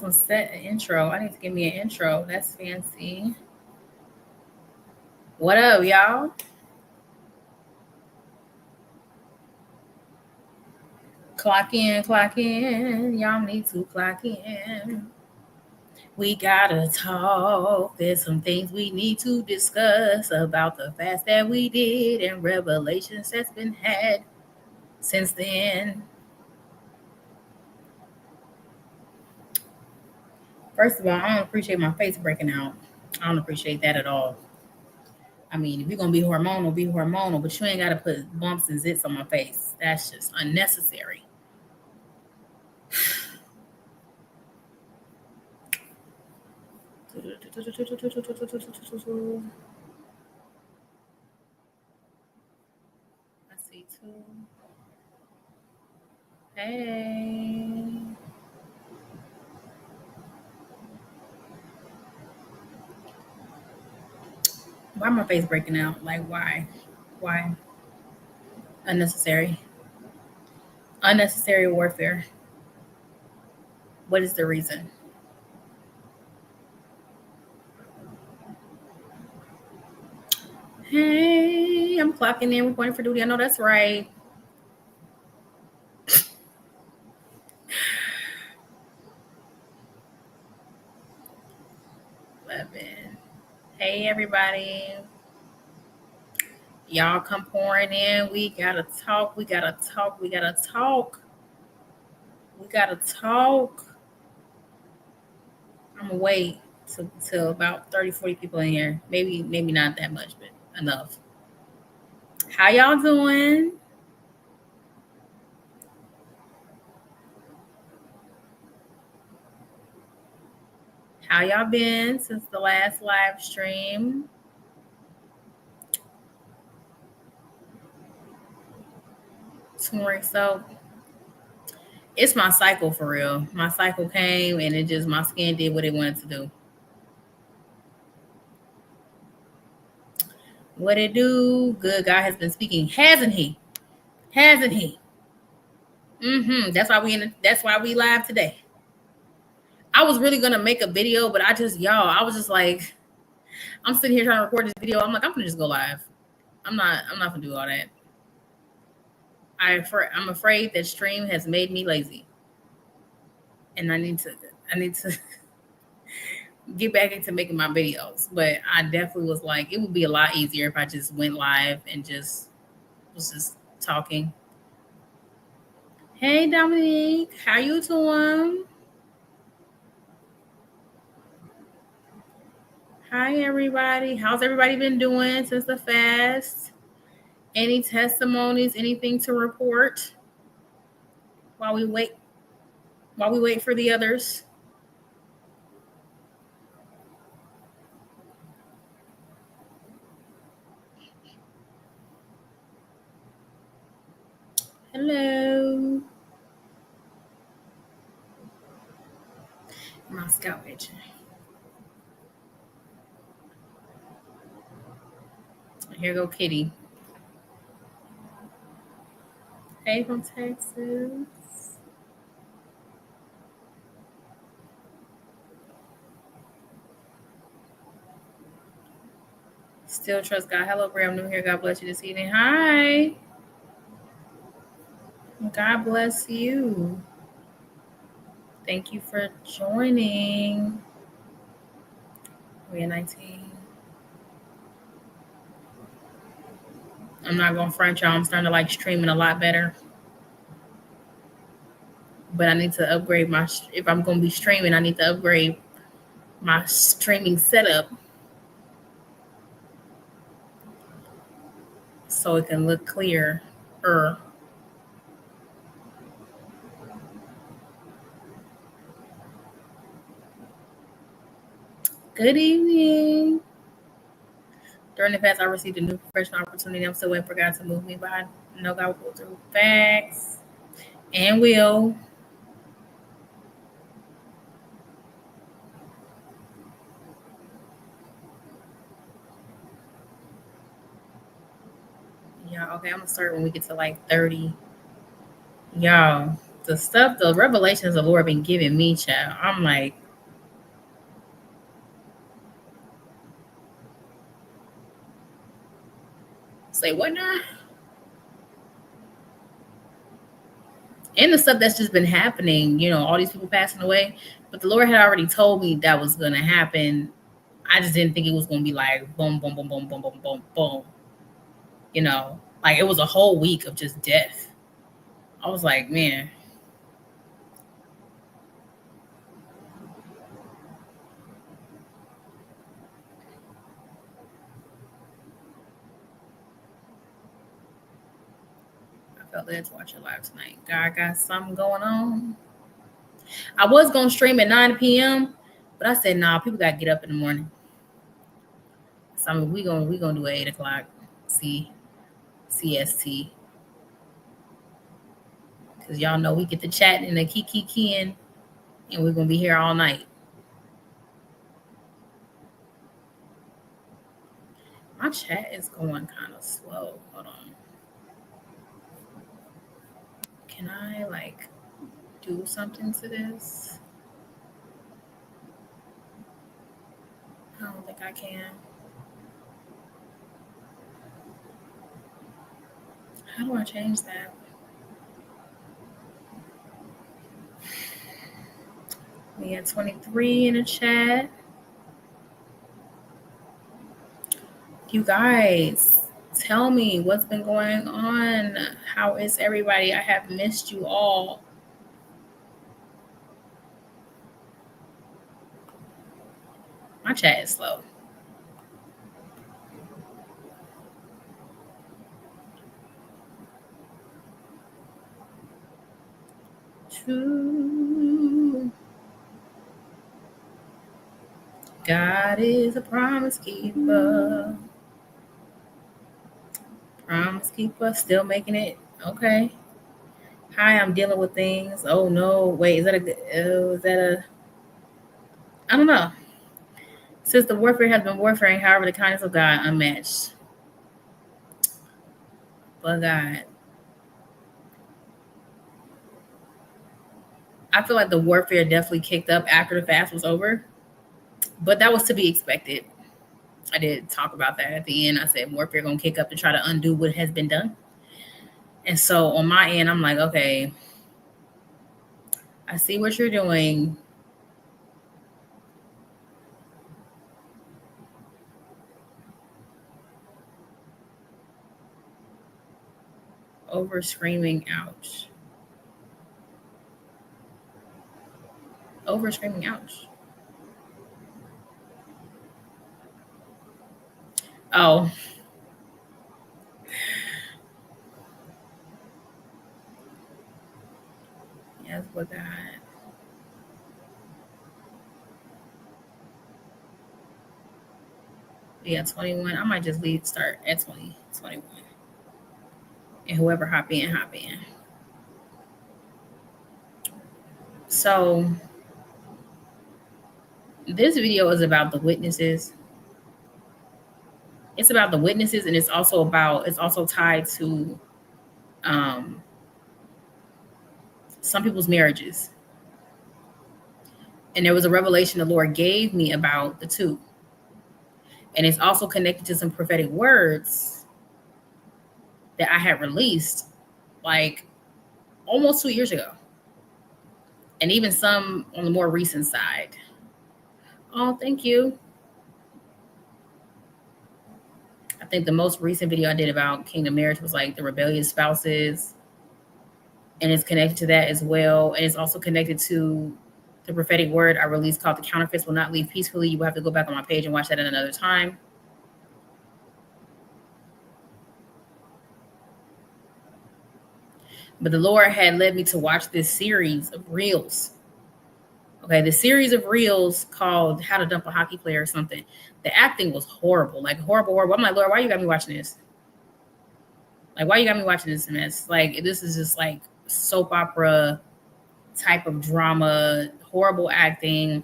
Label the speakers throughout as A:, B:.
A: gonna set an intro. I need to give me an intro. That's fancy. What up, y'all? Clock in, clock in. Y'all need to clock in. We gotta talk. There's some things we need to discuss about the fast that we did and revelations that's been had since then. First of all, I don't appreciate my face breaking out. I don't appreciate that at all. I mean, if you're gonna be hormonal, but you ain't gotta put bumps and zits on my face. That's just unnecessary. I see two. Hey. Why my face breaking out? Like why? Why? Unnecessary. Unnecessary warfare. What is the reason? Hey, I'm clocking in, reporting for duty. I know that's right. Hey everybody. Y'all come pouring in. We gotta talk. We gotta talk. We gotta talk. We gotta talk. I'm gonna wait till about 30, 40 people in here. Maybe not that much, but enough. How y'all doing? How y'all been since the last live stream? Turmeric soap. It's my cycle for real. My cycle came and it just my skin did what it wanted to do. What it do? Good God has been speaking, hasn't he? Hasn't he? That's why we live today. I was really gonna make a video, but I was just like, I'm sitting here trying to record this video. I'm like, I'm gonna just go live. I'm not gonna do all that. I'm afraid that stream has made me lazy, and I need to get back into making my videos. But I definitely was like, it would be a lot easier if I just went live and just was just talking. Hey Dominique, how you doing? Hi everybody. How's everybody been doing since the fast? Any testimonies? Anything to report while we wait? While we wait for the others. Hello. My scalp itching. Here go Kitty. Hey from Texas. Still trust God. Hello, Bray. I'm new here. God bless you this evening. Hi. God bless you. Thank you for joining. We're 19. I'm not going to front y'all. I'm starting to like streaming a lot better. But I need to upgrade if I'm going to be streaming, I need to upgrade my streaming setup so it can look clearer. Good evening. During the past, I received a new professional opportunity. I'm still waiting for God to move me, but I know God will go through facts and will. Yeah, okay, I'm gonna start when we get to like 30. Y'all, The stuff, the revelations the Lord been giving me, child. I'm like, say what now? And the stuff that's just been happening, all these people passing away. But the Lord had already told me that was gonna happen. I just didn't think it was gonna be like boom, boom, boom, boom, boom, boom, boom, boom. Like it was a whole week of just death. I was like, man, I felt led to watch it live tonight. God got something going on. I was gonna stream at 9 p.m., but I said, nah, people gotta get up in the morning. So I mean, we gonna do 8 o'clock. C CST. Cause y'all know we get to chatting and the kiki and we're gonna be here all night. My chat is going kind of slow. Hold on. Can I like do something to this? I don't think I can. How do I change that? We had 23 in the chat. You guys, tell me what's been going on. How is everybody? I have missed you all. My chat is slow. True. God is a promise keeper. Promise keeper, still making it. Okay. Hi, I'm dealing with things. Oh no, wait, is that a? I don't know. Since the warfare has been warfaring, however, the kindness of God unmatched. But God, I feel like the warfare definitely kicked up after the fast was over, but that was to be expected. I did talk about that at the end. I said warfare gonna kick up to try to undo what has been done. And so on my end, I'm like, okay, I see what you're doing. Over screaming, ouch. Over screaming, ouch. Oh, yes, but God. Yeah, 21. I might just start at 20, 21. And whoever hop in, hop in. So this video is about the witnesses. It's about the witnesses, and it's also tied to um, some people's marriages. And there was a revelation the Lord gave me about the two. And it's also connected to some prophetic words that I had released like almost 2 years ago. And even some on the more recent side. Oh, thank you. I think the most recent video I did about kingdom marriage was like the rebellious spouses. And it's connected to that as well. And it's also connected to the prophetic word I released called the counterfeits will not leave peacefully. You will have to go back on my page and watch that at another time. But the Lord had led me to watch this series of reels. Okay, the series of reels called How to Dump a Hockey Player or something. The acting was horrible, like horrible, horrible. I'm like, Lord, why you got me watching this? Like, why you got me watching this mess? Like, this is just like soap opera type of drama, horrible acting,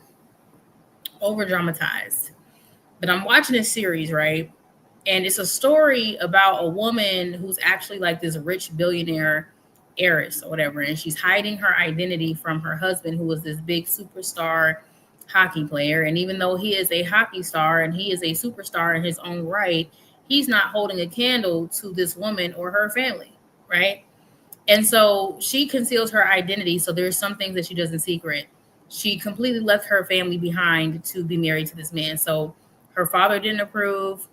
A: over dramatized. But I'm watching this series, right? And it's a story about a woman who's actually like this rich billionaire, heiress or whatever, and she's hiding her identity from her husband, who was this big superstar hockey player. And even though he is a hockey star and he is a superstar in his own right, he's not holding a candle to this woman or her family, right? And so she conceals her identity. So there's some things that she does in secret. She completely left her family behind to be married to this man. So her father didn't approve.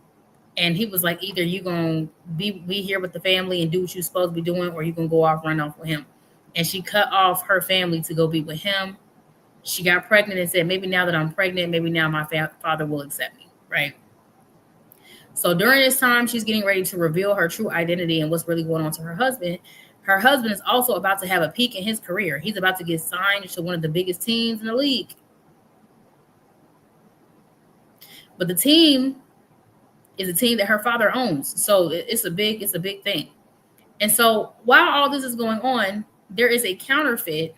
A: And he was like, either you going to be here with the family and do what you're supposed to be doing, or you can go off, run off with him. And she cut off her family to go be with him. She got pregnant and said, maybe now that I'm pregnant, maybe now my father will accept me, right? So during this time, she's getting ready to reveal her true identity and what's really going on to her husband. Her husband is also about to have a peak in his career. He's about to get signed to one of the biggest teams in the league. But the team is a team that her father owns. So it's a big thing. And so while all this is going on, there is a counterfeit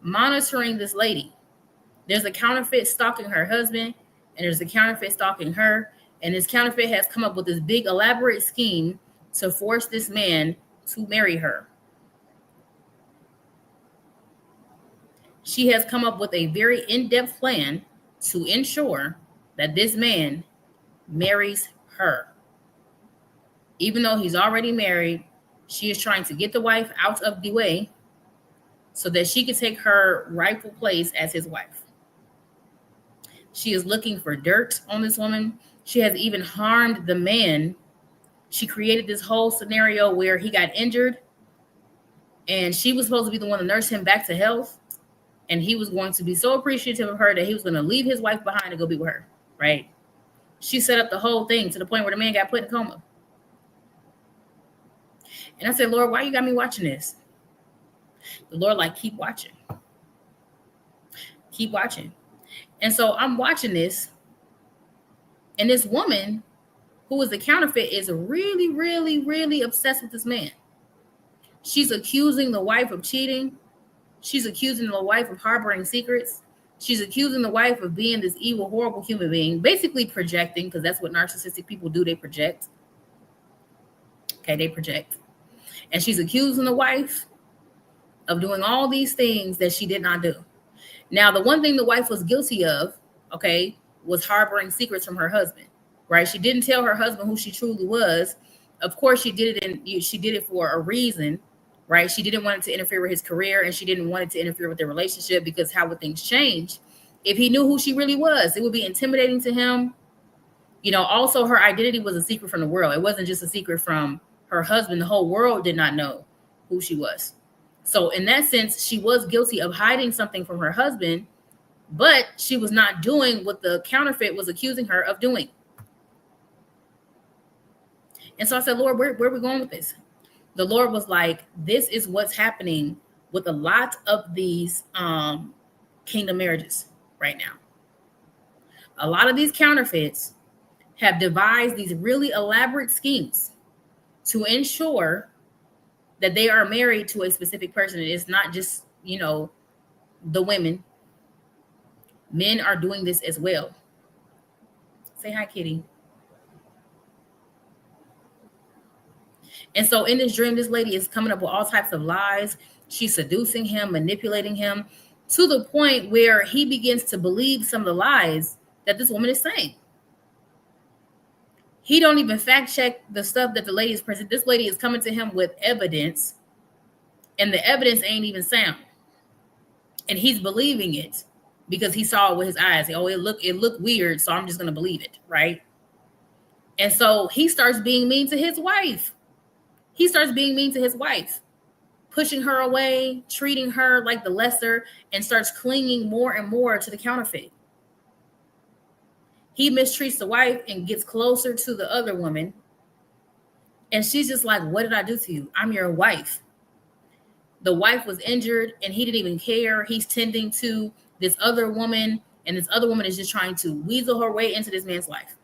A: monitoring this lady. There's a counterfeit stalking her husband, and there's a counterfeit stalking her. And this counterfeit has come up with this big elaborate scheme to force this man to marry her. She has come up with a very in-depth plan to ensure that this man marries her. Even though he's already married, she is trying to get the wife out of the way so that she can take her rightful place as his wife. She is looking for dirt on this woman. She has even harmed the man. She created this whole scenario where he got injured and she was supposed to be the one to nurse him back to health. And he was going to be so appreciative of her that he was going to leave his wife behind to go be with her, right? She set up the whole thing to the point where the man got put in a coma. And I said, Lord, why you got me watching this? The Lord, like, keep watching. Keep watching. And so I'm watching this. And this woman, who is a counterfeit, is really, really, really obsessed with this man. She's accusing the wife of cheating. She's accusing the wife of harboring secrets. She's accusing the wife of being this evil, horrible human being, basically projecting, because that's what narcissistic people do. They project. Okay, they project. And she's accusing the wife of doing all these things that she did not do. Now, the one thing the wife was guilty of, okay, was harboring secrets from her husband, right? She didn't tell her husband who she truly was. Of course, she did it for a reason, right? She didn't want it to interfere with his career, and she didn't want it to interfere with their relationship, because how would things change if he knew who she really was? It would be intimidating to him. You know, also her identity was a secret from the world. It wasn't just a secret from her husband. The whole world did not know who she was. So in that sense, she was guilty of hiding something from her husband, but she was not doing what the counterfeit was accusing her of doing. And so I said, Lord, where are we going with this? The Lord was like, this is what's happening with a lot of these kingdom marriages right now. A lot of these counterfeits have devised these really elaborate schemes to ensure that they are married to a specific person. It's not just, the women. Men are doing this as well. Say hi, Kitty. And so in this dream, this lady is coming up with all types of lies. She's seducing him, manipulating him, to the point where he begins to believe some of the lies that this woman is saying. He don't even fact check the stuff that the lady is presenting. This lady is coming to him with evidence, and the evidence ain't even sound. And he's believing it because he saw it with his eyes. Oh, it looked weird, so I'm just gonna believe it, right? And so he starts being mean to his wife. Pushing her away, treating her like the lesser, and starts clinging more and more to the counterfeit. He mistreats the wife and gets closer to the other woman. And she's just like, what did I do to you? I'm your wife. The wife was injured and he didn't even care. He's tending to this other woman, and this other woman is just trying to weasel her way into this man's life.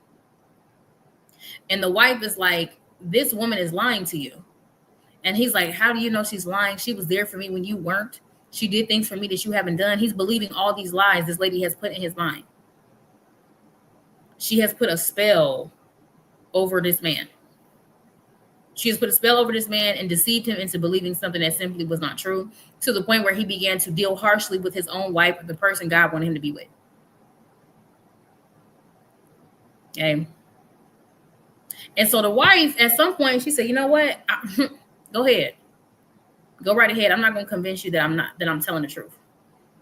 A: And the wife is like, this woman is lying to you. And he's like, how do you know she's lying? She was there for me when you weren't. She did things for me that you haven't done. He's believing all these lies this lady has put in his mind. She has put a spell over this man. She has put a spell over this man and deceived him into believing something that simply was not true, to the point where he began to deal harshly with his own wife, the person God wanted him to be with. Okay. And so the wife, at some point, she said, you know what? Go ahead. Go right ahead. I'm not going to convince you that I'm telling the truth.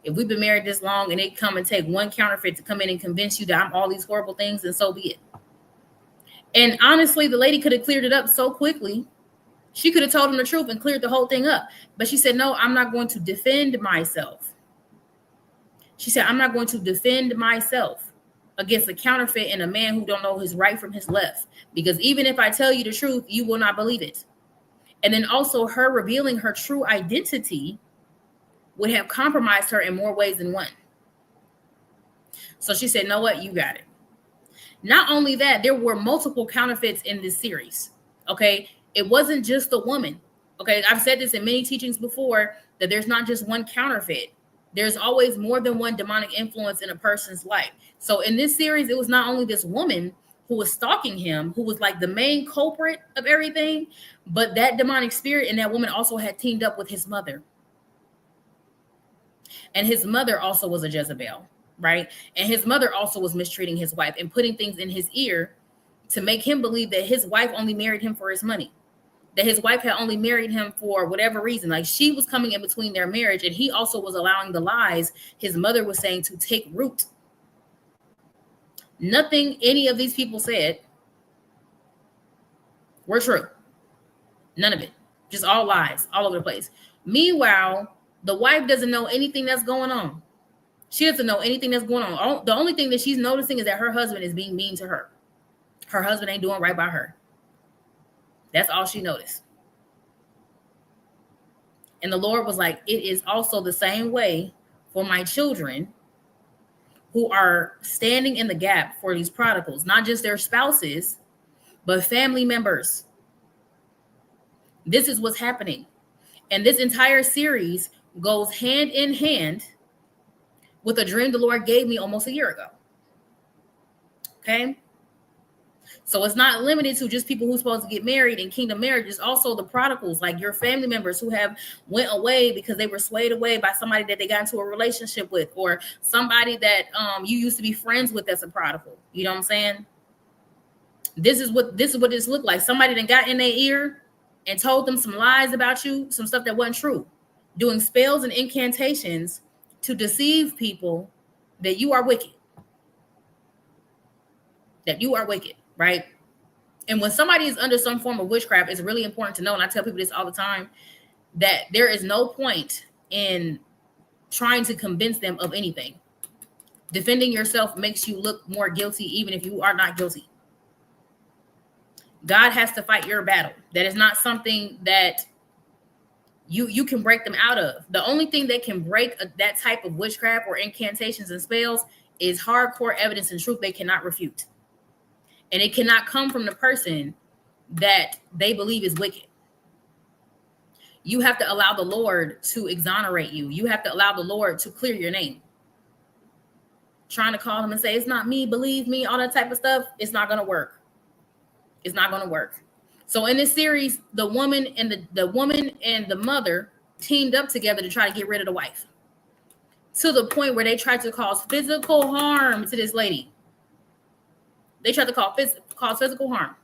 A: If we've been married this long and they come and take one counterfeit to come in and convince you that I'm all these horrible things, then so be it. And honestly, the lady could have cleared it up so quickly. She could have told him the truth and cleared the whole thing up. But she said, no, I'm not going to defend myself. She said, I'm not going to defend myself against a counterfeit and a man who don't know his right from his left. Because even if I tell you the truth, you will not believe it. And then also her revealing her true identity would have compromised her in more ways than one. So she said, know what? You got it. Not only that, there were multiple counterfeits in this series. Okay. It wasn't just the woman. Okay. I've said this in many teachings before, that there's not just one counterfeit. There's always more than one demonic influence in a person's life. So in this series, it was not only this woman who was stalking him, who was like the main culprit of everything, but that demonic spirit and that woman also had teamed up with his mother. And his mother also was a Jezebel, right? And his mother also was mistreating his wife and putting things in his ear to make him believe that his wife only married him for his money, that his wife had only married him for whatever reason. Like she was coming in between their marriage, and he also was allowing the lies his mother was saying to take root. Nothing any of these people said were true. None of it. Just all lies all over the place. Meanwhile, the wife doesn't know anything that's going on. She doesn't know anything that's going on. The only thing that she's noticing is that her husband is being mean to her. Her husband ain't doing right by her. That's all she noticed. And the Lord was like, it is also the same way for my children who are standing in the gap for these prodigals, not just their spouses, but family members. This is what's happening. And this entire series goes hand in hand with a dream the Lord gave me almost a year ago. Okay. So it's not limited to just people who's supposed to get married in kingdom marriage. It's also the prodigals, like your family members who have went away because they were swayed away by somebody that they got into a relationship with, or somebody that you used to be friends with that's a prodigal. You know what I'm saying? This is what this looked like. Somebody that got in their ear and told them some lies about you, some stuff that wasn't true, doing spells and incantations to deceive people that you are wicked. That you are wicked. Right? And when somebody is under some form of witchcraft, it's really important to know, and I tell people this all the time, that there is no point in trying to convince them of anything. Defending yourself makes you look more guilty, even if you are not guilty. God has to fight your battle. That is not something that you can break them out of. The only thing that can break that type of witchcraft or incantations and spells is hardcore evidence and truth they cannot refute. And it cannot come from the person that they believe is wicked. You have to allow the Lord to exonerate you. You have to allow the Lord to clear your name. Trying to call him and say, it's not me, believe me, all that type of stuff, it's not going to work. It's not going to work. So in this series, the woman and the mother teamed up together to try to get rid of the wife, to the point where they tried to cause physical harm to this lady. They tried to cause physical harm.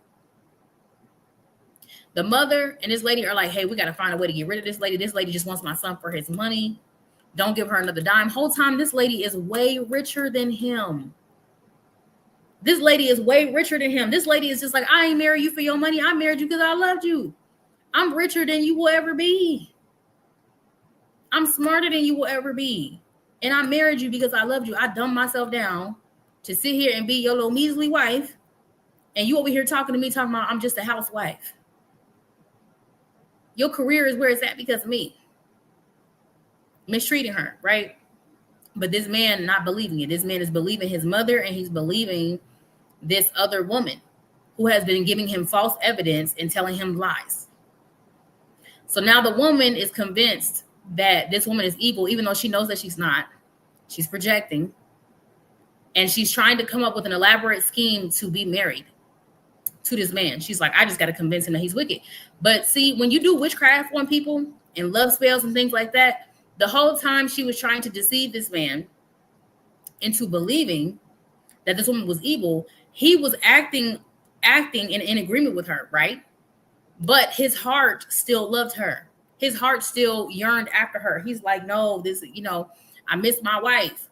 A: The mother and this lady are like, hey, we got to find a way to get rid of this lady. This lady just wants my son for his money. Don't give her another dime. Whole time, this lady is way richer than him. This lady is way richer than him. This lady is just like, I ain't married you for your money. I married you because I loved you. I'm richer than you will ever be. I'm smarter than you will ever be. And I married you because I loved you. I dumbed myself down to sit here and be your little measly wife, and you over here talking to me, talking about I'm just a housewife. Your career is where it's at because of me. Mistreating her, right? But this man not believing it. This man is believing his mother, and he's believing this other woman who has been giving him false evidence and telling him lies. So now the woman is convinced that this woman is evil, even though she knows that she's not. She's projecting. And she's trying to come up with an elaborate scheme to be married to this man. She's like, I just got to convince him that he's wicked. But see, when you do witchcraft on people and love spells and things like that, the whole time she was trying to deceive this man into believing that this woman was evil, he was acting in agreement with her, right? But his heart still loved her. His heart still yearned after her. He's like, no, this, I miss my wife.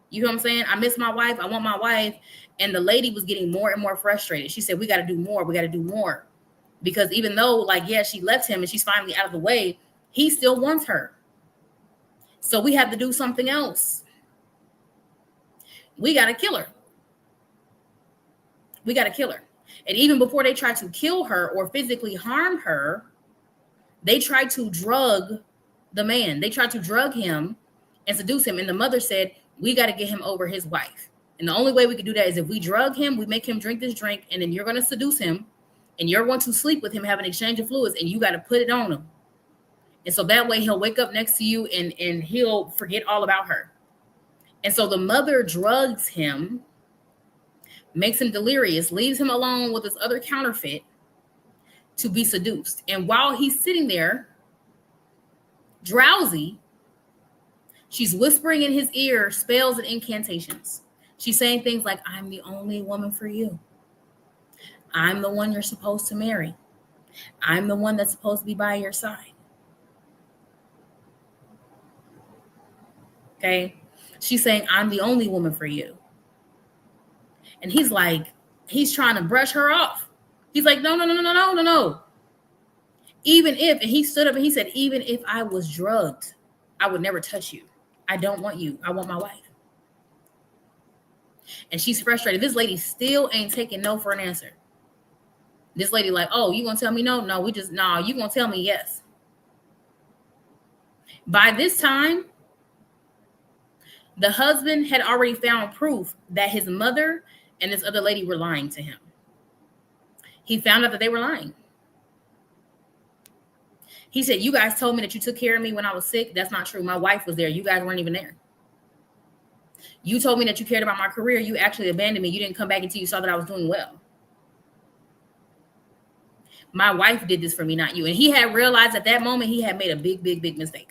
A: You know what I'm saying? I miss my wife. I want my wife. And the lady was getting more and more frustrated. She said, we got to do more. We got to do more. Because even though, like, yeah, she left him and she's finally out of the way, he still wants her. So we have to do something else. We got to kill her. We got to kill her. And even before they tried to kill her or physically harm her, they tried to drug the man. They tried to drug him and seduce him. And the mother said, we got to get him over his wife. And the only way we can do that is if we drug him, we make him drink this drink, and then you're going to seduce him, and you're going to sleep with him, have an exchange of fluids, and you got to put it on him. And so that way he'll wake up next to you and he'll forget all about her. And so the mother drugs him, makes him delirious, leaves him alone with this other counterfeit to be seduced. And while he's sitting there, drowsy, she's whispering in his ear spells and incantations. She's saying things like, I'm the only woman for you. I'm the one you're supposed to marry. I'm the one that's supposed to be by your side. Okay? She's saying, I'm the only woman for you. And he's trying to brush her off. He's like, no. Even if, and he stood up and he said, even if I was drugged, I would never touch you. I don't want you. I want my wife. And she's frustrated. This lady still ain't taking no for an answer. This lady like, oh, you gonna tell me no? No, you gonna tell me yes. By this time, the husband had already found proof that his mother and this other lady were lying to him. He found out that they were lying. He said, you guys told me that you took care of me when I was sick. That's not true. My wife was there. You guys weren't even there. You told me that you cared about my career. You actually abandoned me. You didn't come back until you saw that I was doing well. My wife did this for me, not you. And he had realized at that moment he had made a big, big, big mistake.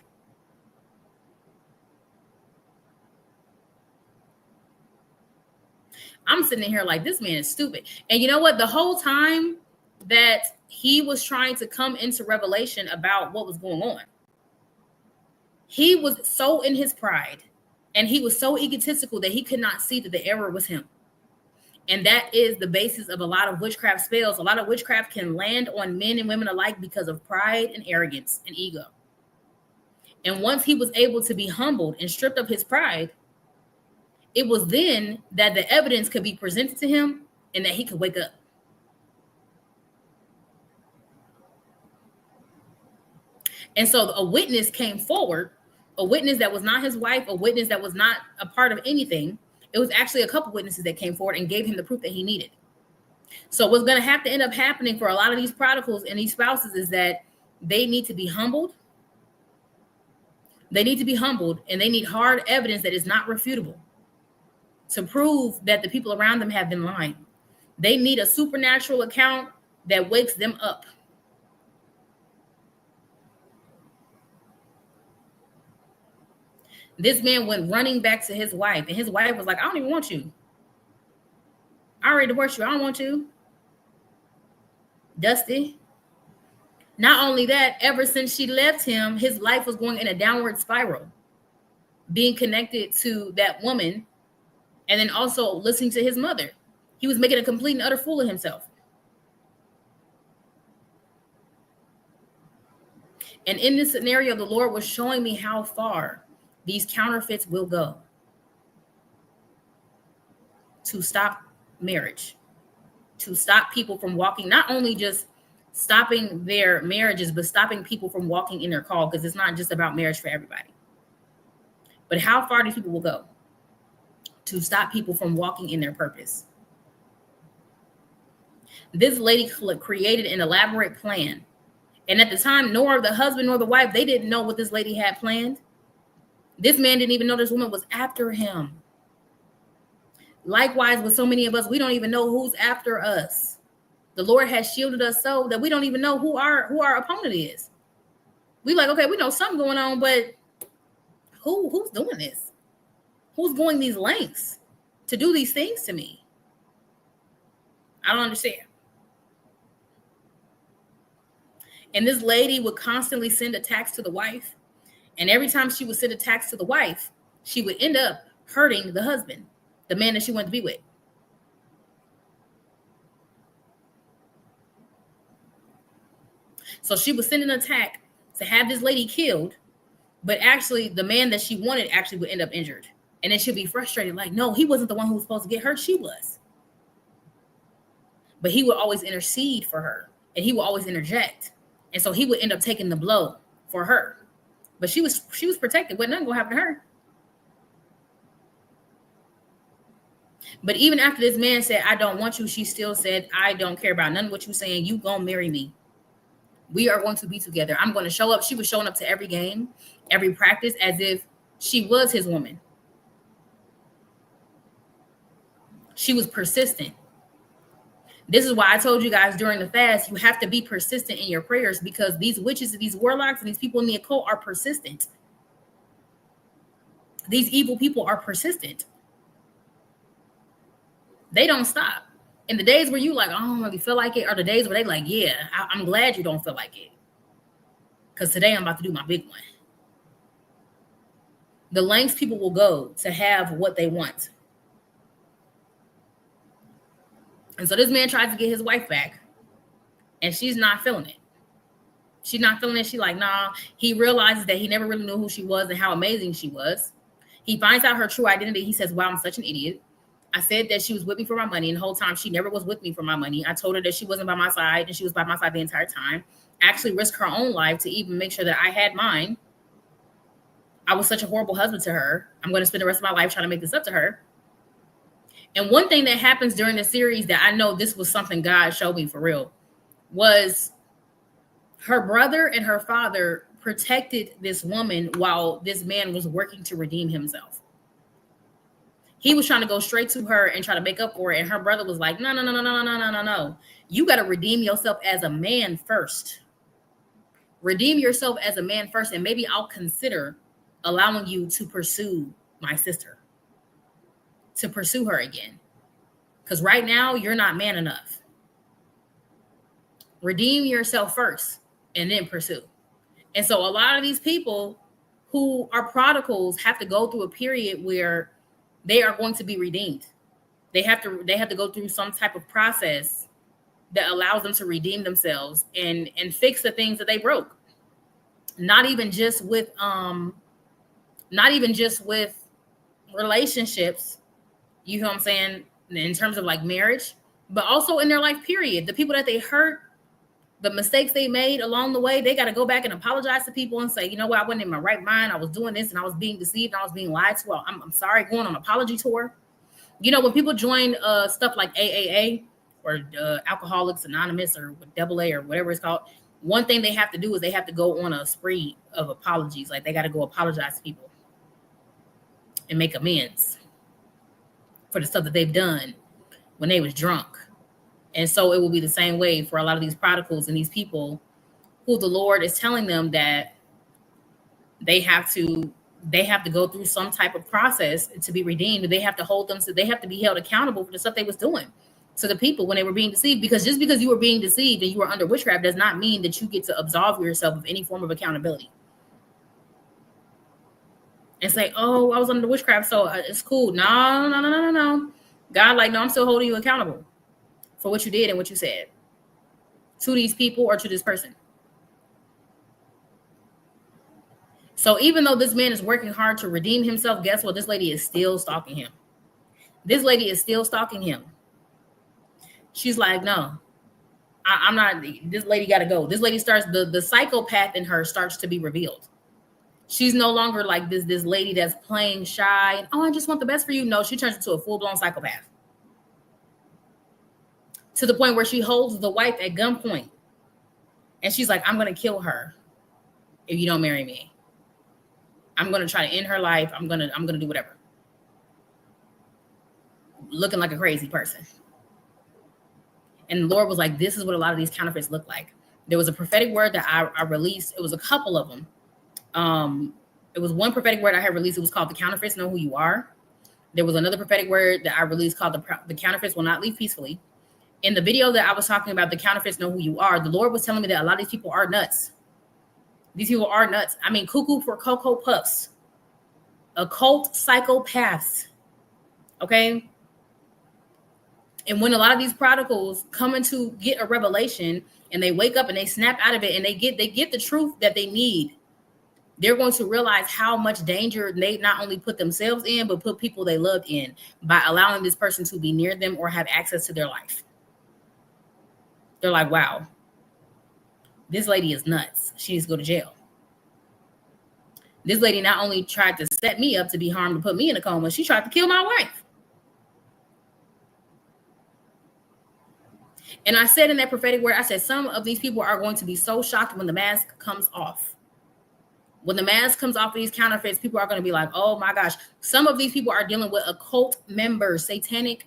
A: I'm sitting here like, this man is stupid. And you know what? The whole time that he was trying to come into revelation about what was going on, he was so in his pride and he was so egotistical that he could not see that the error was him. And that is the basis of a lot of witchcraft spells. A lot of witchcraft can land on men and women alike because of pride and arrogance and ego. And once he was able to be humbled and stripped of his pride, it was then that the evidence could be presented to him and that he could wake up. And so a witness came forward, a witness that was not his wife, a witness that was not a part of anything. It was actually a couple witnesses that came forward and gave him the proof that he needed. So what's going to have to end up happening for a lot of these prodigals and these spouses is that they need to be humbled. They need to be humbled, and they need hard evidence that is not refutable to prove that the people around them have been lying. They need a supernatural account that wakes them up. This man went running back to his wife, and his wife was like, I don't even want you. I already divorced you. I don't want you. Dusty. Not only that, ever since she left him, his life was going in a downward spiral, being connected to that woman, and then also listening to his mother. He was making a complete and utter fool of himself. And in this scenario, the Lord was showing me how far these counterfeits will go to stop marriage, to stop people from walking, not only just stopping their marriages, but stopping people from walking in their call, because it's not just about marriage for everybody. But how far these people will go to stop people from walking in their purpose. This lady created an elaborate plan. And at the time, nor the husband nor the wife, they didn't know what this lady had planned. This man didn't even know this woman was after him. Likewise, with so many of us, we don't even know who's after us. The Lord has shielded us so that we don't even know who our opponent is. We like, okay, we know something going on, but who's doing this? Who's going these lengths to do these things to me? I don't understand. And this lady would constantly send attacks to the wife. And every time she would send attacks to the wife, she would end up hurting the husband, the man that she wanted to be with. So she would send an attack to have this lady killed, but actually the man that she wanted actually would end up injured. And then she'll be frustrated, like, no, he wasn't the one who was supposed to get hurt. She was. But he would always intercede for her, and he would always interject. And so he would end up taking the blow for her. But she was protected. Wasn't nothing going to happen to her. But even after this man said, I don't want you, she still said, I don't care about none of what you're saying. You gonna marry me. We are going to be together. I'm going to show up. She was showing up to every game, every practice, as if she was his woman. She was persistent. This is why I told you guys during the fast, you have to be persistent in your prayers, because these witches, these warlocks, and these people in the occult are persistent. These evil people are persistent. They don't stop. In the days where you like, I don't really feel like it, are the days where they like, yeah, I'm glad you don't feel like it, because today I'm about to do my big one. The lengths people will go to have what they want. And so this man tries to get his wife back, and she's not feeling it. She's not feeling it. She's like, nah. He realizes that he never really knew who she was and how amazing she was. He finds out her true identity. He says, wow, I'm such an idiot. I said that she was with me for my money, and the whole time she never was with me for my money. I told her that she wasn't by my side, and she was by my side the entire time. Actually risked her own life to even make sure that I had mine. I was such a horrible husband to her. I'm going to spend the rest of my life trying to make this up to her. And one thing that happens during the series that I know this was something God showed me for real was her brother and her father protected this woman while this man was working to redeem himself. He was trying to go straight to her and try to make up for it. And her brother was like, no. You got to redeem yourself as a man first. Redeem yourself as a man first. And maybe I'll consider allowing you to pursue my sister, to pursue her again. Because right now you're not man enough. Redeem yourself first and then pursue. And so a lot of these people who are prodigals have to go through a period where they are going to be redeemed. They have to go through some type of process that allows them to redeem themselves and fix the things that they broke. Not even just with relationships, you know what I'm saying, in terms of like marriage, but also in their life period. The people that they hurt, the mistakes they made along the way, they got to go back and apologize to people and say, you know what, I wasn't in my right mind. I was doing this and I was being deceived and I was being lied to. I'm sorry, going on an apology tour. You know, when people join stuff like AAA or Alcoholics Anonymous or AA or whatever it's called, one thing they have to do is they have to go on a spree of apologies. Like they got to go apologize to people and make amends for the stuff that they've done when they was drunk. And so it will be the same way for a lot of these prodigals and these people who the Lord is telling them that they have to go through some type of process to be redeemed. They have to hold them, so they have to be held accountable for the stuff they was doing to the people when they were being deceived. Because just because you were being deceived and you were under witchcraft does not mean that you get to absolve yourself of any form of accountability. And say, oh, I was under witchcraft, so it's cool. No. God, like, no, I'm still holding you accountable for what you did and what you said to these people or to this person. So even though this man is working hard to redeem himself, guess what? This lady is still stalking him. She's like, no, I'm not. This lady got to go. This lady starts, the psychopath in her starts to be revealed. She's no longer like this lady that's playing shy and, oh, I just want the best for you. No, she turns into a full-blown psychopath. To the point where she holds the wife at gunpoint. And she's like, I'm going to kill her if you don't marry me. I'm going to try to end her life. I'm going to do whatever. Looking like a crazy person. And the Lord was like, this is what a lot of these counterfeits look like. There was a prophetic word that I released. It was a couple of them. It was one prophetic word I had released. It was called the counterfeits know who you are. There was another prophetic word that I released called the counterfeits will not leave peacefully. In the video that I was talking about, the counterfeits know who you are, the Lord was telling me that a lot of these people are nuts. These people are nuts. I mean, cuckoo for Cocoa Puffs. Occult psychopaths. Okay? And when a lot of these prodigals come into get a revelation and they wake up and they snap out of it and they get the truth that they need, they're going to realize how much danger they not only put themselves in, but put people they loved in by allowing this person to be near them or have access to their life. They're like, wow, this lady is nuts. She needs to go to jail. This lady not only tried to set me up to be harmed to put me in a coma, she tried to kill my wife. And I said in that prophetic word, I said, some of these people are going to be so shocked when the mask comes off. When the mask comes off of these counterfeits, people are going to be like, oh my gosh. Some of these people are dealing with occult members, satanic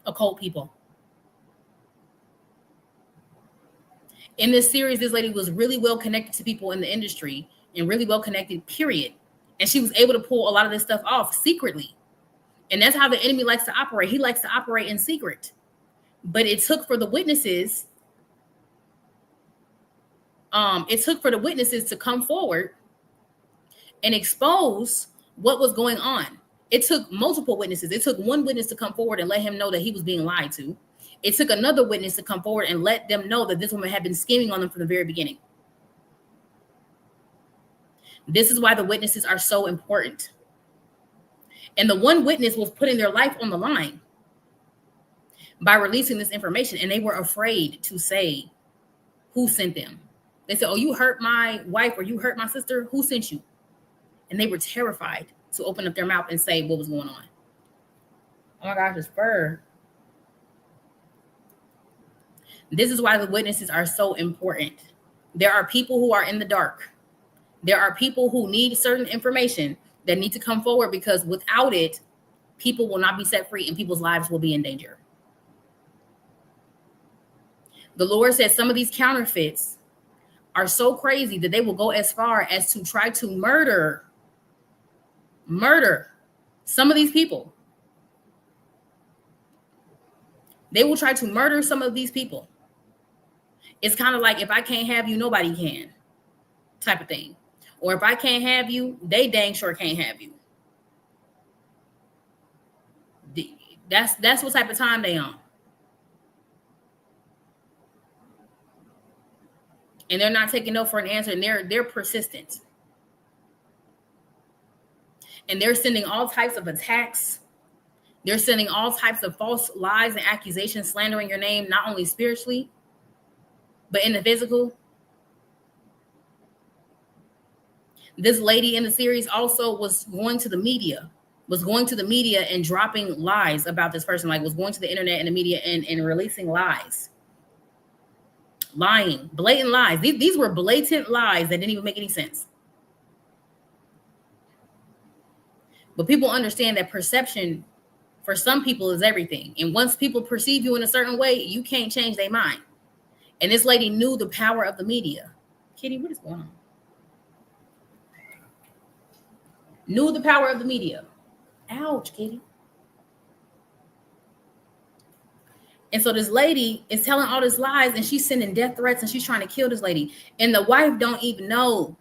A: occult people. In this series, this lady was really well connected to people in the industry and really well connected, period. And she was able to pull a lot of this stuff off secretly. And that's how the enemy likes to operate. He likes to operate in secret. But it took for the witnesses, to come forward and expose what was going on. It took multiple witnesses. It took one witness to come forward and let him know that he was being lied to. It took another witness to come forward and let them know that this woman had been scheming on them from the very beginning. This is why the witnesses are so important. And the one witness was putting their life on the line by releasing this information, and they were afraid to say who sent them. They said, oh, you hurt my wife or you hurt my sister. Who sent you? And they were terrified to open up their mouth and say what was going on. Oh my gosh, it's fur. This is why the witnesses are so important. There are people who are in the dark. There are people who need certain information that need to come forward, because without it, people will not be set free and people's lives will be in danger. The Lord says some of these counterfeits are so crazy that they will go as far as to try to murder some of these people. They will try to murder some of these people. It's kind of like, if I can't have you, nobody can, type of thing. Or if I can't have you, they dang sure can't have you. That's what type of time they on. And they're not taking no for an answer, and they're persistent. And they're sending all types of attacks. They're sending all types of false lies and accusations, slandering your name, not only spiritually, but in the physical. This lady in the series also was going to the media and dropping lies about this person, like was going to the internet and the media and releasing lies. Lying, blatant lies. These were blatant lies that didn't even make any sense. But people understand that perception for some people is everything. And once people perceive you in a certain way, you can't change their mind. And this lady knew the power of the media. Kitty, what is going on? Knew the power of the media. Ouch, Kitty. And so this lady is telling all these lies, and she's sending death threats, and she's trying to kill this lady. And the wife don't even know.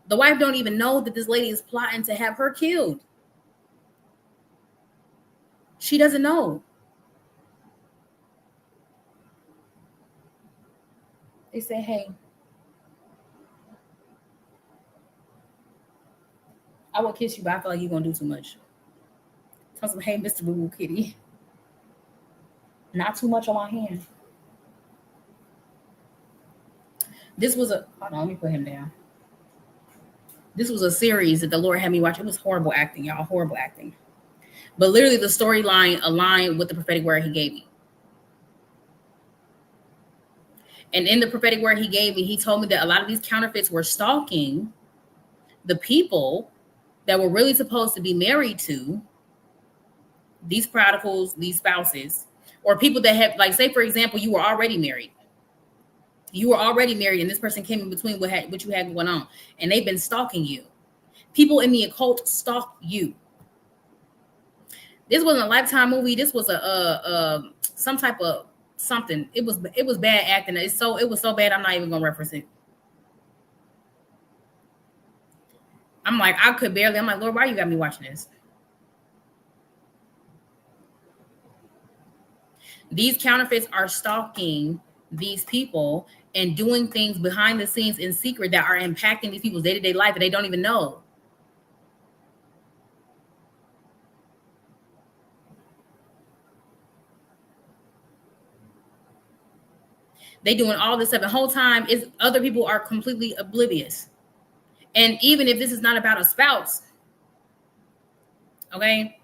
A: The wife don't even know that this lady is plotting to have her killed. She doesn't know. They say, hey, I will kiss you, but I feel like you're going to do too much. Tell some, hey, Mr. Boo Boo Kitty. Not too much on my hand. This was hold on, let me put him down. This was a series that the Lord had me watch. It was horrible acting, y'all, horrible acting. But literally the storyline aligned with the prophetic word he gave me. And in the prophetic word he gave me, he told me that a lot of these counterfeits were stalking the people that were really supposed to be married to these prodigals, these spouses, Or people that have, like, say, for example, you were already married. You were already married, and this person came in between what you had going on, and they've been stalking you. People in the occult stalk you. This wasn't a Lifetime movie. This was a some type of something. It was bad acting. It was so bad. I'm not even gonna reference it. I'm like, I could barely. I'm like, Lord, why you got me watching this? These counterfeits are stalking these people and doing things behind the scenes in secret that are impacting these people's day-to-day life that they don't even know. They doing all this stuff. The whole time is other people are completely oblivious. And even if this is not about a spouse, okay,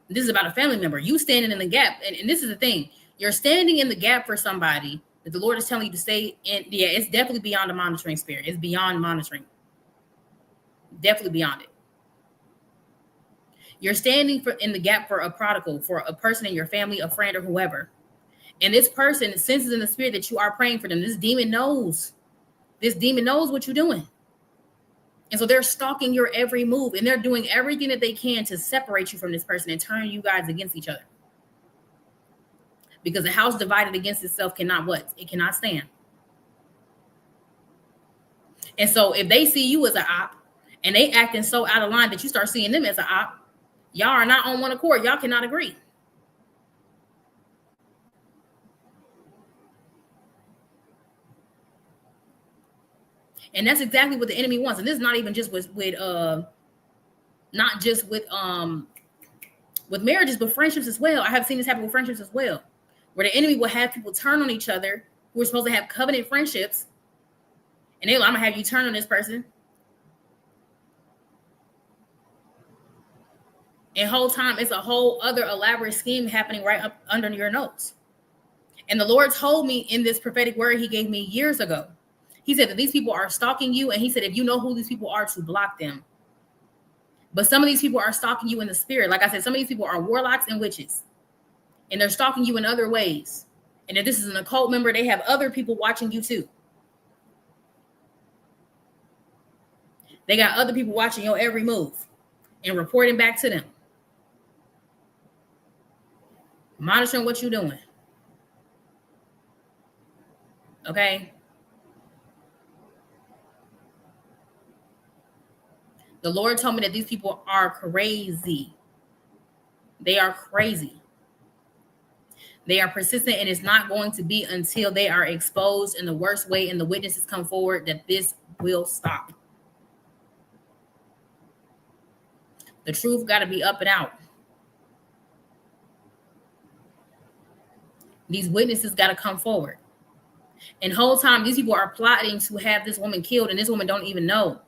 A: this is about a family member. You standing in the gap, and this is the thing. You're standing in the gap for somebody that the Lord is telling you to stay in. Yeah, it's definitely beyond the monitoring spirit. It's beyond monitoring. Definitely beyond it. You're standing in the gap for a prodigal, for a person in your family, a friend, or whoever. And this person senses in the spirit that you are praying for them. This demon knows. This demon knows what you're doing. And so they're stalking your every move, and they're doing everything that they can to separate you from this person and turn you guys against each other. Because a house divided against itself cannot what? It cannot stand. And so if they see you as an op and they acting so out of line that you start seeing them as an op, y'all are not on one accord. Y'all cannot agree. And that's exactly what the enemy wants. And this is not even just with not just with marriages, but friendships as well. I have seen this happen with friendships as well, where the enemy will have people turn on each other who are supposed to have covenant friendships. And they're like, I'm gonna have you turn on this person. And whole time it's a whole other elaborate scheme happening right up under your nose. And the Lord told me in this prophetic word he gave me years ago. He said that these people are stalking you. And he said, if you know who these people are, to block them. But some of these people are stalking you in the spirit. Like I said, some of these people are warlocks and witches. And they're stalking you in other ways. And if this is an occult member, they have other people watching you too. They got other people watching your every move and reporting back to them. Monitoring what you're doing. Okay? The Lord told me that these people are crazy. They are crazy. They are persistent, and it's not going to be until they are exposed in the worst way and the witnesses come forward that this will stop. The truth got to be up and out. These witnesses got to come forward. And the whole time, these people are plotting to have this woman killed, and this woman don't even know.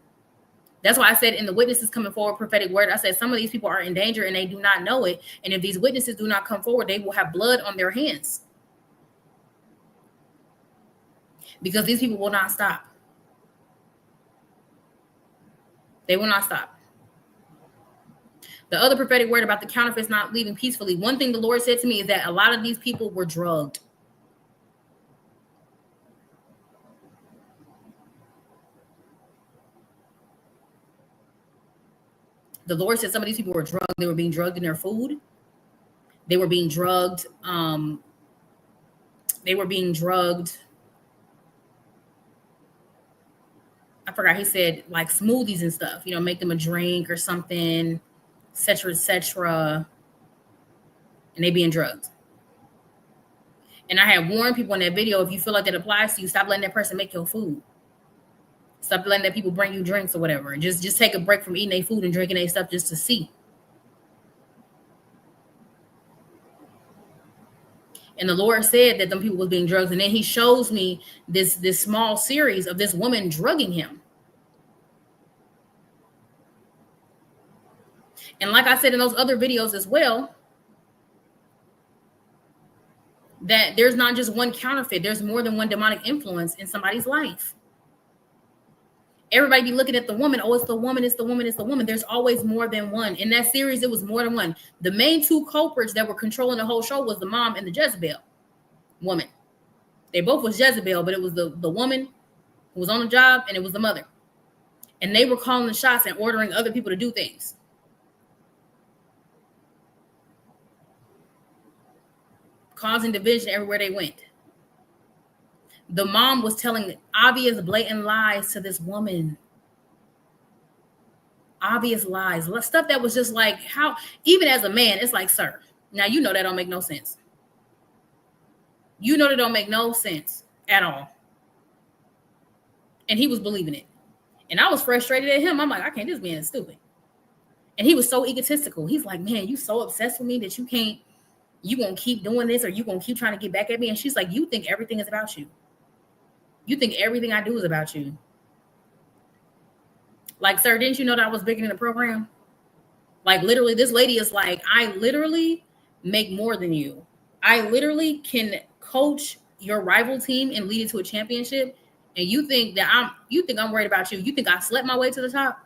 A: That's why I said in the witnesses coming forward prophetic word, I said some of these people are in danger and they do not know it. And if these witnesses do not come forward, they will have blood on their hands. Because these people will not stop. They will not stop. The other prophetic word about the counterfeits not leaving peacefully. One thing the Lord said to me is that a lot of these people were drugged. The Lord said some of these people were drugged. They were being drugged in their food. They were being drugged. They were being drugged. I forgot. He said like smoothies and stuff, make them a drink or something, et cetera, and they being drugged. And I had warned people in that video, if you feel like that applies to you, stop letting that person make your food. Stop letting that people bring you drinks or whatever. And just take a break from eating their food and drinking their stuff just to see. And the Lord said that them people was being drugged. And then he shows me this small series of this woman drugging him. And like I said in those other videos as well, that there's not just one counterfeit. There's more than one demonic influence in somebody's life. Everybody be looking at the woman. Oh, it's the woman, it's the woman, it's the woman. There's always more than one. In that series, it was more than one. The main two culprits that were controlling the whole show was the mom and the Jezebel woman. They both was Jezebel, but it was the woman who was on the job, and it was the mother. And they were calling the shots and ordering other people to do things. Causing division everywhere they went. The mom was telling obvious, blatant lies to this woman. Obvious lies. Stuff that was just like, how, even as a man, it's like, sir, now you know that don't make no sense. You know that don't make no sense at all. And he was believing it. And I was frustrated at him. I'm like, I can't, this man is stupid. And he was so egotistical. He's like, man, you so obsessed with me that you can't, you gonna keep doing this, or you gonna keep trying to get back at me. And she's like, you think everything is about you. You think everything I do is about you. Like, sir, didn't you know that I was bigger than the program? Like, literally, this lady is like, I literally make more than you. I literally can coach your rival team and lead it to a championship. And you think that I'm worried about you. You think I slept my way to the top?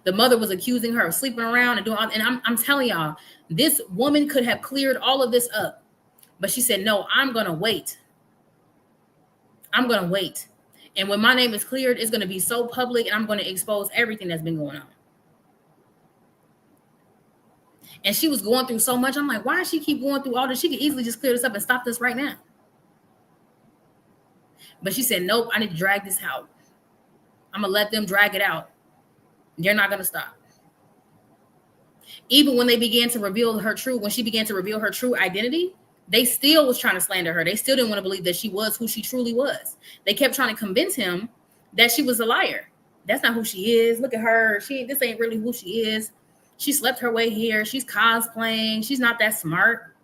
A: The mother was accusing her of sleeping around and doing all, and I'm telling y'all, this woman could have cleared all of this up. But she said, no, I'm going to wait. I'm going to wait. And when my name is cleared, it's going to be so public, and I'm going to expose everything that's been going on. And she was going through so much. I'm like, why does she keep going through all this? She could easily just clear this up and stop this right now. But she said, nope, I need to drag this out. I'm going to let them drag it out. They're not going to stop. Even when they began to reveal her true, when she began to reveal her true identity, they still was trying to slander her. They still didn't want to believe that she was who she truly was. They kept trying to convince him that she was a liar. That's not who she is. Look at her. This ain't really who she is. She slept her way here. She's cosplaying. She's not that smart.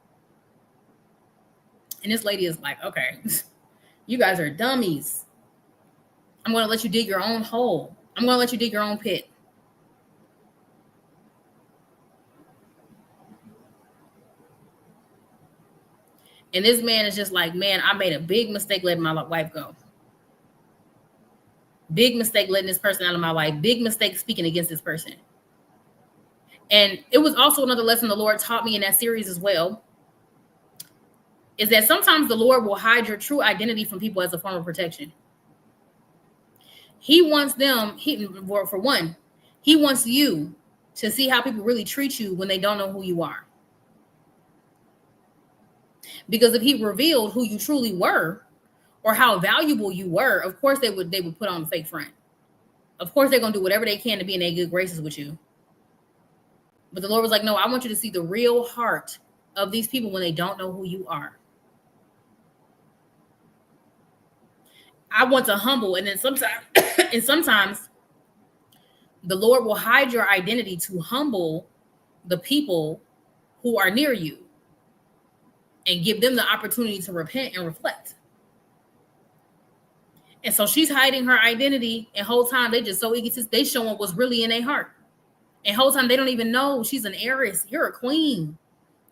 A: And this lady is like, okay, you guys are dummies. I'm going to let you dig your own hole. I'm going to let you dig your own pit. And this man is just like, man, I made a big mistake letting my wife go. Big mistake letting this person out of my life. Big mistake speaking against this person. And it was also another lesson the Lord taught me in that series as well, is that sometimes the Lord will hide your true identity from people as a form of protection. He wants them, for one, he wants you to see how people really treat you when they don't know who you are. Because if he revealed who you truly were or how valuable you were, of course they would put on a fake front. Of course they're going to do whatever they can to be in their good graces with you. But the Lord was like, no, I want you to see the real heart of these people when they don't know who you are. I want to humble, and then sometimes the Lord will hide your identity to humble the people who are near you and give them the opportunity to repent and reflect. And so she's hiding her identity, and whole time they just so egotistic. They showing what's really in their heart. And whole time they don't even know she's an heiress. You're a queen.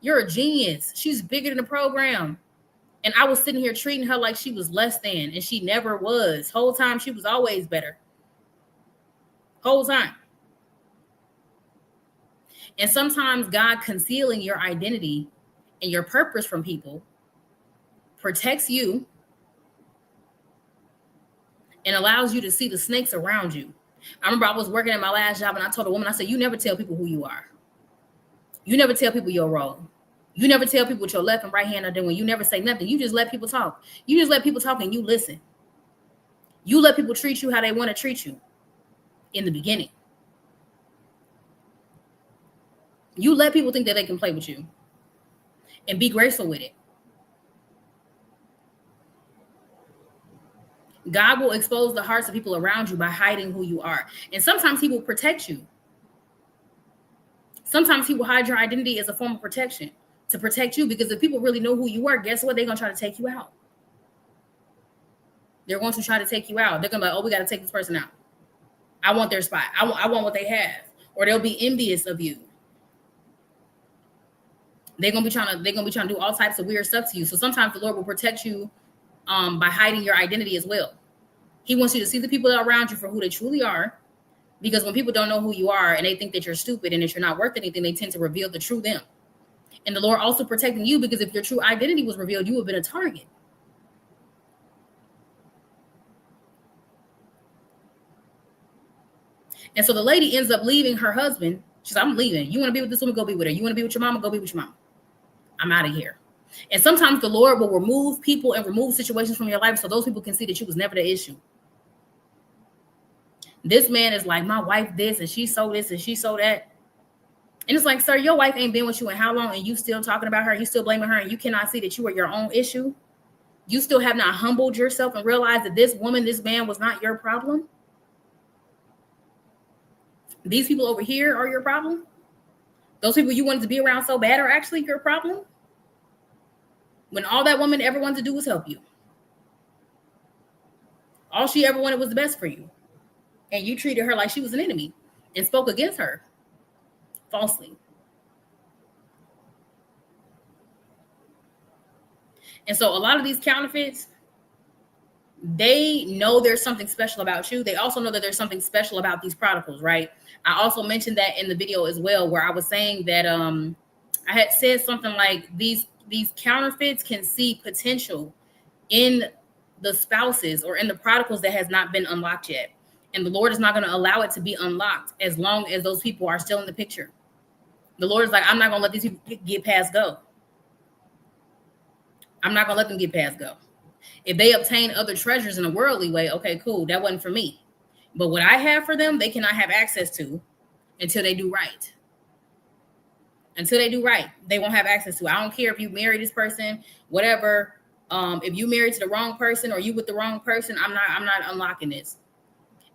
A: You're a genius. She's bigger than the program. And I was sitting here treating her like she was less than, and she never was. Whole time she was always better. Whole time. And sometimes God concealing your identity and your purpose from people protects you and allows you to see the snakes around you. I remember I was working at my last job, and I told a woman, I said, you never tell people who you are. You never tell people your role. You never tell people what your left and right hand are doing. You never say nothing. You just let people talk. You just let people talk and you listen. You let people treat you how they want to treat you in the beginning. You let people think that they can play with you and be graceful with it. God will expose the hearts of people around you by hiding who you are. And sometimes he will protect you. Sometimes he will hide your identity as a form of protection to protect you, because if people really know who you are, guess what? They're going to try to take you out. They're going to try to take you out. They're going to be like, oh, we got to take this person out. I want their spot. I want what they have. Or they'll be envious of you. They're going to be trying to do all types of weird stuff to you. So sometimes the Lord will protect you by hiding your identity as well. He wants you to see the people around you for who they truly are. Because when people don't know who you are and they think that you're stupid and that you're not worth anything, they tend to reveal the true them. And the Lord also protecting you, because if your true identity was revealed, you would have been a target. And so the lady ends up leaving her husband. She's like, I'm leaving. You want to be with this woman? Go be with her. You want to be with your mama? Go be with your mama. I'm out of here. And sometimes the Lord will remove people and remove situations from your life so those people can see that you was never the issue. This man is like, my wife this, and she sold this, and she sold that. And it's like, sir, your wife ain't been with you in how long, and you still talking about her, you still blaming her, and you cannot see that you are your own issue. You still have not humbled yourself and realized that this woman, this man was not your problem. These people over here are your problem. Those people you wanted to be around so bad are actually your problem. When all that woman ever wanted to do was help you. All she ever wanted was the best for you. And you treated her like she was an enemy and spoke against her falsely. And so a lot of these counterfeits, they know there's something special about you. They also know that there's something special about these prodigals, right? I also mentioned that in the video as well, where I was saying that I had said something like these counterfeits can see potential in the spouses or in the prodigals that has not been unlocked yet. And the Lord is not going to allow it to be unlocked as long as those people are still in the picture. The Lord is like, I'm not going to let these people get past go. I'm not going to let them get past go. If they obtain other treasures in a worldly way, okay, cool. That wasn't for me. But what I have for them, they cannot have access to until they do right. Until they do right, they won't have access to it. I don't care if you marry this person, whatever. If you married to the wrong person or you with the wrong person, I'm not unlocking this.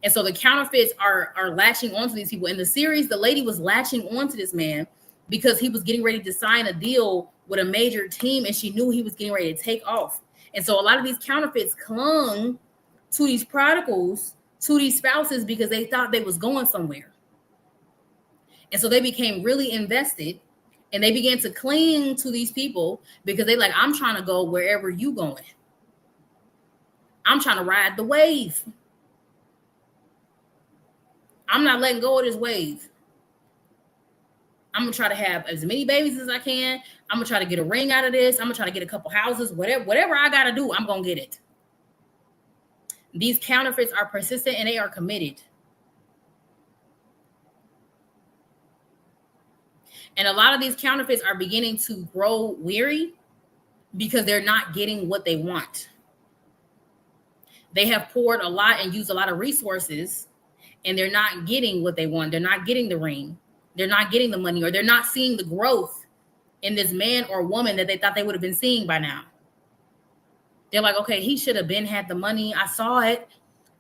A: And so the counterfeits are latching onto these people. In the series, the lady was latching onto this man because he was getting ready to sign a deal with a major team, and she knew he was getting ready to take off. And so a lot of these counterfeits clung to these prodigals, to these spouses, because they thought they was going somewhere. And so they became really invested, and they began to cling to these people because they like, I'm trying to go wherever you going. I'm trying to ride the wave. I'm not letting go of this wave. I'm going to try to have as many babies as I can. I'm going to try to get a ring out of this. I'm going to try to get a couple houses, whatever I got to do, I'm going to get it. These counterfeits are persistent and they are committed. And a lot of these counterfeits are beginning to grow weary because they're not getting what they want. They have poured a lot and used a lot of resources, and they're not getting what they want. They're not getting the ring. They're not getting the money, or they're not seeing the growth in this man or woman that they thought they would have been seeing by now. They're like, okay, he should have been had the money. I saw it.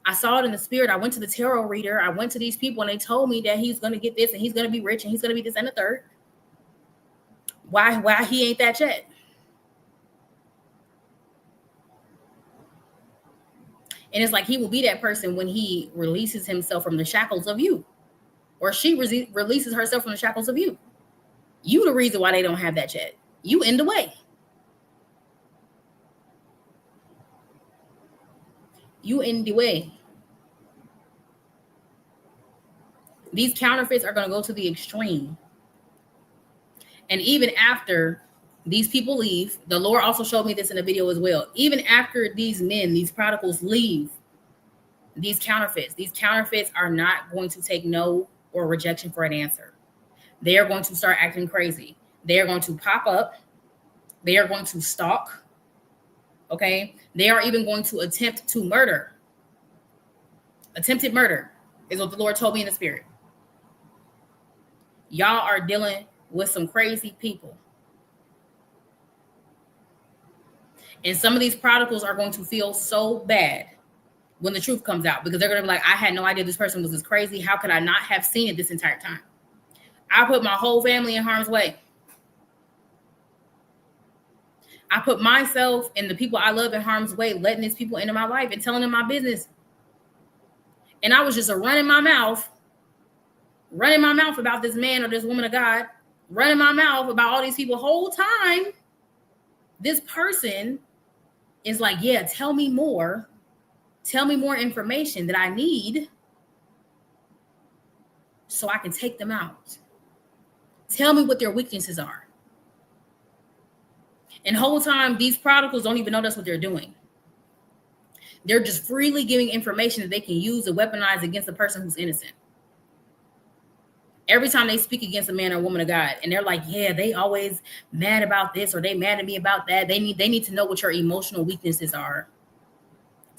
A: I saw it in the spirit. I went to the tarot reader. I went to these people and they told me that he's going to get this and he's going to be rich and he's going to be this and the third. Why he ain't that yet? And it's like he will be that person when he releases himself from the shackles of you, or she releases herself from the shackles of you. You the reason why they don't have that yet. You in the way. You in the way. These counterfeits are going to go to the extreme. And even after these people leave, the Lord also showed me this in a video as well. Even after these men, these prodigals leave, these counterfeits are not going to take no or rejection for an answer. They are going to start acting crazy. They are going to pop up. They are going to stalk. Okay. They are even going to attempt to murder. Attempted murder is what the Lord told me in the spirit. Y'all are dealing with some crazy people. And some of these prodigals are going to feel so bad when the truth comes out, because they're going to be like, I had no idea this person was this crazy. How could I not have seen it this entire time? I put my whole family in harm's way. I put myself and the people I love in harm's way, letting these people into my life and telling them my business. And I was just running my mouth about this man or this woman of God, running my mouth about all these people. Whole time, this person is like, yeah, tell me more. Tell me more information that I need so I can take them out. Tell me what their weaknesses are. And the whole time, these prodigals don't even know that's what they're doing. They're just freely giving information that they can use or weaponize against the person who's innocent. Every time they speak against a man or woman of God, and they're like, yeah, they always mad about this, or they mad at me about that. They need to know what your emotional weaknesses are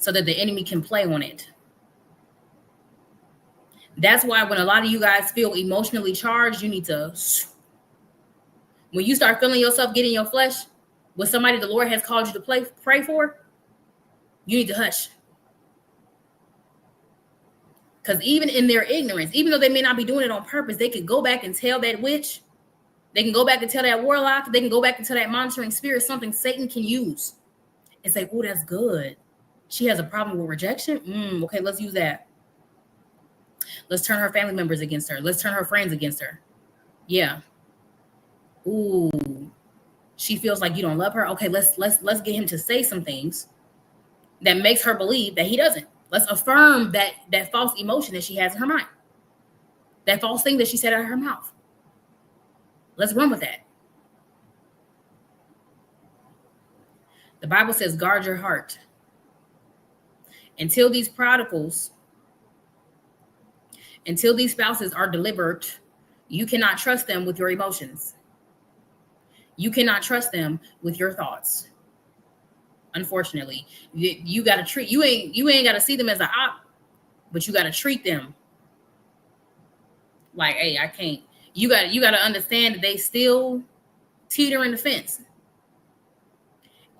A: so that the enemy can play on it. That's why when a lot of you guys feel emotionally charged, you need to, when you start feeling yourself getting your flesh with somebody the Lord has called you to pray for, you need to hush. Because even in their ignorance, even though they may not be doing it on purpose, they could go back and tell that witch, they can go back and tell that warlock, they can go back and tell that monitoring spirit something Satan can use and say, oh, that's good. She has a problem with rejection. Okay, let's use that. Let's turn her family members against her. Let's turn her friends against her. Yeah. Ooh, she feels like you don't love her. Okay, let's get him to say some things that makes her believe that he doesn't. Let's affirm that false emotion that she has in her mind. That false thing that she said out of her mouth. Let's run with that. The Bible says, guard your heart. Until these prodigals, until these spouses are delivered, you cannot trust them with your emotions. You cannot trust them with your thoughts. Unfortunately, you got to treat, you ain't got to see them as an op, but you got to treat them like, hey, I can't. You got to understand that they still teeter in the fence.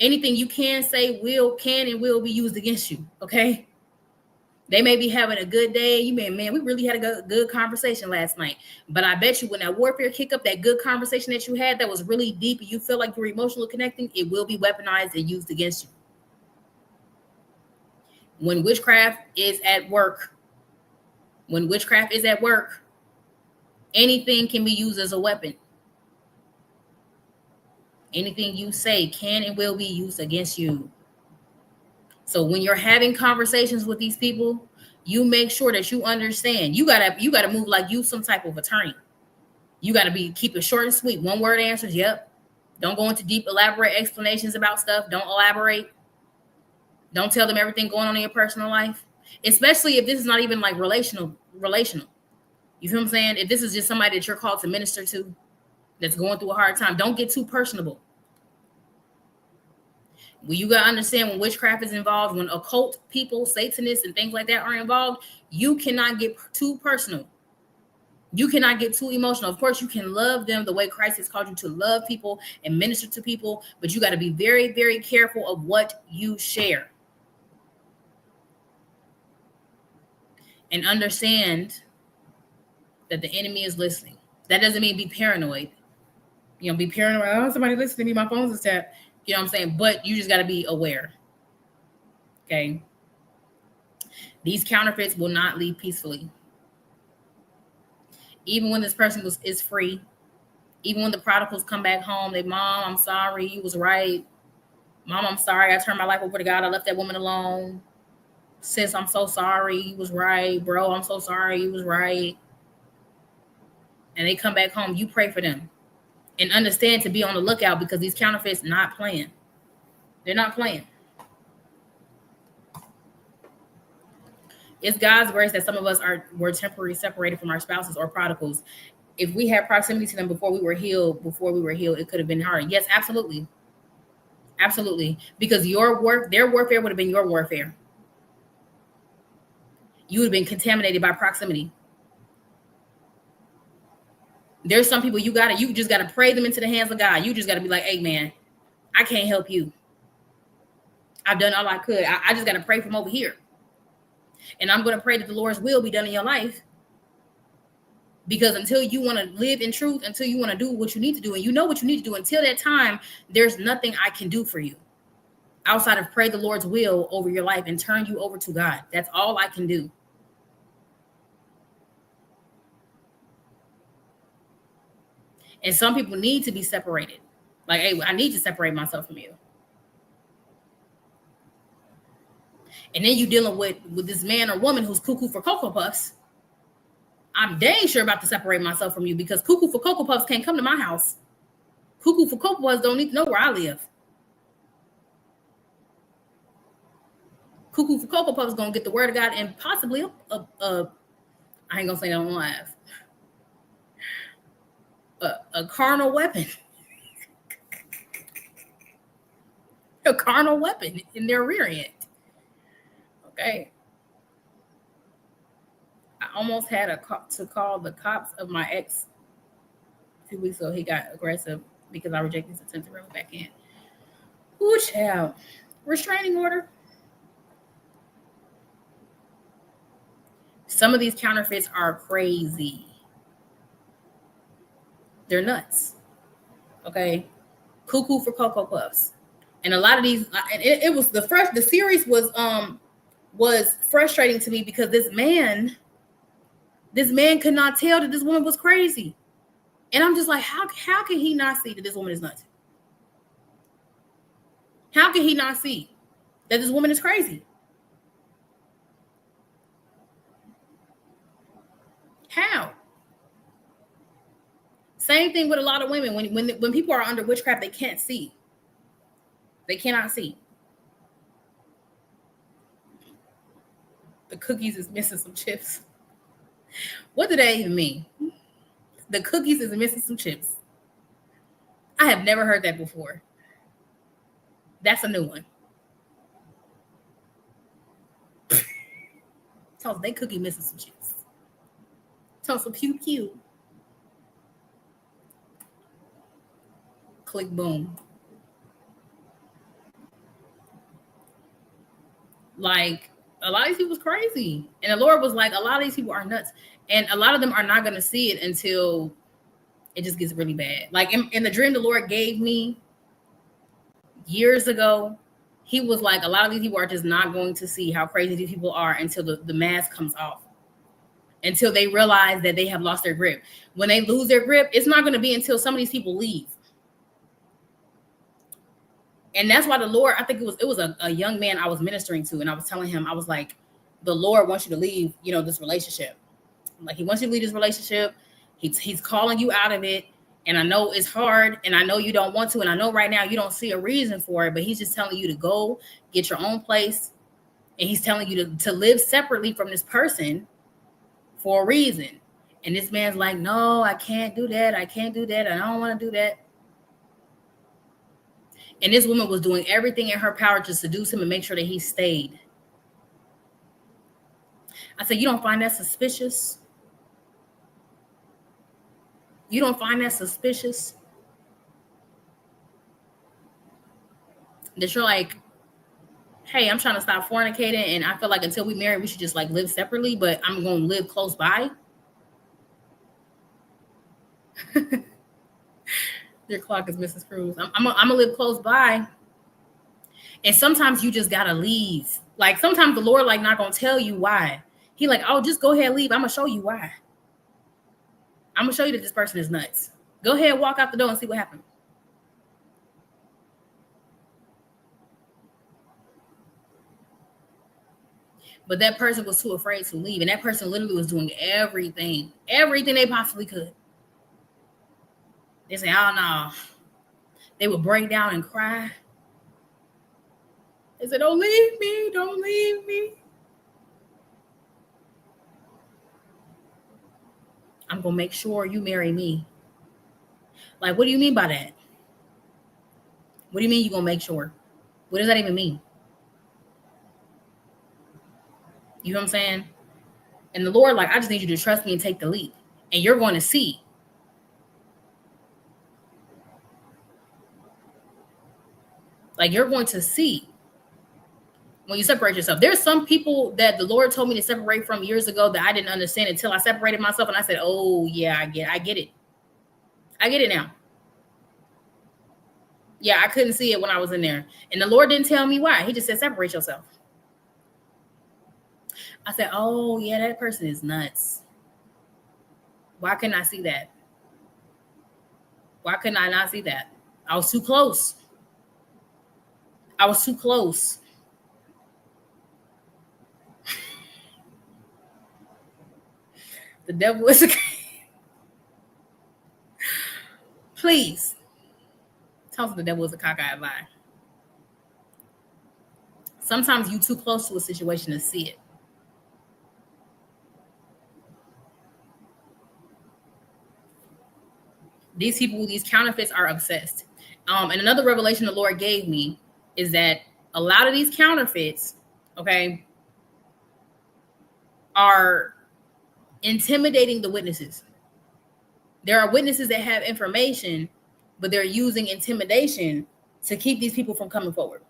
A: Anything you can say can and will be used against you. Okay. They may be having a good day. You may, man, we really had a good conversation last night. But I bet you when that warfare kick up, that good conversation that you had that was really deep and you feel like you're emotionally connecting, it will be weaponized and used against you. When witchcraft is at work, anything can be used as a weapon. Anything you say can and will be used against you. So when you're having conversations with these people, you make sure that you understand. You gotta move like you some type of attorney. You gotta keep it short and sweet. One word answers. Yep. Don't go into deep, elaborate explanations about stuff. Don't elaborate. Don't tell them everything going on in your personal life, especially if this is not even like relational. You feel what I'm saying? If this is just somebody that you're called to minister to, that's going through a hard time, don't get too personable. Well, you got to understand when witchcraft is involved, when occult people, Satanists, and things like that are involved, you cannot get too personal. You cannot get too emotional. Of course, you can love them the way Christ has called you to love people and minister to people, but you got to be very, very careful of what you share. And understand that the enemy is listening. That doesn't mean be paranoid. Be paranoid. Oh, somebody listening to me. My phone's tapped. You know what I'm saying? But you just got to be aware. Okay. These counterfeits will not leave peacefully. Even when this person is free, even when the prodigals come back home, they, Mom, I'm sorry. You was right. Mom, I'm sorry. I turned my life over to God. I left that woman alone. Sis, I'm so sorry. You was right. Bro, I'm so sorry. You was right. And they come back home. You pray for them. And understand to be on the lookout because these counterfeits not playing. They're not playing. It's God's grace that some of us were temporarily separated from our spouses or prodigals. If we had proximity to them before we were healed, it could have been hard. Yes, absolutely. Absolutely. Because their warfare would have been your warfare. You would have been contaminated by proximity. There's some people you just gotta pray them into the hands of God. You just gotta be like, hey man, I can't help you. I've done all I could. I just gotta pray from over here. And I'm gonna pray that the Lord's will be done in your life. Because until you want to live in truth, until you want to do what you need to do, and you know what you need to do, until that time, there's nothing I can do for you outside of pray the Lord's will over your life and turn you over to God. That's all I can do. And some people need to be separated. Like, hey, I need to separate myself from you. And then you dealing with this man or woman who's cuckoo for Cocoa Puffs. I'm dang sure about to separate myself from you, because cuckoo for Cocoa Puffs can't come to my house. Cuckoo for Cocoa Puffs don't need to know where I live. Cuckoo for Cocoa Puffs gonna get the word of God and possibly I ain't gonna say that on live. A carnal weapon. A carnal weapon in their rear end. Okay. I almost had to call the cops of my ex 2 weeks ago. He got aggressive because I rejected his attempt to run me back in. Ooh, child. Restraining order. Some of these counterfeits are crazy. They're nuts. Okay. Cuckoo for Cocoa Puffs. And a lot of these, and it was the series was frustrating to me because this man could not tell that this woman was crazy. And I'm just like, how can he not see that this woman is nuts? How can he not see that this woman is crazy? How? Same thing with a lot of women. When people are under witchcraft, they can't see. They cannot see. The cookies is missing some chips. What do they even mean? The cookies is missing some chips. I have never heard that before. That's a new one. Tell us they cookie missing some chips. Tell us some pew. Click boom. Like, a lot of these people was crazy. And the Lord was like, a lot of these people are nuts. And a lot of them are not going to see it until it just gets really bad. Like in the dream the Lord gave me years ago, he was like, a lot of these people are just not going to see how crazy these people are until the mask comes off. Until they realize that they have lost their grip. When they lose their grip, it's not going to be until some of these people leave. And that's why the Lord, I think it was a young man I was ministering to, and I was telling him, I was like, the Lord wants you to leave, this relationship. Like, he wants you to leave this relationship. He's calling you out of it. And I know it's hard, and I know you don't want to, and I know right now you don't see a reason for it, but he's just telling you to go get your own place. And he's telling you to live separately from this person for a reason. And this man's like, no, I can't do that. I can't do that. I don't want to do that. And this woman was doing everything in her power to seduce him and make sure that he stayed. I said, you don't find that suspicious? You don't find that suspicious? That you're like, hey, I'm trying to stop fornicating, and I feel like until we marry, we should just like live separately, but I'm going to live close by. Your clock is Mrs. Cruz. I'm gonna live close by. And sometimes you just gotta leave. Like, sometimes the Lord like not gonna tell you why. He like, oh, just go ahead and leave. I'm gonna show you why. I'm gonna show you that this person is nuts. Go ahead and walk out the door and see what happens. But that person was too afraid to leave. And that person literally was doing everything they possibly could. They say, oh no. They would break down and cry. They said, don't leave me. Don't leave me. I'm going to make sure you marry me. Like, what do you mean by that? What do you mean you're going to make sure? What does that even mean? You know what I'm saying? And the Lord, like, I just need you to trust me and take the leap. And you're going to see. Like, you're going to see when you separate yourself. There's some people that the Lord told me to separate from years ago that I didn't understand until I separated myself. And I said, oh, yeah, I get it. I get it now. Yeah, I couldn't see it when I was in there. And the Lord didn't tell me why. He just said, separate yourself. I said, oh, yeah, that person is nuts. Why couldn't I see that? Why couldn't I not see that? I was too close. I was too close. The devil is a please tell us the devil is a cockeyed lie. Sometimes you too close to a situation to see it. These people, these counterfeits are obsessed. And another revelation the Lord gave me is that a lot of these counterfeits, okay, are intimidating the witnesses. There are witnesses that have information, but they're using intimidation to keep these people from coming forward.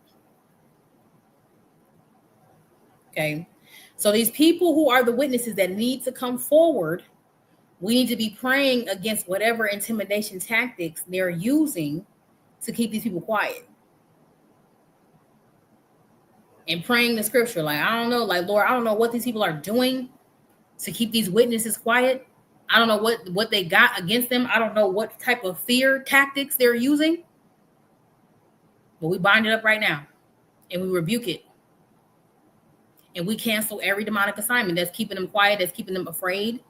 A: Okay. So these people who are the witnesses that need to come forward, we need to be praying against whatever intimidation tactics they're using to keep these people quiet. And praying the scripture, like, I don't know, like, Lord, I don't know what these people are doing to keep these witnesses quiet. I don't know what they got against them. I don't know what type of fear tactics they're using. But we bind it up right now and we rebuke it. And we cancel every demonic assignment that's keeping them quiet, that's keeping them afraid,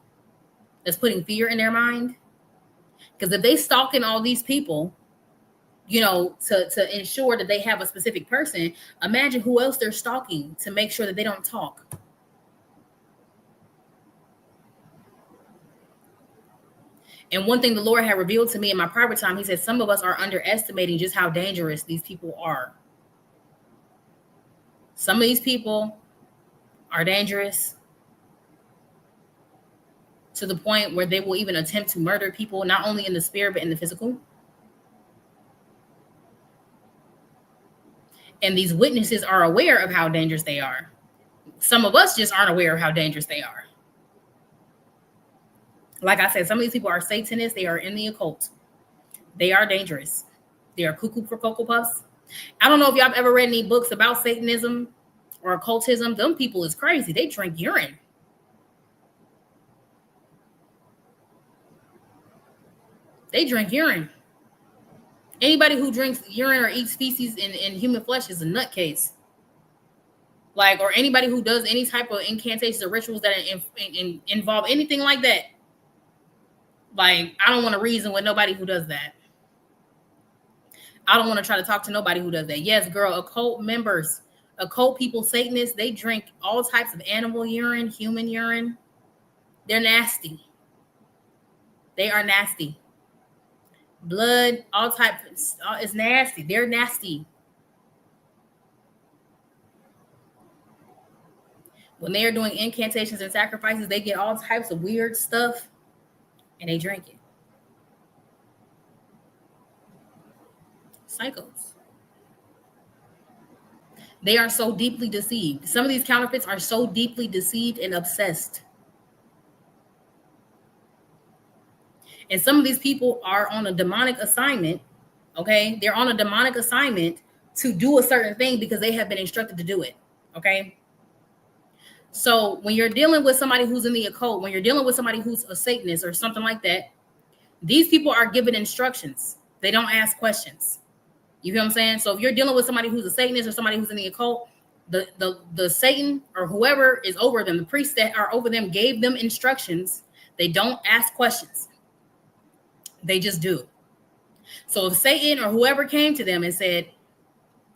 A: that's putting fear in their mind. Because if they stalking all these people, you know, to ensure that they have a specific person, imagine who else they're stalking to make sure that they don't talk. And one thing the Lord had revealed to me in my private time, he said, some of us are underestimating just how dangerous these people are. Some of these people are dangerous to the point where they will even attempt to murder people, not only in the spirit, but in the physical. And these witnesses are aware of how dangerous they are. Some of us just aren't aware of how dangerous they are. Like I said, some of these people are Satanists. They are in the occult. They are dangerous. They are cuckoo for Cocoa Puffs. I don't know if y'all have ever read any books about Satanism or occultism. Them people is crazy. They drink urine. They drink urine. Anybody who drinks urine or eats feces in human flesh is a nutcase. Like, or anybody who does any type of incantations or rituals that involve anything like that. Like, I don't want to reason with nobody who does that. I don't want to try to talk to nobody who does that. Yes, girl, occult members, occult people, Satanists, they drink all types of animal urine, human urine. They're nasty. They are nasty. Blood, all types. It's nasty. They're nasty. When they are doing incantations and sacrifices, they get all types of weird stuff and they drink it. Psychos. They are so deeply deceived. Some of these counterfeits are so deeply deceived and obsessed. And some of these people are on a demonic assignment, okay? They're on a demonic assignment to do a certain thing because they have been instructed to do it, okay? So when you're dealing with somebody who's in the occult, when you're dealing with somebody who's a Satanist or something like that, these people are given instructions. They don't ask questions. You feel what I'm saying? So if you're dealing with somebody who's a Satanist or somebody who's in the occult, the Satan or whoever is over them, the priests that are over them gave them instructions. They don't ask questions. They just do. So if Satan or whoever came to them and said,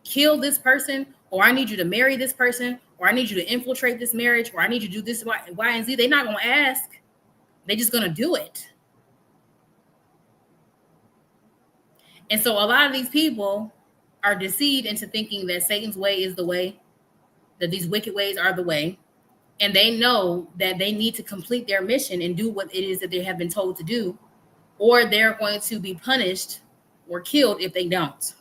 A: kill this person, or I need you to marry this person, or I need you to infiltrate this marriage, or I need you to do this, Y, and Z, they're not going to ask. They're just going to do it. And so a lot of these people are deceived into thinking that Satan's way is the way, that these wicked ways are the way. And they know that they need to complete their mission and do what it is that they have been told to do, or they're going to be punished or killed if they don't.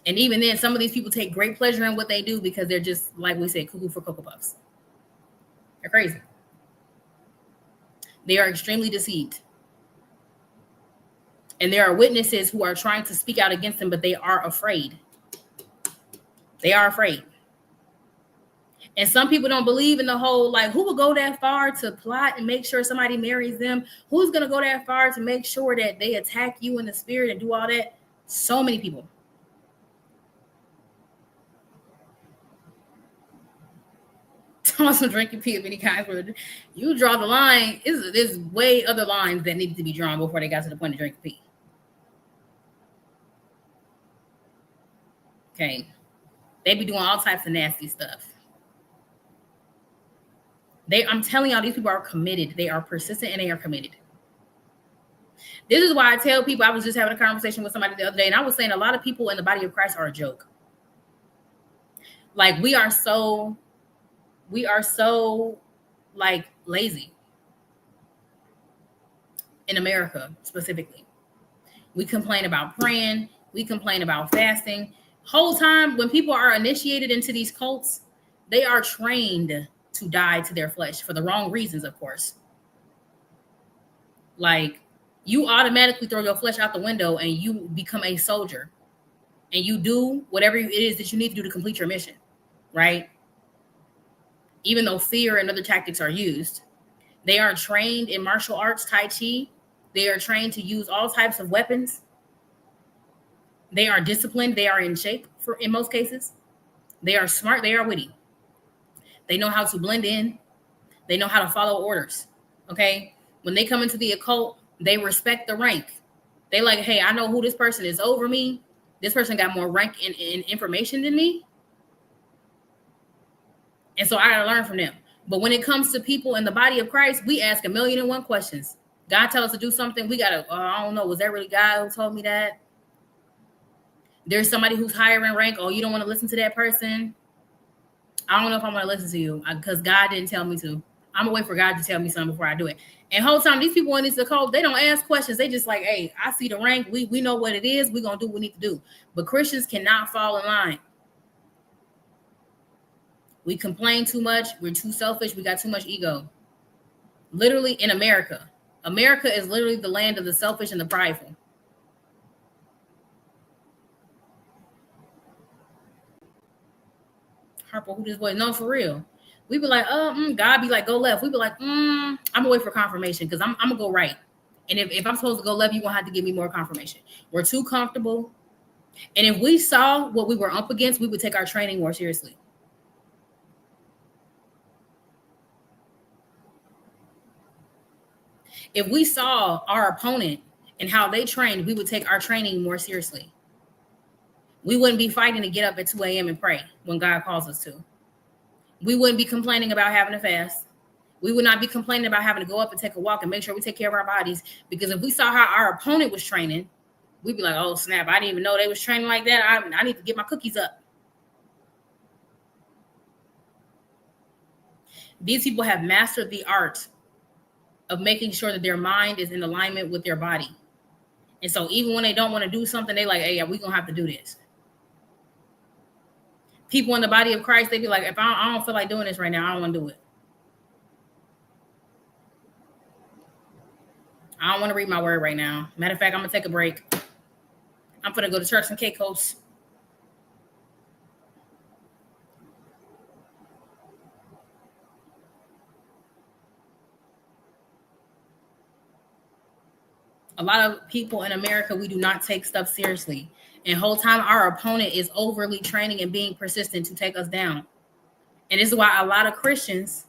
A: And even then, some of these people take great pleasure in what they do because they're just, like we said, cuckoo for Cocoa Puffs. They're crazy. They are extremely deceived. And there are witnesses who are trying to speak out against them, but they are afraid. They are afraid. And some people don't believe in the whole, like, who will go that far to plot and make sure somebody marries them? Who's going to go that far to make sure that they attack you in the spirit and do all that? So many people. on some drinking pee of any kind. You draw the line. There's way other lines that needed to be drawn before they got to the point of drinking pee. Okay. They be doing all types of nasty stuff. I'm telling y'all, these people are committed. They are persistent and they are committed. This is why I tell people, I was just having a conversation with somebody the other day, and I was saying a lot of people in the body of Christ are a joke. Like we are so like lazy in America specifically. We complain about praying. We complain about fasting. Whole time when people are initiated into these cults, they are trained to die to their flesh for the wrong reasons, of course. Like you automatically throw your flesh out the window and you become a soldier and you do whatever it is that you need to do to complete your mission, right? Even though fear and other tactics are used, they are trained in martial arts, Tai Chi. They are trained to use all types of weapons. They are disciplined. They are in shape in most cases. They are smart. They are witty. They know how to blend in. They know how to follow orders. Okay. When they come into the occult, they respect the rank. They like, hey, I know who this person is over me. This person got more rank and information than me. And so I got to learn from them. But when it comes to people in the body of Christ, we ask 1,000,001 questions. God tell us to do something. We got to, I don't know. Was that really God who told me that? There's somebody who's higher in rank. Oh, you don't want to listen to that person? I don't know if I'm going to listen to you because God didn't tell me to. I'm going to wait for God to tell me something before I do it. And whole time, these people in this occult, they don't ask questions. They just like, hey, I see the rank. We know what it is. We're going to do what we need to do. But Christians cannot fall in line. We complain too much. We're too selfish. We got too much ego. Literally in America. America is literally the land of the selfish and the prideful. Harper, who this boy? No, for real. We be like, God be like, go left. We be like, I'm gonna wait for confirmation because I'm gonna go right. And if I'm supposed to go left, you're gonna have to give me more confirmation. We're too comfortable. And if we saw what we were up against, we would take our training more seriously. If we saw our opponent and how they trained, we would take our training more seriously. We wouldn't be fighting to get up at 2 a.m. and pray when God calls us to. We wouldn't be complaining about having to fast. We would not be complaining about having to go up and take a walk and make sure we take care of our bodies. Because if we saw how our opponent was training, we'd be like, oh, snap, I didn't even know they was training like that. I need to get my cookies up. These people have mastered the art of making sure that their mind is in alignment with their body. And so even when they don't want to do something, they like, hey, yeah, we're going to have to do this. People in the body of Christ, they be like, if I don't feel like doing this right now, I don't want to do it. I don't want to read my word right now. Matter of fact, I'm going to take a break. I'm going to go to church in Caicos. A lot of people in America, we do not take stuff seriously. And whole time our opponent is overly training and being persistent to take us down. And this is why a lot of Christians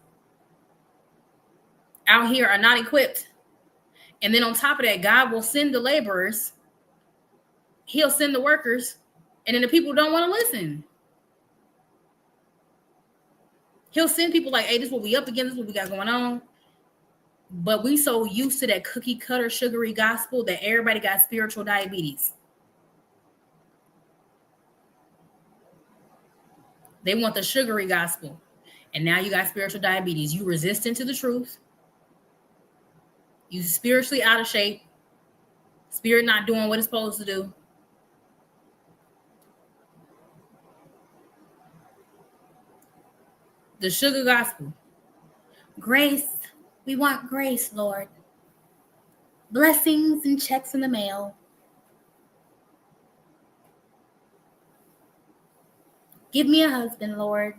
A: out here are not equipped. And then on top of that, God will send the laborers. He'll send the workers. And then the people don't want to listen. He'll send people like, hey, this is what we up against. This is what we got going on. But we so used to that cookie cutter sugary gospel that everybody got spiritual diabetes. They want the sugary gospel. And now you got spiritual diabetes. You resistant to the truth. You spiritually out of shape. Spirit not doing what it's supposed to do. The sugar gospel. Grace. We want grace, Lord. Blessings and checks in the mail. Give me a husband, Lord.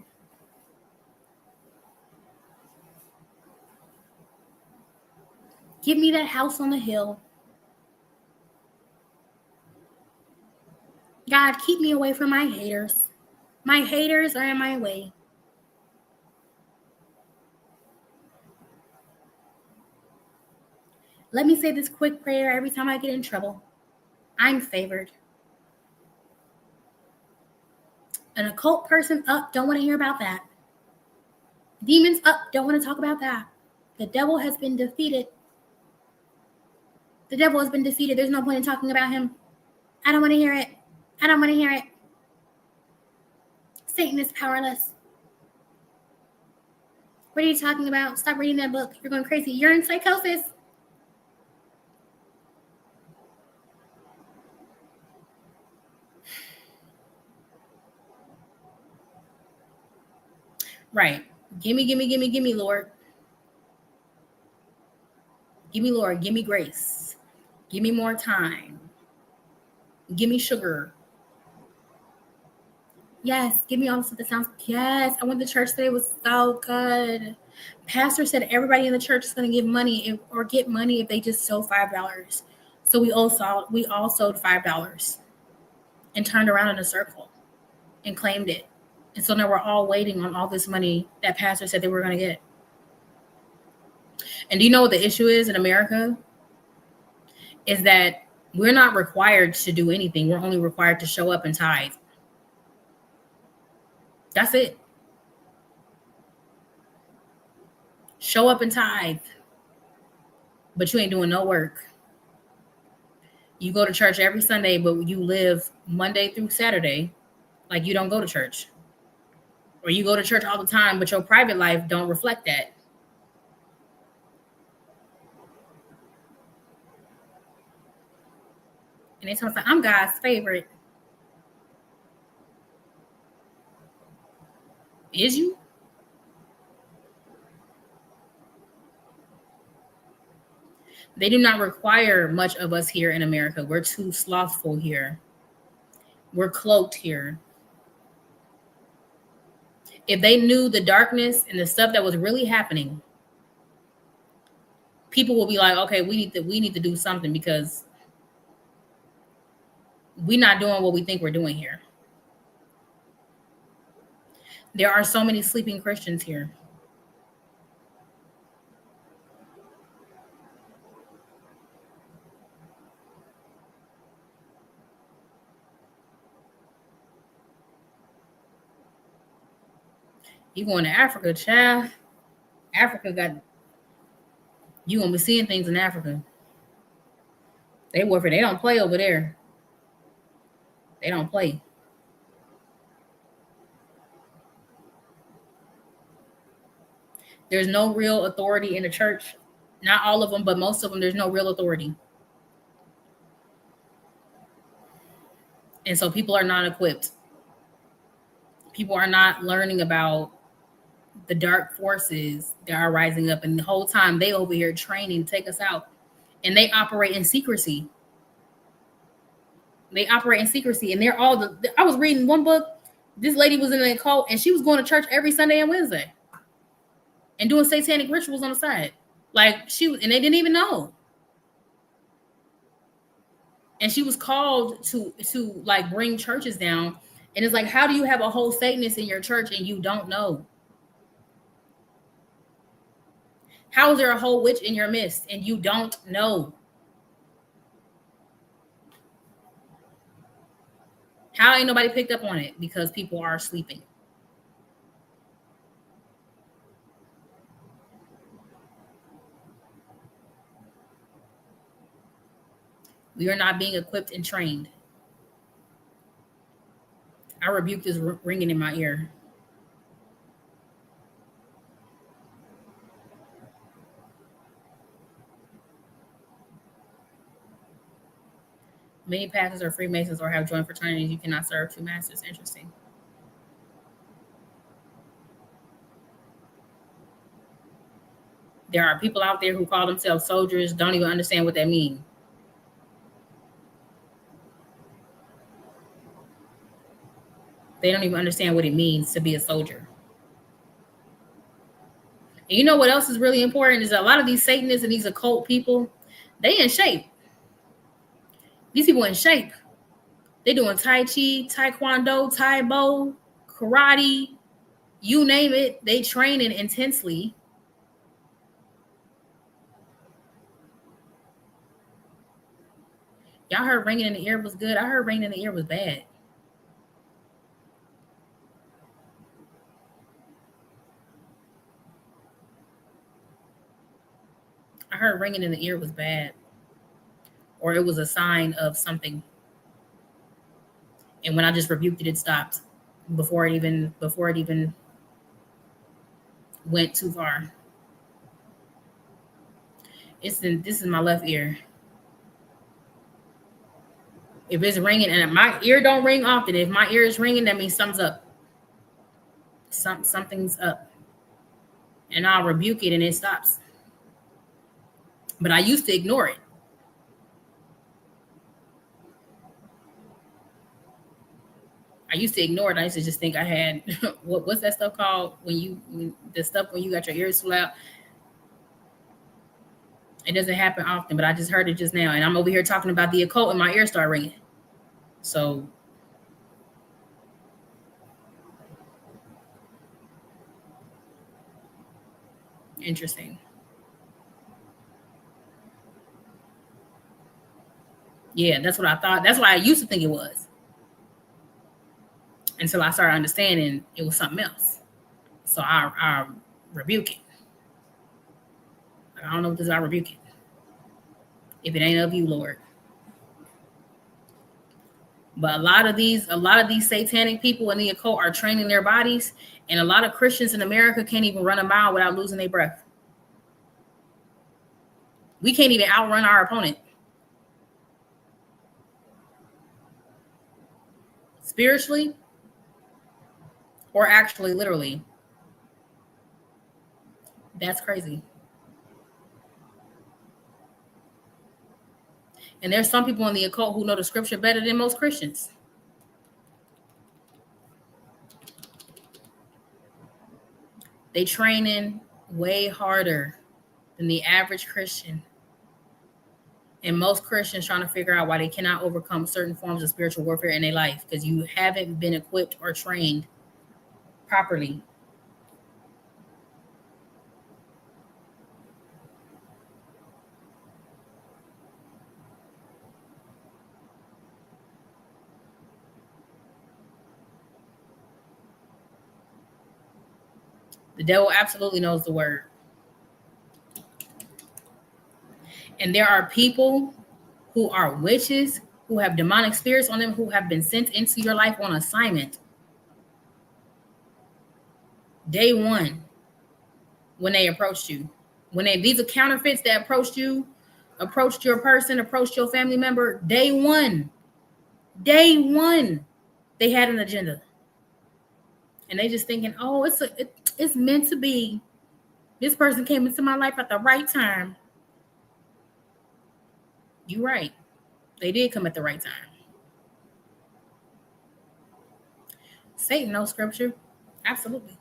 A: Give me that house on the hill. God, keep me away from my haters. My haters are in my way. Let me say this quick prayer every time I get in trouble. I'm favored. An occult person up, don't want to hear about that. Demons up, don't want to talk about that. The devil has been defeated. The devil has been defeated. There's no point in talking about him. I don't want to hear it. I don't want to hear it. Satan is powerless. What are you talking about? Stop reading that book. You're going crazy. You're in psychosis. Right. Gimme, Lord. Give me, Lord. Give me grace. Give me more time. Give me sugar. Yes, give me all the stuff that sounds. Yes, I went to church today. It was so good. Pastor said everybody in the church is going to give money or get money if they just sow $5. So we all sold $5 and turned around in a circle and claimed it. And so now we're all waiting on all this money that Pastor said they were going to get. And do you know what the issue is in America? Is that we're not required to do anything. We're only required to show up and tithe. That's it. Show up and tithe. But you ain't doing no work. You go to church every Sunday, but you live Monday through Saturday like you don't go to church. Or you go to church all the time, but your private life don't reflect that. And they tell me, I'm God's favorite. Is you? They do not require much of us here in America. We're too slothful here. We're cloaked here. If they knew the darkness and the stuff that was really happening, people will be like, okay, we need to do something because we're not doing what we think we're doing here. There are so many sleeping Christians here. You going to Africa, child? Africa got you gonna be seeing things in Africa. They warfare. They don't play over there. They don't play. There's no real authority in the church. Not all of them, but most of them, there's no real authority. And so people are not equipped. People are not learning about the dark forces that are rising up. And the whole time they over here training to take us out. And they operate in secrecy. They operate in secrecy. And they're all I was reading one book. This lady was in a cult and she was going to church every Sunday and Wednesday. And doing satanic rituals on the side. Like and they didn't even know. And she was called to like bring churches down. And it's like, how do you have a whole Satanist in your church and you don't know? How is there a whole witch in your midst and you don't know? How ain't nobody picked up on it? Because people are sleeping. We are not being equipped and trained. I rebuke this ringing in my ear. Many pastors are Freemasons or have joined fraternities. You cannot serve two masters. Interesting. There are people out there who call themselves soldiers, don't even understand what that means. They don't even understand what it means to be a soldier. And you know what else is really important is a lot of these Satanists and these occult people, they in shape. These people in shape. They doing Tai Chi, Taekwondo, Tai Bo, karate, you name it. They training intensely. Y'all heard ringing in the ear was good. I heard ringing in the ear was bad. I heard ringing in the ear was bad, or it was a sign of something. And when I just rebuked it, it stopped before it even went too far. This is my left ear. If it's ringing, and my ear don't ring often, if my ear is ringing, that means something's up. Something's up, and I'll rebuke it, and it stops. But I used to ignore it. I used to ignore it. I used to just think I had what's that stuff called when you got your ears full out. It doesn't happen often, but I just heard it just now, and I'm over here talking about the occult, and my ears start ringing. So interesting. Yeah, that's what I thought. That's what I used to think it was until I started understanding it was something else. So I rebuke it. I don't know what this is. I rebuke it. If it ain't of you, Lord. But a lot of these satanic people in the occult are training their bodies, and a lot of Christians in America can't even run a mile without losing their breath. We can't even outrun our opponent. Spiritually or actually literally. That's crazy. And there's some people in the occult who know the scripture better than most Christians. They training way harder than the average Christian. And most Christians trying to figure out why they cannot overcome certain forms of spiritual warfare in their life because you haven't been equipped or trained properly. The devil absolutely knows the word. And there are people who are witches, who have demonic spirits on them, who have been sent into your life on assignment. Day one, when they approached you. These are counterfeits that approached you, approached your person, approached your family member. Day one, they had an agenda. And they just thinking, oh, it's meant to be. This person came into my life at the right time. You're right. They did come at the right time. Satan knows scripture. Absolutely.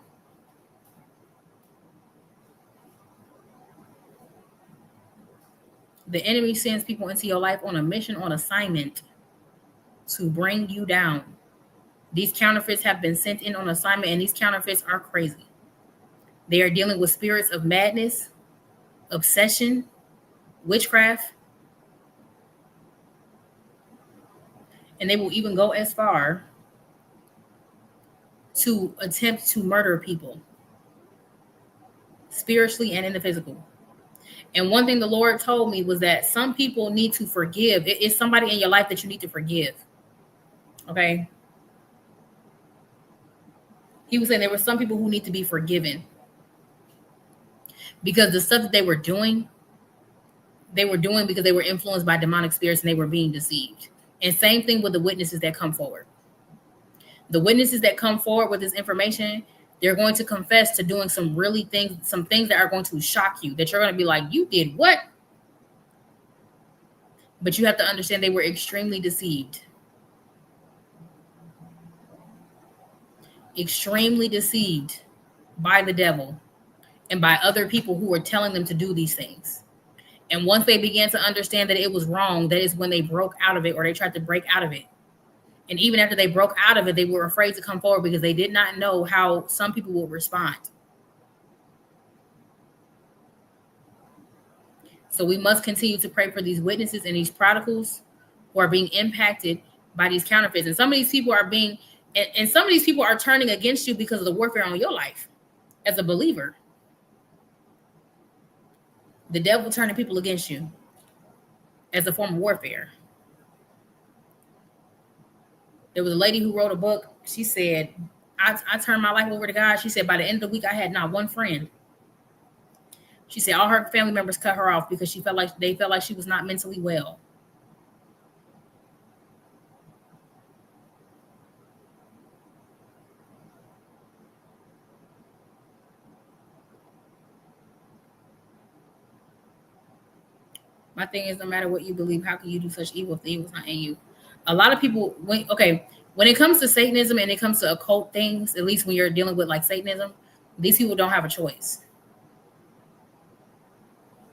A: The enemy sends people into your life on a mission, on assignment to bring you down. These counterfeits have been sent in on assignment, and these counterfeits are crazy. They are dealing with spirits of madness, obsession, witchcraft, and they will even go as far to attempt to murder people spiritually and in the physical. And one thing the Lord told me was that some people need to forgive. It's somebody in your life that you need to forgive. Okay. He was saying there were some people who need to be forgiven because the stuff that they were doing because they were influenced by demonic spirits and they were being deceived. And same thing with the witnesses that come forward. The witnesses that come forward with this information, they're going to confess to doing some things that are going to shock you, that you're going to be like, you did what? But you have to understand they were extremely deceived. Extremely deceived by the devil and by other people who were telling them to do these things. And once they began to understand that it was wrong, that is when they broke out of it, or they tried to break out of it. And even after they broke out of it, they were afraid to come forward because they did not know how some people will respond. So we must continue to pray for these witnesses and these prodigals who are being impacted by these counterfeits. And some of these people are being, and some of these people are turning against you because of the warfare on your life as a believer. The devil turning people against you as a form of warfare. There was a lady who wrote a book. She said, I turned my life over to God. She said, by the end of the week, I had not one friend. She said all her family members cut her off because they felt like she was not mentally well. My thing is, no matter what you believe, how can you do such evil if the evil's not in you? A lot of people, when it comes to Satanism and it comes to occult things, at least when you're dealing with like Satanism, these people don't have a choice.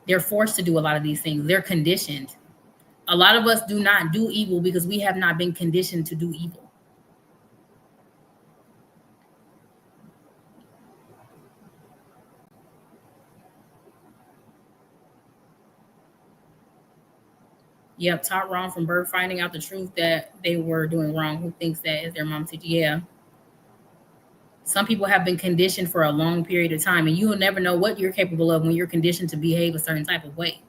A: They're forced to do a lot of these things. They're conditioned. A lot of us do not do evil because we have not been conditioned to do evil. Yep, taught wrong from birth, finding out the truth that they were doing wrong. Who thinks that is their mom teacher? Yeah. Some people have been conditioned for a long period of time, and you will never know what you're capable of when you're conditioned to behave a certain type of way.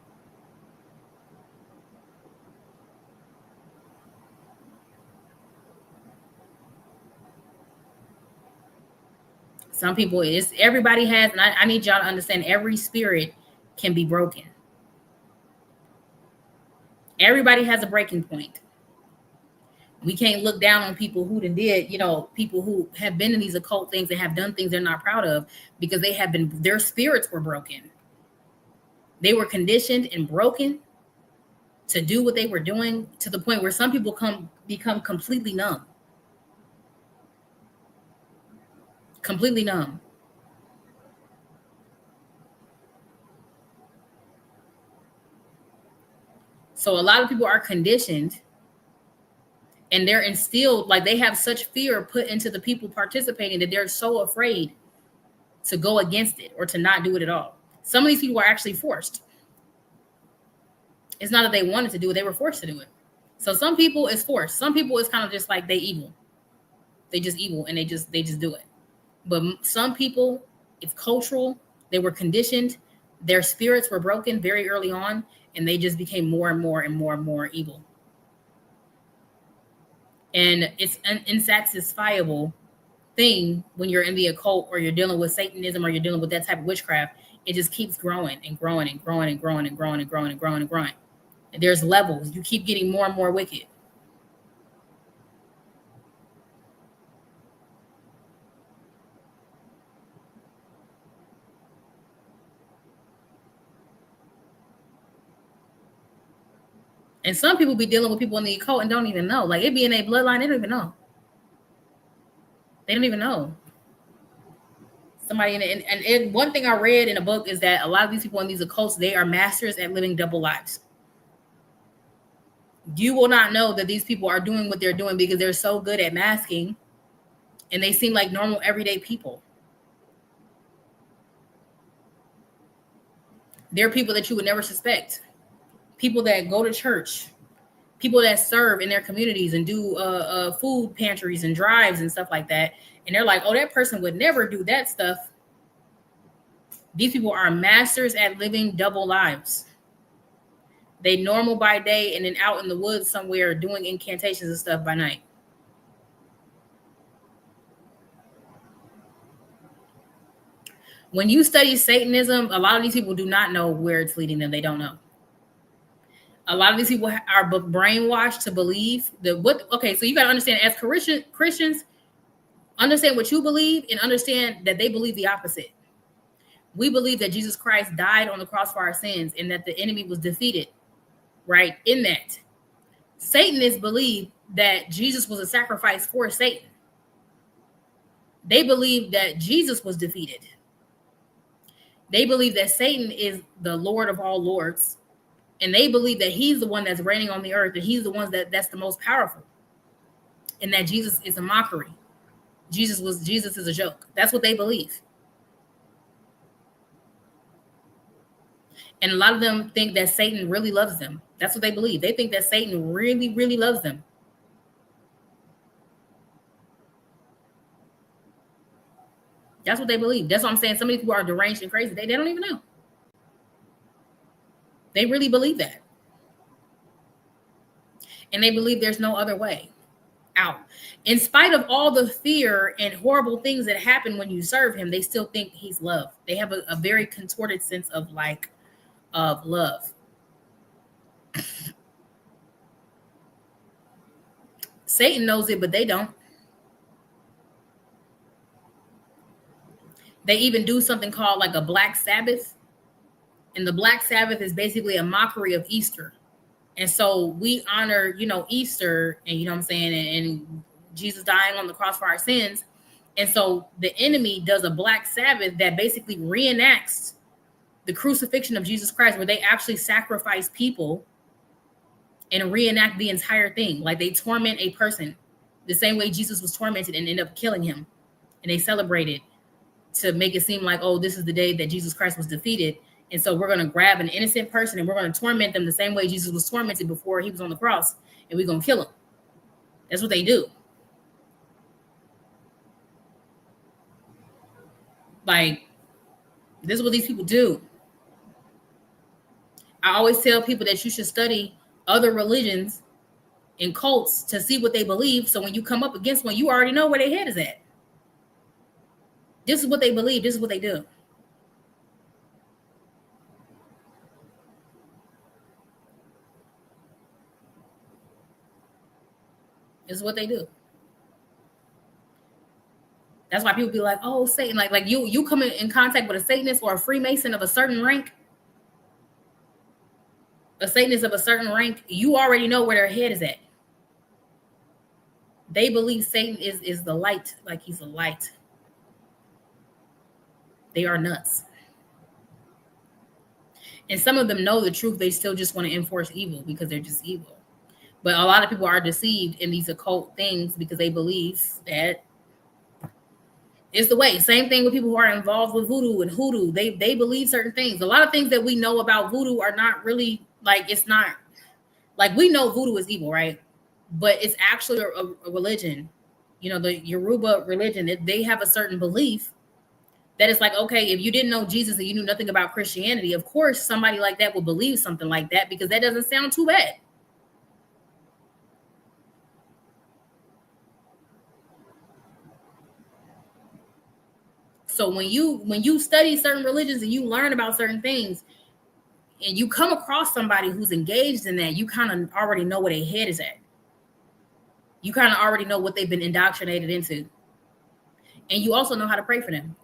A: Some people, everybody has, and I need y'all to understand, every spirit can be broken. Everybody has a breaking point. We can't look down on people who did, people who have been in these occult things and have done things they're not proud of because their spirits were broken. They were conditioned and broken to do what they were doing to the point where some people become completely numb. Completely numb. So a lot of people are conditioned and they're instilled, like they have such fear put into the people participating that they're so afraid to go against it or to not do it at all. Some of these people are actually forced. It's not that they wanted to do it, they were forced to do it. So some people it's forced. Some people it's kind of just like they evil. They just evil and they just do it. But some people, it's cultural. They were conditioned. Their spirits were broken very early on, and they just became more and more and more and more evil. And it's an insatisfiable thing when you're in the occult or you're dealing with Satanism or you're dealing with that type of witchcraft. It just keeps growing and growing and growing and growing and growing and growing and growing and growing. And there's levels. You keep getting more and more wicked. And some people be dealing with people in the occult and don't even know. Like it be in a bloodline, they don't even know. They don't even know. Somebody and one thing I read in a book is that a lot of these people in these occults, they are masters at living double lives. You will not know that these people are doing what they're doing because they're so good at masking and they seem like normal everyday people. They're people that you would never suspect. People that go to church, people that serve in their communities and do food pantries and drives and stuff like that. And they're like, oh, that person would never do that stuff. These people are masters at living double lives. They normal by day and then out in the woods somewhere doing incantations and stuff by night. When you study Satanism, a lot of these people do not know where it's leading them. They don't know. A lot of these people are brainwashed to believe that so you got to understand as Christians, understand what you believe and understand that they believe the opposite. We believe that Jesus Christ died on the cross for our sins and that the enemy was defeated, right? In that, Satanists believe that Jesus was a sacrifice for Satan. They believe that Jesus was defeated. They believe that Satan is the Lord of all lords. And they believe that he's the one that's reigning on the earth, that he's the one that's the most powerful. And that Jesus is a mockery. Jesus is a joke. That's what they believe. And a lot of them think that Satan really loves them. That's what they believe. They think that Satan really, really loves them. That's what they believe. That's what I'm saying. Some of these people are deranged and crazy. They don't even know. They really believe that. And they believe there's no other way out. In spite of all the fear and horrible things that happen when you serve him, they still think he's love. They have a very contorted sense of love. Satan knows it, but they don't. They even do something called like a Black Sabbath. And the Black Sabbath is basically a mockery of Easter. And so we honor, Easter and, what I'm saying, and Jesus dying on the cross for our sins. And so the enemy does a Black Sabbath that basically reenacts the crucifixion of Jesus Christ, where they actually sacrifice people and reenact the entire thing. Like they torment a person the same way Jesus was tormented and end up killing him. And they celebrate it to make it seem like, oh, this is the day that Jesus Christ was defeated. And so we're going to grab an innocent person and we're going to torment them the same way Jesus was tormented before he was on the cross, and we're going to kill him. That's what they do. Like, this is what these people do. I always tell people that you should study other religions and cults to see what they believe. So when you come up against one, you already know where their head is at. This is what they believe. This is what they do. This is what they do. That's why people be like, oh, Satan. Like you come in contact with a Satanist or a Freemason of a certain rank, a Satanist of a certain rank, you already know where their head is at. They believe Satan is the light, like he's a light. They are nuts. And some of them know the truth. They still just want to enforce evil because they're just evil. But a lot of people are deceived in these occult things because they believe that it's the way. Same thing with people who are involved with voodoo and hoodoo. They believe certain things. A lot of things that we know about voodoo are not really like, it's not like, we know voodoo is evil, right? But it's actually a religion. The Yoruba religion, they have a certain belief that it's like, okay, if you didn't know Jesus and you knew nothing about Christianity, of course somebody like that would believe something like that because that doesn't sound too bad. So when you study certain religions and you learn about certain things and you come across somebody who's engaged in that, you kind of already know where their head is at. You kind of already know what they've been indoctrinated into. And you also know how to pray for them.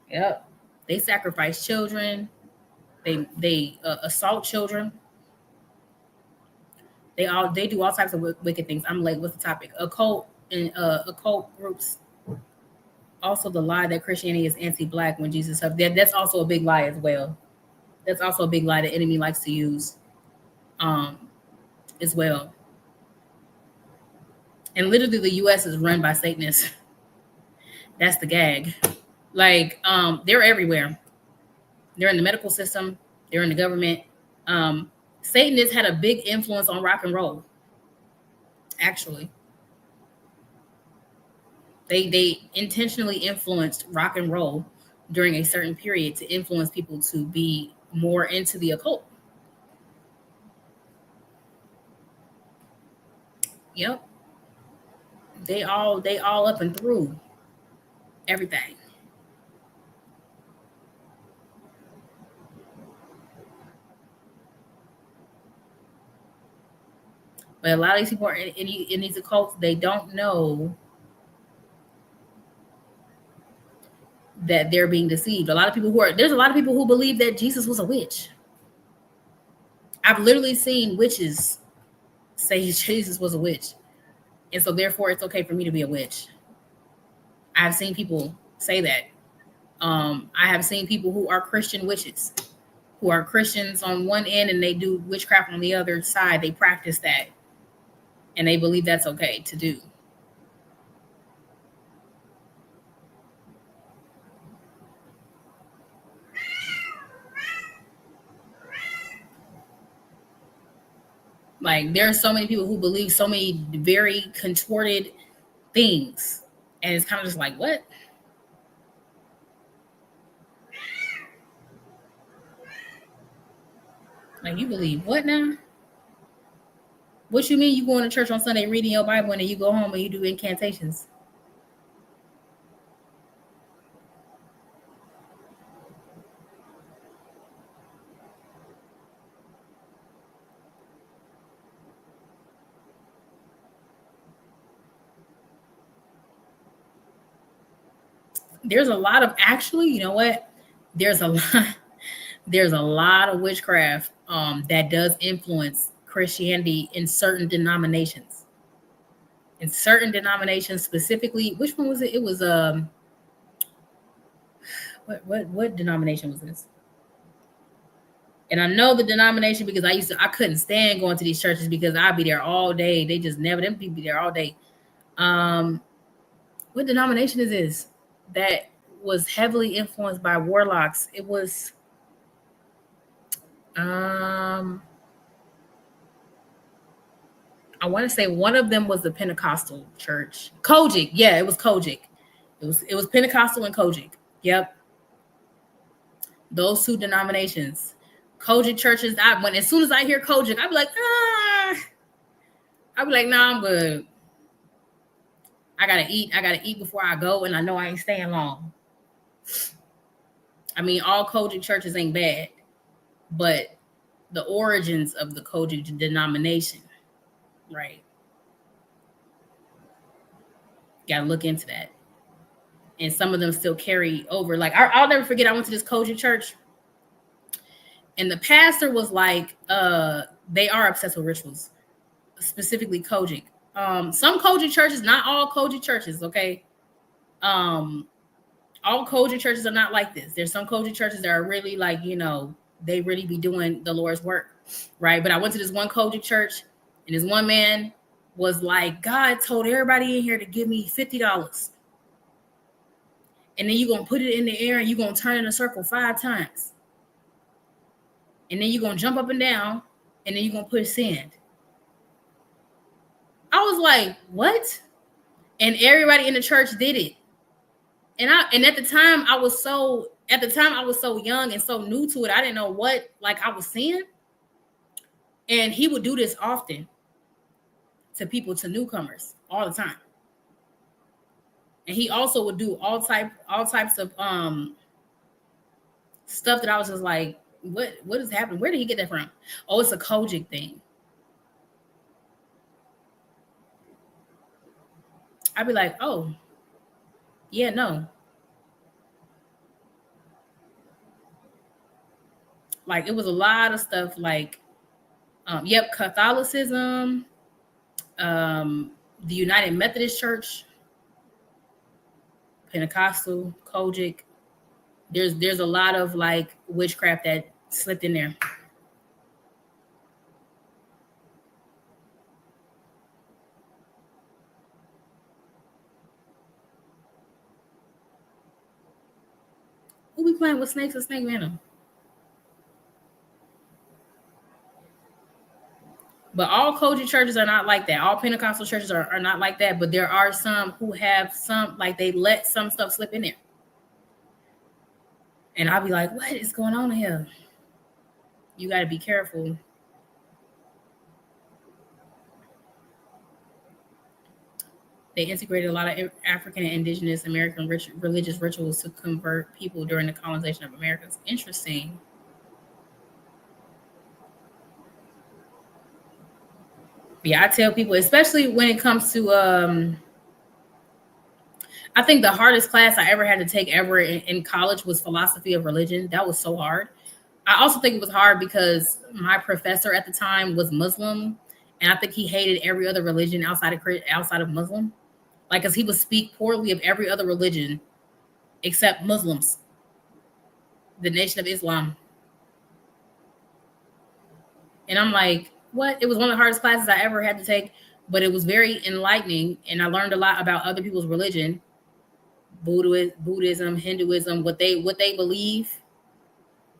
A: Yep. They sacrifice children. They assault children. They do all types of wicked things. I'm late. What's the topic? Occult and occult groups. Also, the lie that Christianity is anti-Black when Jesus helped. That's also a big lie as well. That's also a big lie the enemy likes to use, as well. And literally, the U.S. is run by Satanists. That's the gag. Like, they're everywhere. They're in the medical system. They're in the government. Satanists had a big influence on rock and roll. Actually, they intentionally influenced rock and roll during a certain period to influence people to be more into the occult. Yep. They all up and through everything. But a lot of these people are in these occults, they don't know that they're being deceived. There's a lot of people who believe that Jesus was a witch. I've literally seen witches say Jesus was a witch. And so therefore it's okay for me to be a witch. I've seen people say that. I have seen people who are Christian witches, who are Christians on one end and they do witchcraft on the other side. They practice that. And they believe that's okay to do. Like there are so many people who believe so many very contorted things, and it's kind of just like, what? Like you believe what now? What you mean you going to church on Sunday reading your Bible and then you go home and you do incantations? There's a lot of actually, you know what? There's a lot there's a lot of witchcraft that does influence Christianity in certain denominations. In certain denominations specifically, which one was it? It was what denomination was this? And I know the denomination because I couldn't stand going to these churches because I'd be there all day. They just never them people be there all day. Um, what denomination is this that was heavily influenced by warlocks? It was um I want to say one of them was the Pentecostal church. Kojic. Yeah, it was Kojic. It was Pentecostal and Kojic. Yep. Those two denominations. Kojic churches, when as soon as I hear Kojic, I'd be like, I'd be like, nah, I'm good. I gotta eat. I gotta eat before I go, and I know I ain't staying long. I mean, all Kojic churches ain't bad, but the origins of the Kojic denomination, right? Gotta look into that. And some of them still carry over. Like I'll never forget. I went to this Kojic church, and the pastor was like, they are obsessed with rituals, specifically Kojic. Some Kojic churches, not all Kojic churches, okay. All Kojic churches are not like this. There's some Kojic churches that are really like, they really be doing the Lord's work, right? But I went to this one Kojic church, and this one man was like, God told everybody in here to give me $50. And then you're going to put it in the air and you're going to turn in a circle 5 times. And then you're going to jump up and down, and then you're going to put sand. I was like, what? And everybody in the church did it. And at the time I was so young and so new to it, I didn't know what like I was seeing. And he would do this often to people, to newcomers, all the time. And he also would do all types of stuff that I was just like, what is happening? Where did he get that from? Oh, it's a Kojic thing. I'd be like, oh, yeah, no. Like it was a lot of stuff like, Catholicism, the United Methodist Church, Pentecostal, Kojic. There's a lot of like witchcraft that slipped in there. Who be playing with snakes and snake venom? But all Kojic churches are not like that. All Pentecostal churches are not like that. But there are some who have some, like they let some stuff slip in there. And I'll be like, what is going on here? You got to be careful. They integrated a lot of African and indigenous American religious rituals to convert people during the colonization of America. It's interesting. Yeah, I tell people, especially when it comes to, I think the hardest class I ever had to take ever in college was philosophy of religion. That was so hard. I also think it was hard because my professor at the time was Muslim, and I think he hated every other religion outside of Muslim, like, because he would speak poorly of every other religion except Muslims, the Nation of Islam. And I'm like, what? It was one of the hardest classes I ever had to take, but it was very enlightening, and I learned a lot about other people's religion, Buddhism, Hinduism, what they believe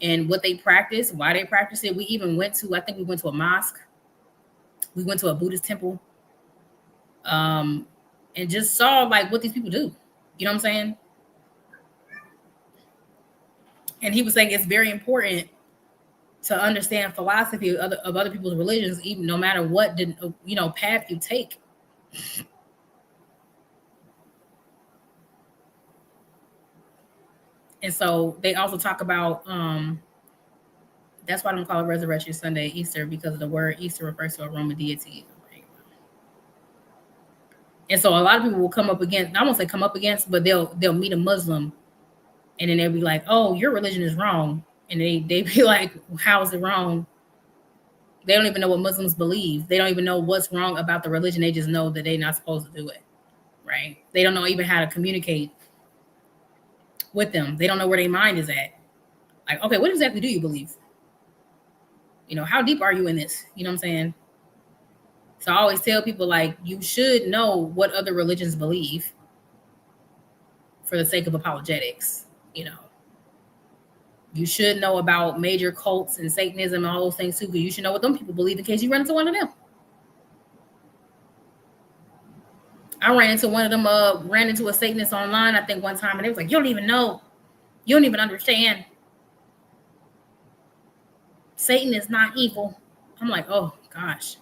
A: and what they practice, why they practice it. We even went to, I think we went to a mosque. We went to a Buddhist temple, and just saw like what these people do. You know what I'm saying? And he was saying it's very important to understand philosophy of other people's religions, even no matter what path you take. And so they also talk about that's why I don't call it Resurrection Sunday Easter, because the word Easter refers to a Roman deity. And so a lot of people will come up against, I won't say come up against, but they'll meet a Muslim and then they'll be like, oh, your religion is wrong. And they be like, how is it wrong? They don't even know what Muslims believe. They don't even know what's wrong about the religion. They just know that they're not supposed to do it, right? They don't know even how to communicate with them. They don't know where their mind is at. Like, okay, what exactly do you believe? How deep are you in this? You know what I'm saying? So I always tell people, like, you should know what other religions believe for the sake of apologetics. You should know about major cults and Satanism and all those things too, because you should know what them people believe in case you run into one of them. I ran into one of them, ran into a Satanist online, I think one time, and they was like, you don't even know. You don't even understand. Satan is not evil. I'm like, oh, gosh.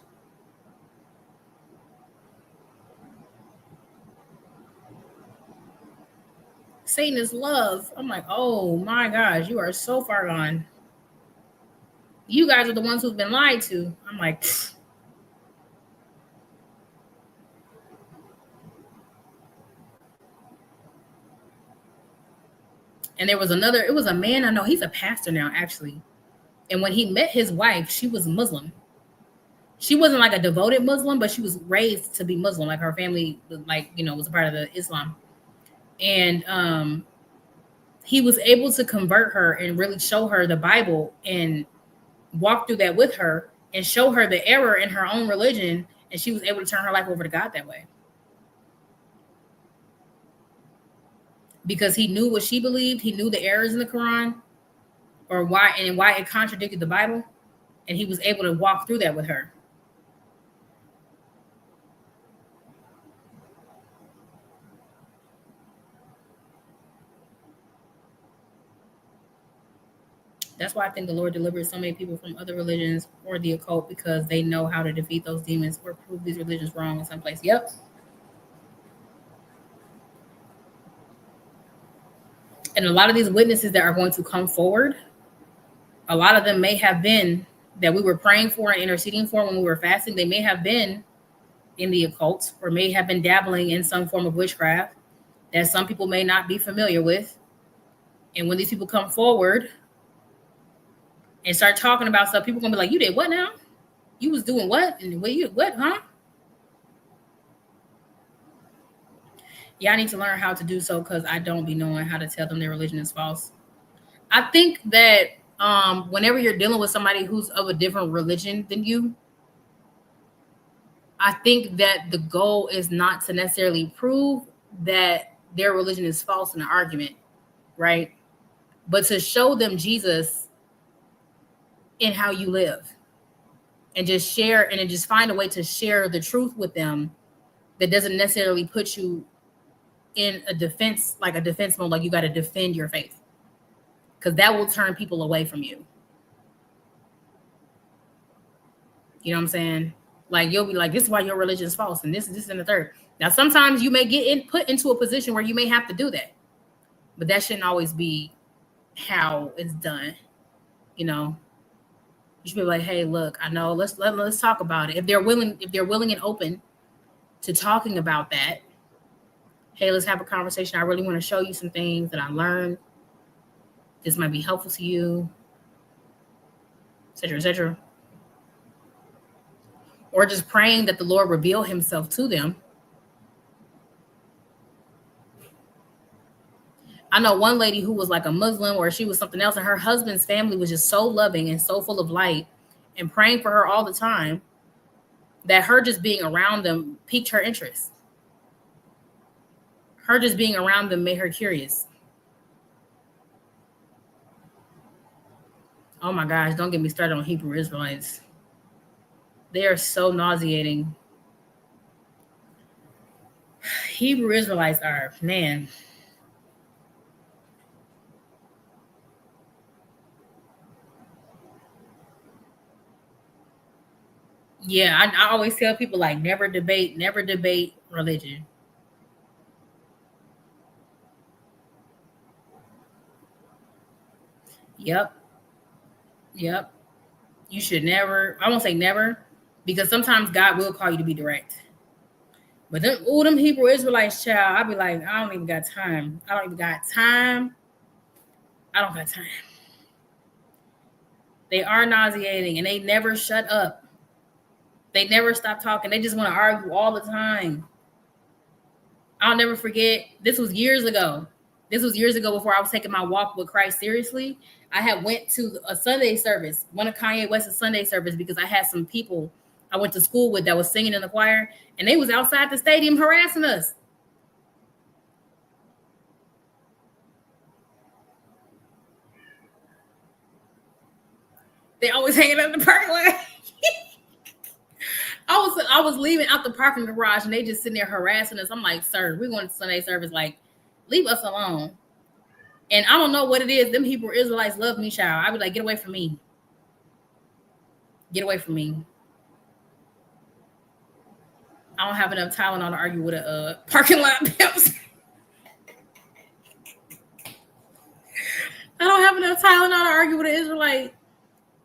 A: Satan is love. I'm like, oh, my gosh, you are so far gone. You guys are the ones who've been lied to. I'm like, pfft. And there was it was a man I know, he's a pastor now, actually. And when he met his wife, she was Muslim. She wasn't like a devoted Muslim, but she was raised to be Muslim. Like her family, like, was a part of the Islam. And he was able to convert her and really show her the Bible and walk through that with her and show her the error in her own religion. And she was able to turn her life over to God that way. Because he knew what she believed. He knew the errors in the Quran or why it contradicted the Bible. And he was able to walk through that with her. That's why I think the Lord delivers so many people from other religions or the occult, because they know how to defeat those demons or prove these religions wrong in some place. Yep. And a lot of these witnesses that are going to come forward, a lot of them may have been that we were praying for and interceding for when we were fasting. They may have been in the occult or may have been dabbling in some form of witchcraft that some people may not be familiar with. And when these people come forward and start talking about stuff, people are going to be like, you did what now? You was doing what? And what, huh? Yeah, I need to learn how to do so, because I don't be knowing how to tell them their religion is false. I think that whenever you're dealing with somebody who's of a different religion than you, I think that the goal is not to necessarily prove that their religion is false in an argument, right? But to show them Jesus in how you live, and just share, and then just find a way to share the truth with them that doesn't necessarily put you in a defense mode, like you got to defend your faith, because that will turn people away from you. You know what I'm saying? Like, you'll be like, this is why your religion is false, and this, and the third. Now, sometimes you may get put into a position where you may have to do that, but that shouldn't always be how it's done. You should be like, hey, look, I know, let's talk about it. If they're willing and open to talking about that, hey, let's have a conversation. I really want to show you some things that I learned. This might be helpful to you, et cetera, et cetera. Or just praying that the Lord reveal himself to them. I know one lady who was like a Muslim, or she was something else, and her husband's family was just so loving and so full of light and praying for her all the time that her just being around them piqued her interest. Her just being around them made her curious. Oh my gosh, don't get me started on Hebrew Israelites. They are so nauseating. Hebrew Israelites are, man. Yeah, I always tell people like never debate religion. Yep, yep. You should never. I won't say never, because sometimes God will call you to be direct. But them Hebrew Israelites, child, I be like, I don't even got time. I don't even got time. I don't got time. They are nauseating, and they never shut up. They never stop talking. They just want to argue all the time. I'll never forget. This was years ago. This was years ago before I was taking my walk with Christ seriously. I had went to a Sunday service, one of Kanye West's Sunday service, because I had some people I went to school with that was singing in the choir, and they was outside the stadium harassing us. They always hanging out in the parking lot. I was leaving out the parking garage, and they just sitting there harassing us. I'm like, sir, we're going to Sunday service. Like, leave us alone. And I don't know what it is. Them Hebrew Israelites love me, child. I be like, get away from me. Get away from me. I don't have enough Tylenol to argue with a parking lot pimps. I don't have enough Tylenol to argue with an Israelite.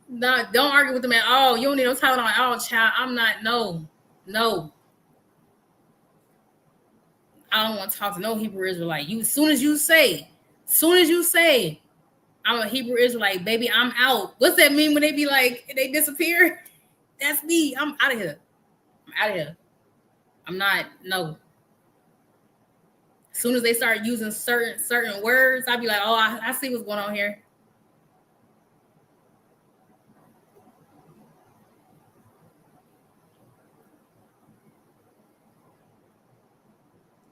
A: No, don't argue with them at all. You don't need no Tylenol at all, child. I'm not. No, no. I don't want to talk to no Hebrew Israelite. You, soon as you say, I'm a Hebrew Israelite, baby, I'm out. What's that mean when they be like they disappear? That's me. I'm out of here. I'm out of here. I'm not. No. As soon as they start using certain words, I'll be like, oh, I see what's going on here.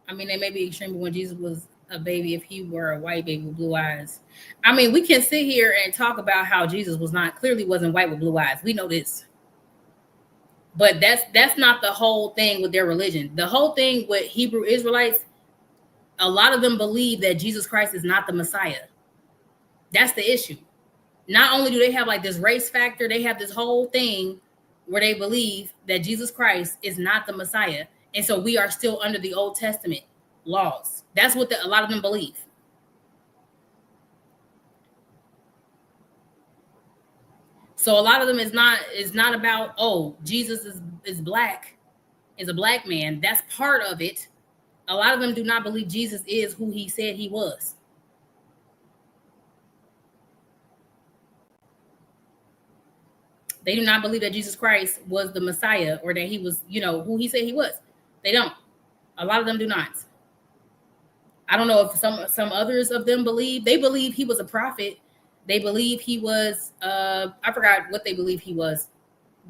A: I mean, they may be extreme, but when Jesus was a baby, if he were a white baby with blue eyes, I mean, we can sit here and talk about how Jesus was not clearly wasn't white with blue eyes. We know this, but that's not the whole thing with their religion. The whole thing with Hebrew Israelites, a lot of them believe that Jesus Christ is not the Messiah. That's the issue. Not only do they have like this race factor, they have this whole thing where they believe that Jesus Christ is not the Messiah. And so we are still under the Old Testament laws. That's what a lot of them believe. So a lot of them is not about, oh, Jesus is black, is a black man. That's part of it. A lot of them do not believe Jesus is who he said he was. They do not believe that Jesus Christ was the Messiah or that he was, who he said he was. They don't. A lot of them do not. I don't know if some others of them believe. They believe he was a prophet. They believe he was I forgot what they believe he was,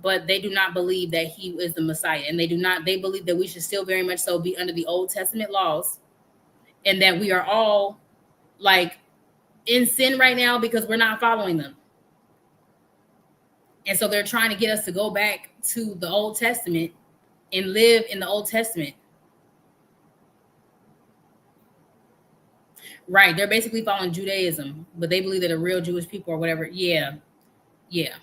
A: but they do not believe that he is the Messiah. And they believe that we should still very much so be under the Old Testament laws, and that we are all like in sin right now because we're not following them. And so they're trying to get us to go back to the Old Testament and live in the Old Testament. Right. They're basically following Judaism, but they believe that a real Jewish people or whatever. Yeah. Yeah.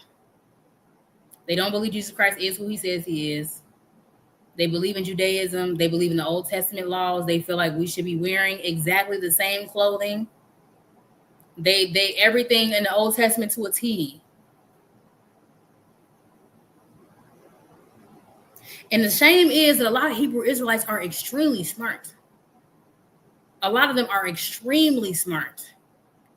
A: They don't believe Jesus Christ is who he says he is. They believe in Judaism. They believe in the Old Testament laws. They feel like we should be wearing exactly the same clothing. They everything in the Old Testament to a T. And the shame is that a lot of Hebrew Israelites are extremely smart. A lot of them are extremely smart.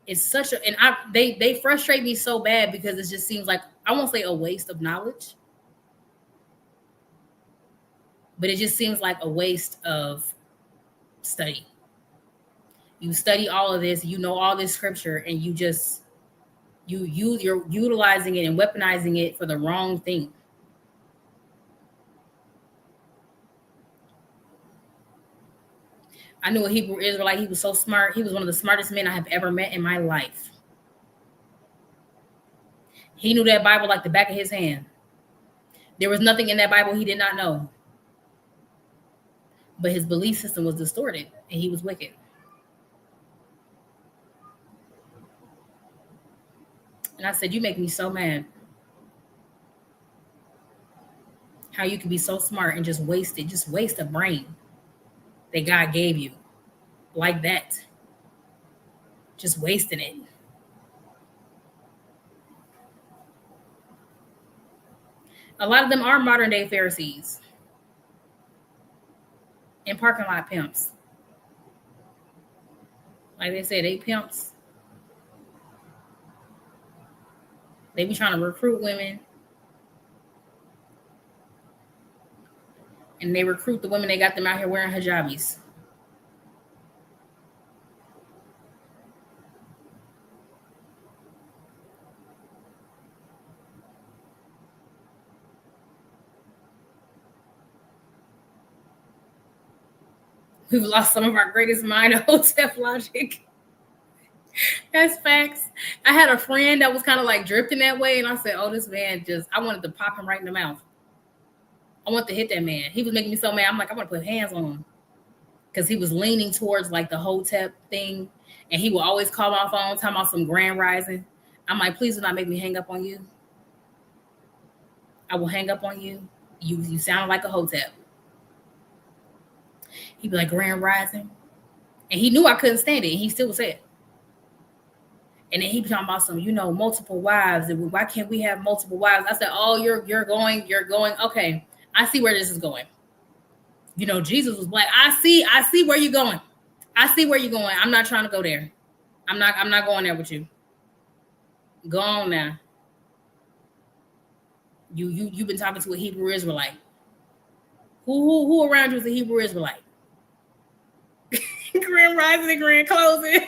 A: It's such a, and they frustrate me so bad because it just seems like, I won't say a waste of knowledge, but it just seems like a waste of study. You study all of this, you know all this scripture, and you're utilizing it and weaponizing it for the wrong thing. I knew a Hebrew Israelite. He was so smart. He was one of the smartest men I have ever met in my life. He knew that Bible like the back of his hand. There was nothing in that Bible he did not know. But his belief system was distorted and he was wicked. And I said, you make me so mad. How you can be so smart and just waste a brain that God gave you like that. Just wasting it. A lot of them are modern day Pharisees and parking lot pimps. Like they said, they pimps. They be trying to recruit women. And they recruit the women, they got them out here wearing hijabis. We've lost some of our greatest mind of Hotep logic. That's facts. I had a friend that was kind of like drifting that way, and I said, oh, this man I wanted to pop him right in the mouth. I want to hit that man. He was making me so mad. I'm like, I want to put hands on him. Because he was leaning towards like the Hotep thing, and he would always call my phone talking about some grand rising. I'm like, please do not make me hang up on you. I will hang up on you. You sound like a Hotep. He'd be like, grand rising. And he knew I couldn't stand it. And he still would say it. And then he'd be talking about some, multiple wives. And why can't we have multiple wives? I said, oh, you're going. Okay, I see where this is going. Jesus was black. I see where you're going. I see where you're going. I'm not trying to go there. I'm not going there with you. Go on now. You've been talking to a Hebrew Israelite. Who around you is a Hebrew Israelite? Grand rising and grand closing.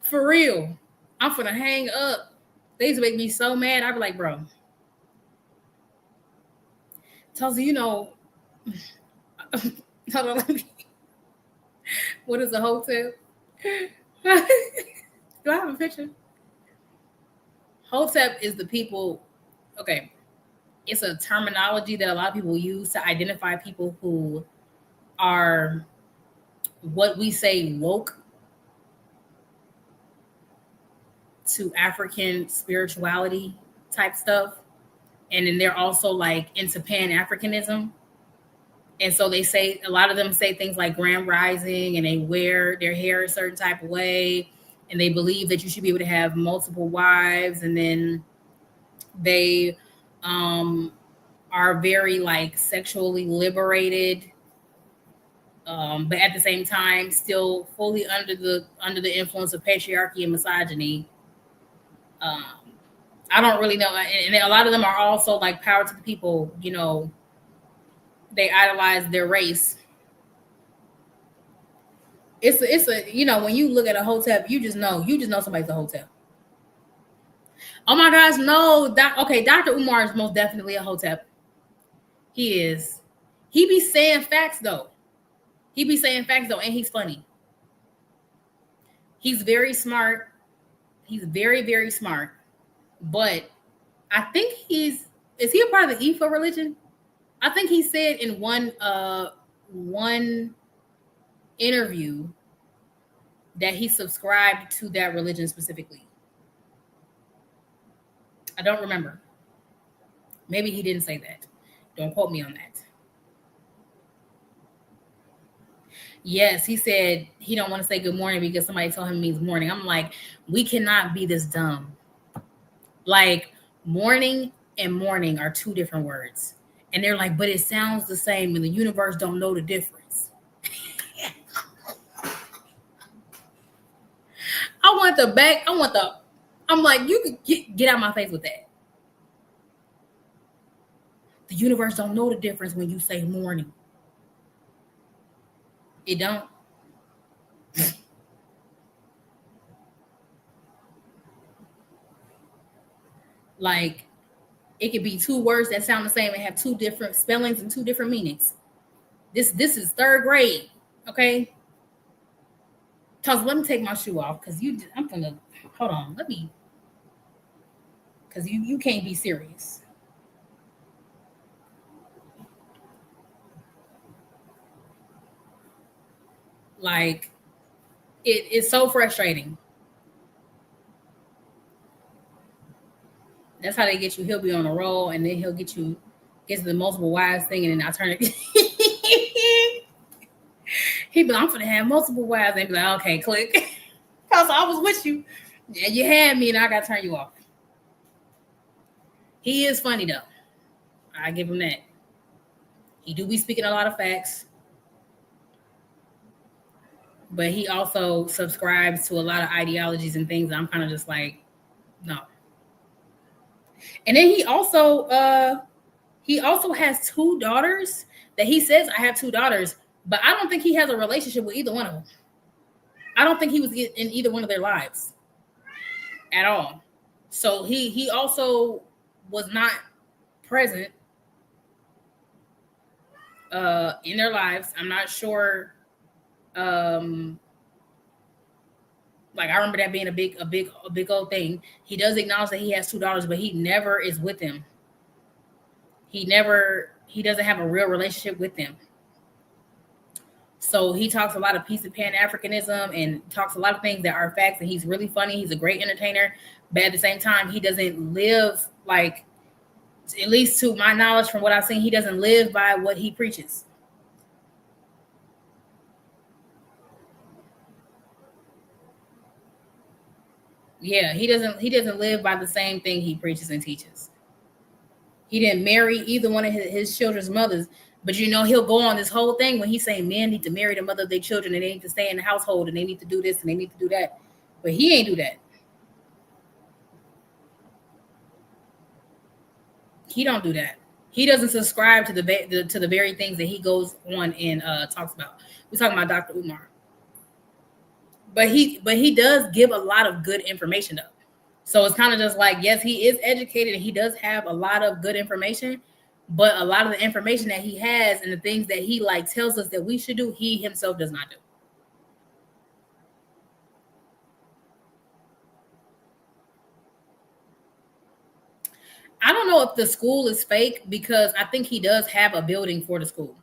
A: For real. I'm finna hang up. They used to make me so mad. I'd be like, bro. Tulsa, hold on, let me. What is a Hotep? Do I have a picture? Hotep is the people. Okay. It's a terminology that a lot of people use to identify people who are what we say woke to African spirituality type stuff. And then they're also like into Pan-Africanism. And so they say, a lot of them say things like grand rising, and they wear their hair a certain type of way. And they believe that you should be able to have multiple wives. And then they are very like sexually liberated. But at the same time, still fully under the influence of patriarchy and misogyny. I don't really know. And a lot of them are also like power to the people, they idolize their race. It's a when you look at a Hotep, you just know somebody's a Hotep. Oh my gosh, no. Okay, Dr. Umar is most definitely a Hotep. He is. He be saying facts though. And he's funny. He's very smart. He's very, very smart. But I think is he a part of the Ifa religion? I think he said in one interview that he subscribed to that religion specifically. I don't remember. Maybe he didn't say that. Don't quote me on that. Yes, he said he don't want to say good morning because somebody told him it means morning. I'm like, we cannot be this dumb. Like, morning and morning are two different words. And they're like, but it sounds the same, and the universe don't know the difference. I'm like, you could get out of my face with that. The universe don't know the difference when you say morning. It don't. Like, it could be two words that sound the same and have two different spellings and two different meanings. This is third grade, okay? Cause let me take my shoe off because I'm gonna hold on. Let me. because you can't be serious. Like it's so frustrating. That's how they get you. He'll be on a roll, and then he'll get to the multiple wives thing, and then I turn it. He be like, I'm gonna have multiple wives, and be like, okay, click, cause I was with you, and you had me, and I gotta turn you off. He is funny though. I give him that. He do be speaking a lot of facts, but he also subscribes to a lot of ideologies and things. I'm kind of just like, no. And then he also has two daughters that he says I have two daughters, but I don't think he has a relationship with either one of them. I don't think he was in either one of their lives at all. So he also was not present in their lives. I'm not sure. Um, like I remember that being a big old thing. He does acknowledge that he has two daughters, but he never is with them. He doesn't have a real relationship with them. So he talks a lot of peace and Pan Africanism and talks a lot of things that are facts. And he's really funny. He's a great entertainer, but at the same time, he doesn't live like, at least to my knowledge from what I've seen, he doesn't live by what he preaches. Yeah, he doesn't live by the same thing he preaches and teaches. He didn't marry either one of his children's mothers, but he'll go on this whole thing when he's saying men need to marry the mother of their children and they need to stay in the household and they need to do this and they need to do that. But he ain't do that. He don't do that. He doesn't subscribe to the very things that he goes on and talks about. We're talking about Dr. Umar, but he does give a lot of good information though. So it's kind of just like, yes, he is educated and he does have a lot of good information, but a lot of the information that he has and the things that he like tells us that we should do, he himself does not do. I don't know if the school is fake because I think he does have a building for the school.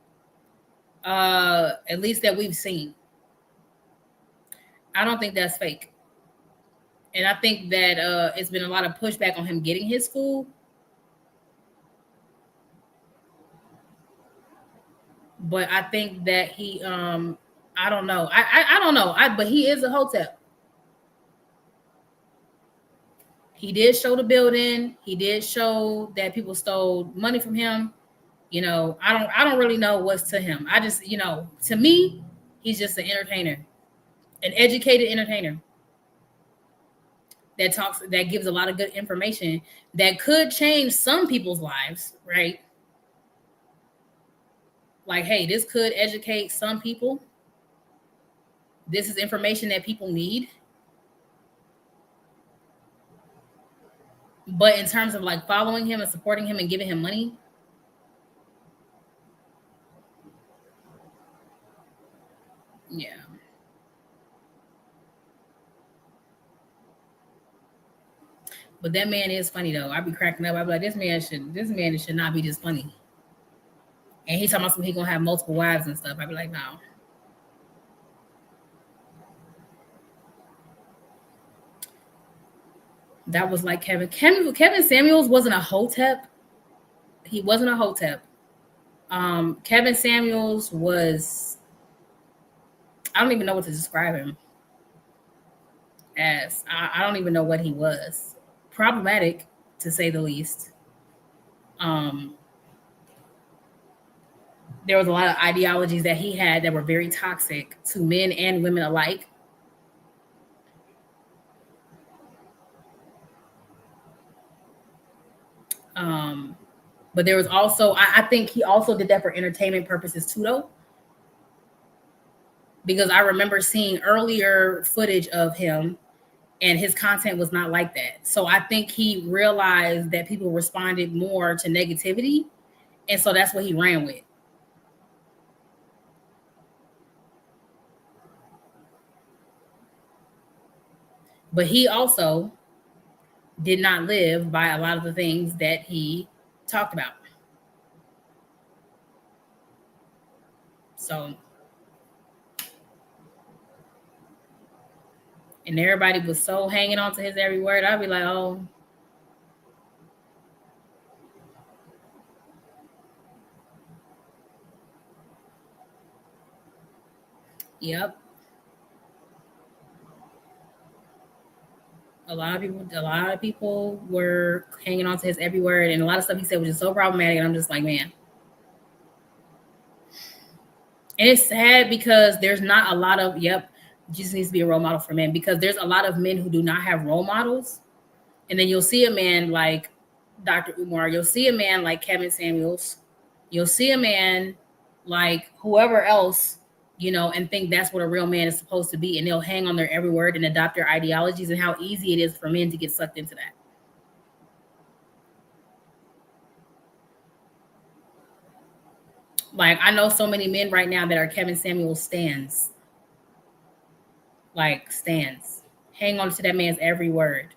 A: At least that we've seen. I don't think that's fake. And I think that it's been a lot of pushback on him getting his school. But I think that he I don't know. I don't know. But he is a hotel. He did show the building. He did show that people stole money from him. I don't really know what's to him. I just, to me, he's just an entertainer, an educated entertainer that gives a lot of good information that could change some people's lives, right? Like, hey, this could educate some people. This is information that people need. But in terms of like following him and supporting him and giving him money, yeah. But that man is funny though. I'd be cracking up. I'd be like, this man should not be this funny. And he's talking about something he gonna have multiple wives and stuff. I'd be like, no. That was like Kevin Samuels wasn't a hotep. He wasn't a hotep. Kevin Samuels was, I don't even know what to describe him as. I don't even know what he was. Problematic, to say the least. Um, there was a lot of ideologies that he had that were very toxic to men and women alike. Um, but there was also, I think he also did that for entertainment purposes too, though. Because I remember seeing earlier footage of him and his content was not like that. So I think he realized that people responded more to negativity. And so that's what he ran with. But he also did not live by a lot of the things that he talked about. So, and everybody was so hanging on to his every word. I'd be like, oh, yep. A lot of people were hanging on to his every word, and a lot of stuff he said was just so problematic. And I'm just like, man. And it's sad because there's not a lot of, yep, Jesus needs to be a role model for men, because there's a lot of men who do not have role models. And then you'll see a man like Dr. Umar, you'll see a man like Kevin Samuels, you'll see a man like whoever else, and think that's what a real man is supposed to be. And they'll hang on their every word and adopt their ideologies, and how easy it is for men to get sucked into that. Like, I know so many men right now that are Kevin Samuels stands. Like, stands. Hang on to that man's every word.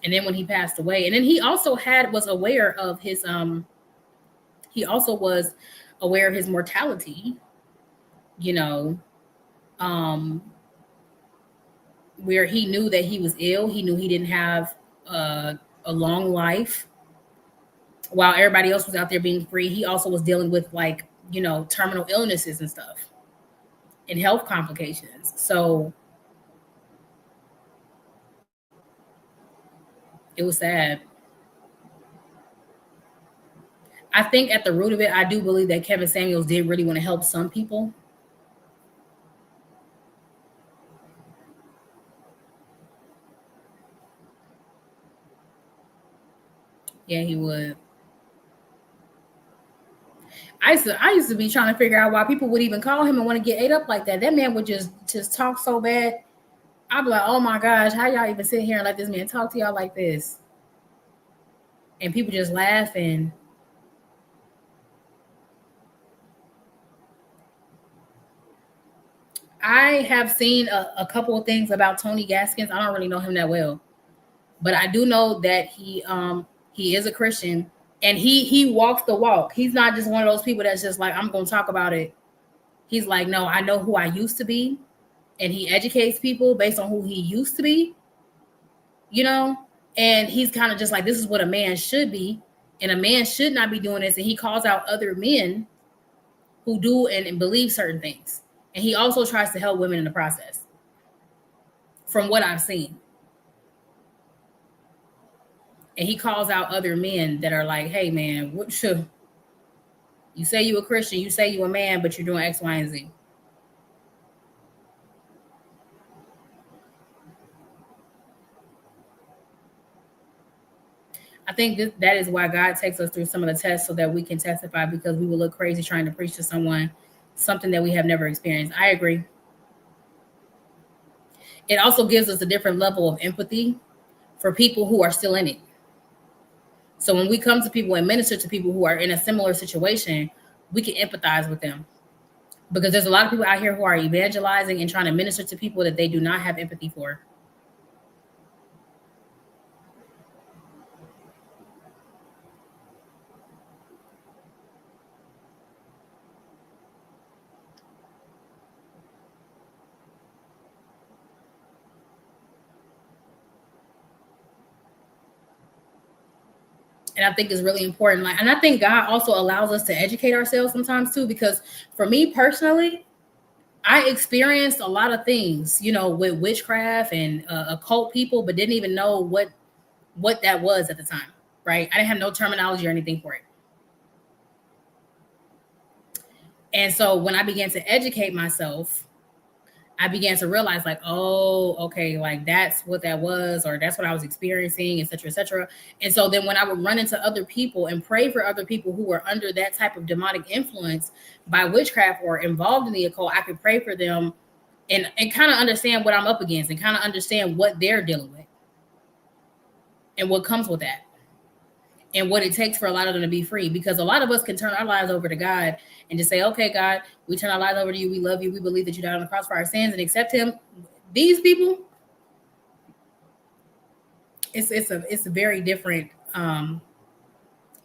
A: And then when he passed away, and then he also was aware of his he also was aware of his mortality, you know, um where he knew that he was ill. He knew he didn't have a long life. While everybody else was out there being free, he also was dealing with, like, terminal illnesses and stuff and health complications. So it was sad. I think at the root of it, I do believe that Kevin Samuels did really want to help some people. Yeah, he would. I used to be trying to figure out why people would even call him and want to get ate up like that. That man would just talk so bad. I'd be like, oh my gosh, how y'all even sit here and let this man talk to y'all like this? And people just laughing. I have seen a couple of things about Tony Gaskins. I don't really know him that well, but I do know that he is a Christian, and he walks the walk. He's not just one of those people that's just like, I'm gonna talk about it. He's like, no, I know who I used to be, and he educates people based on who he used to be, you know. And he's kind of just like, this is what a man should be, and a man should not be doing this. And he calls out other men who do and believe certain things, and he also tries to help women in the process. From what I've seen, and he calls out other men that are like, hey man, what should you say? You a Christian, you say you a man, but you're doing X, Y, and Z. I think that is why God takes us through some of the tests, so that we can testify, because we will look crazy trying to preach to someone something that we have never experienced. I agree. It also gives us a different level of empathy for people who are still in it. So when we come to people and minister to people who are in a similar situation, we can empathize with them, because there's a lot of people out here who are evangelizing and trying to minister to people that they do not have empathy for. And I think it's really important. Like, and I think God also allows us to educate ourselves sometimes too, because for me personally, I experienced a lot of things, with witchcraft and occult people, but didn't even know what that was at the time. Right? I didn't have no terminology or anything for it. And so when I began to educate myself, I began to realize, like, oh, okay, like that's what that was, or that's what I was experiencing, et cetera, et cetera. And so then when I would run into other people and pray for other people who were under that type of demonic influence by witchcraft or involved in the occult, I could pray for them and kind of understand what I'm up against, and kind of understand what they're dealing with and what comes with that. and what it takes for a lot of them to be free. Because a lot of us can turn our lives over to God and just say, okay, God, we turn our lives over to you. We love you. We believe that you died on the cross for our sins and accept him. These people, it's a very different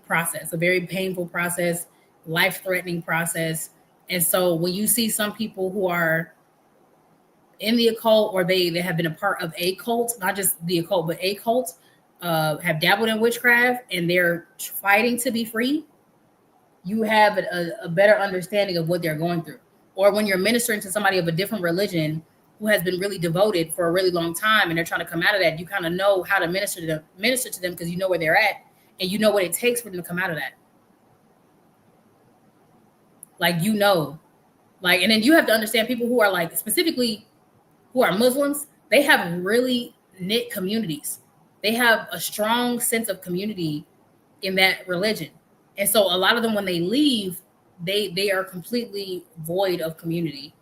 A: process, a very painful process, life-threatening process. And so when you see some people who are in the occult, or they have been a part of a cult, not just the occult, but a cult, have dabbled in witchcraft and they're fighting to be free, you have a better understanding of what they're going through. Or when you're ministering to somebody of a different religion who has been really devoted for a really long time and they're trying to come out of that, you kind of know how to minister to them because you know where they're at and you know what it takes for them to come out of that. Like, you know, like, and then you have to understand people who are like specifically who are Muslims, they have really knit communities. They have a strong sense of community in that religion. And so a lot of them, when they leave, they are completely void of community.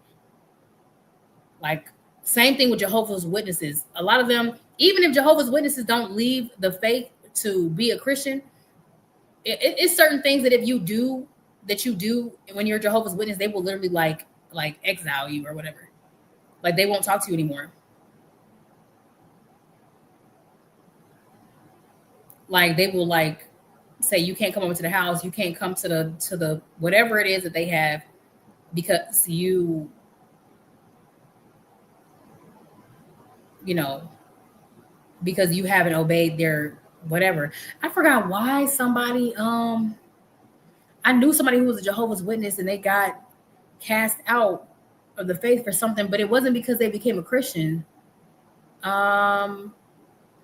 A: Like, same thing with Jehovah's Witnesses. A lot of them, even if Jehovah's Witnesses don't leave the faith to be a Christian, it's certain things that if you do that you do when you're a Jehovah's Witness, they will literally like exile you or whatever. Like, they won't talk to you anymore. Like, they will like say you can't come over to the house, you can't come to the whatever it is that they have, because you know, because you haven't obeyed their whatever. I forgot why somebody I knew somebody who was a Jehovah's Witness and they got cast out of the faith for something, but it wasn't because they became a Christian. Um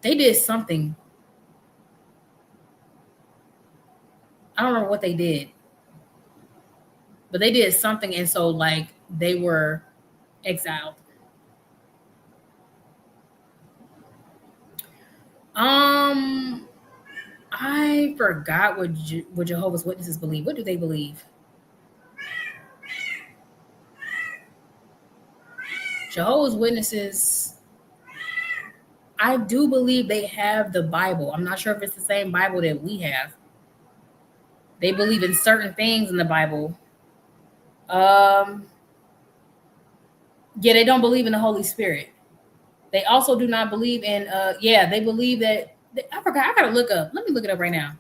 A: they did something. I don't remember what they did, but they did something, and so like they were exiled. Um, I forgot what Jehovah's Witnesses believe. What do they believe? Jehovah's Witnesses, I do believe they have the Bible. I'm not sure if it's the same Bible that we have. They believe in certain things in the Bible. Um, yeah, they don't believe in the Holy Spirit. They also do not believe in yeah, they believe that I forgot. I gotta look up. Let me look it up right now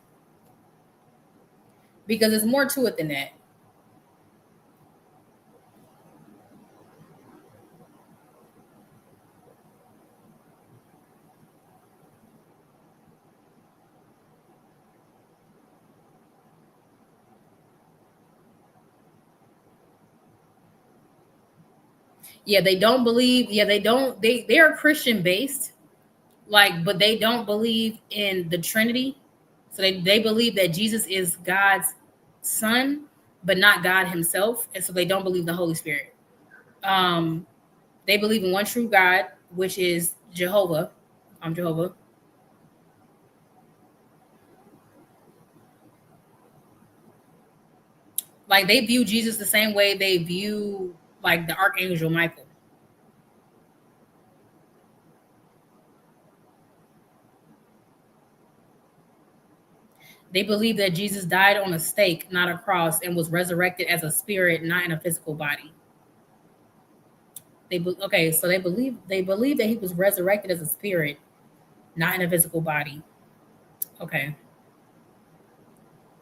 A: because there's more to it than that. Yeah, they don't believe. Yeah, they don't. They are Christian based, like, but they don't believe in the Trinity. So they believe that Jesus is God's son, but not God himself. And so they don't believe the Holy Spirit. Um, they believe in one true God, which is Jehovah. I'm Jehovah. Like, they view Jesus the same way they view like the Archangel Michael. They believe that Jesus died on a stake, not a cross, and was resurrected as a spirit, not in a physical body. Okay, so they believe that he was resurrected as a spirit, not in a physical body. Okay.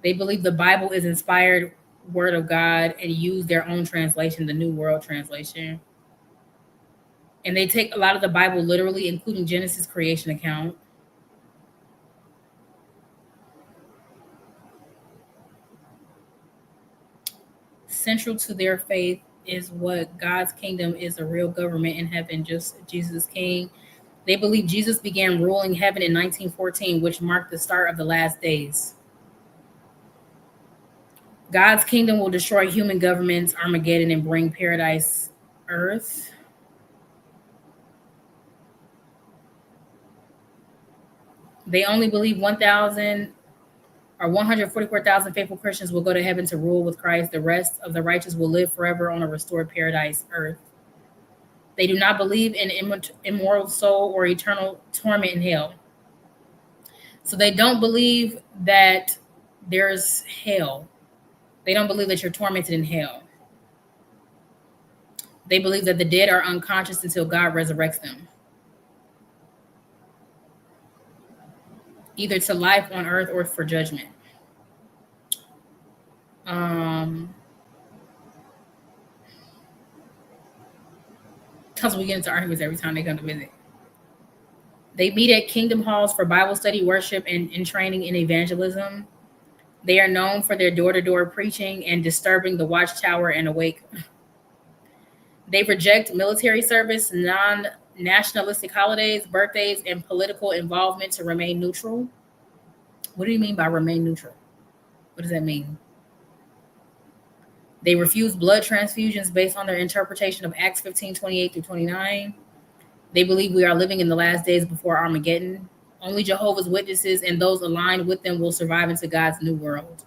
A: They believe the Bible is inspired word of God and use their own translation, the New World Translation. And they take a lot of the Bible literally, including Genesis creation account. Central to their faith is what God's kingdom is, a real government in heaven, just Jesus King. They believe Jesus began ruling heaven in 1914, which marked the start of the last days. God's kingdom will destroy human governments, Armageddon, and bring paradise earth. They only believe 1,000 or 144,000 faithful Christians will go to heaven to rule with Christ. The rest of the righteous will live forever on a restored paradise earth. They do not believe in immortal soul or eternal torment in hell. So they don't believe that there's hell. They don't believe that you're tormented in hell. They believe that the dead are unconscious until God resurrects them, either to life on earth or for judgment. Because we get into arguments every time they come to visit. They meet at kingdom halls for Bible study, worship, and training in evangelism. They are known for their door-to-door preaching and disturbing the watchtower and awake. They reject military service, non-nationalistic holidays, birthdays, and political involvement to remain neutral. What do you mean by remain neutral? What does that mean? They refuse blood transfusions based on their interpretation of Acts 15:28 through 29. They believe we are living in the last days before Armageddon. Only Jehovah's Witnesses and those aligned with them will survive into God's new world.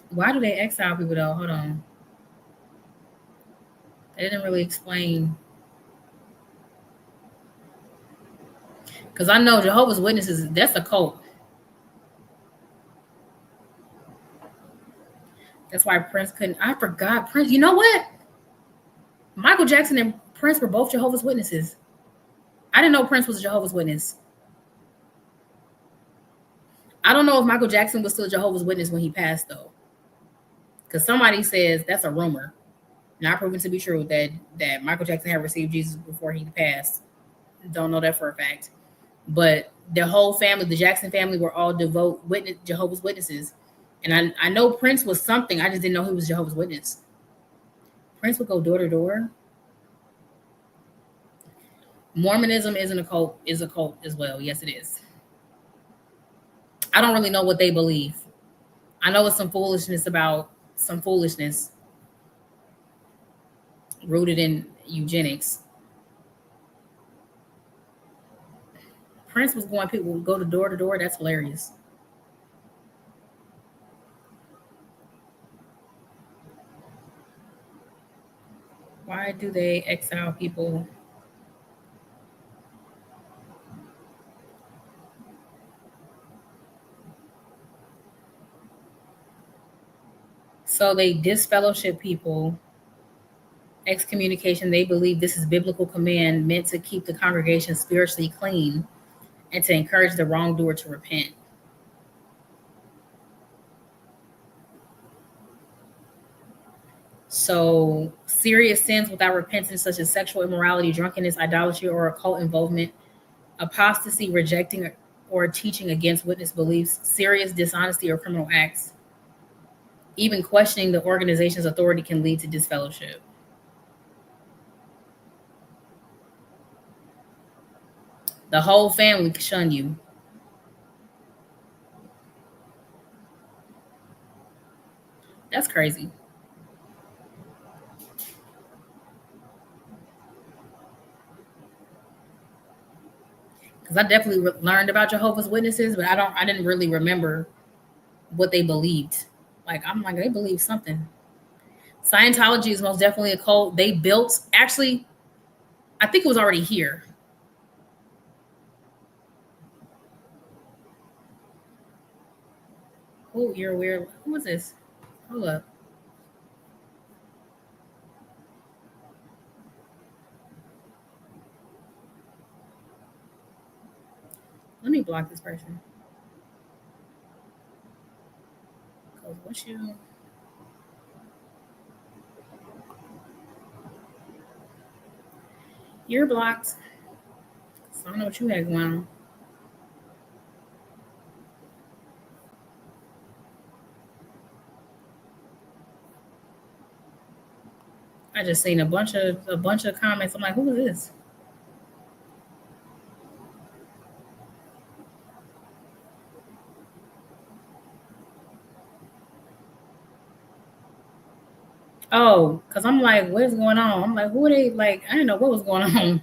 A: Why do they exile people though? Hold on. They didn't really explain. Because I know Jehovah's Witnesses, that's a cult. That's why Prince couldn't. I forgot Prince. You know what? Michael Jackson and Prince were both Jehovah's Witnesses. I didn't know Prince was a Jehovah's Witness. I don't know if Michael Jackson was still a Jehovah's Witness when he passed, though. Because somebody says that's a rumor, not proven to be true, that Michael Jackson had received Jesus before he passed. Don't know that for a fact. But the whole family, the Jackson family, were all Jehovah's Witnesses. And I know Prince was something. I just didn't know he was Jehovah's Witness. Prince would go door to door. Mormonism is a cult as well. Yes, it is. I don't really know what they believe. I know it's some foolishness rooted in eugenics. Prince was going, people would go to door. That's hilarious. Why do they exile people? So they disfellowship people. Excommunication, they believe this is biblical command meant to keep the congregation spiritually clean and to encourage the wrongdoer to repent. So serious sins without repentance, such as sexual immorality, drunkenness, idolatry, or occult involvement, apostasy, rejecting or teaching against witness beliefs, serious dishonesty or criminal acts, even questioning the organization's authority can lead to disfellowship. The whole family shun you. That's crazy. Because I definitely learned about Jehovah's Witnesses, but I didn't really remember what they believed. Like, I'm like, they believe something. Scientology is most definitely a cult. They built, actually, I think it was already here. Oh, you're weird. Who is this? Hold up. Let me block this person. Because what you... You're blocked. So I don't know what you had going on. I just seen a bunch of comments. I'm like, who is this? Oh, because I'm like, what's going on? I'm like, who are they? Like, I didn't know what was going on.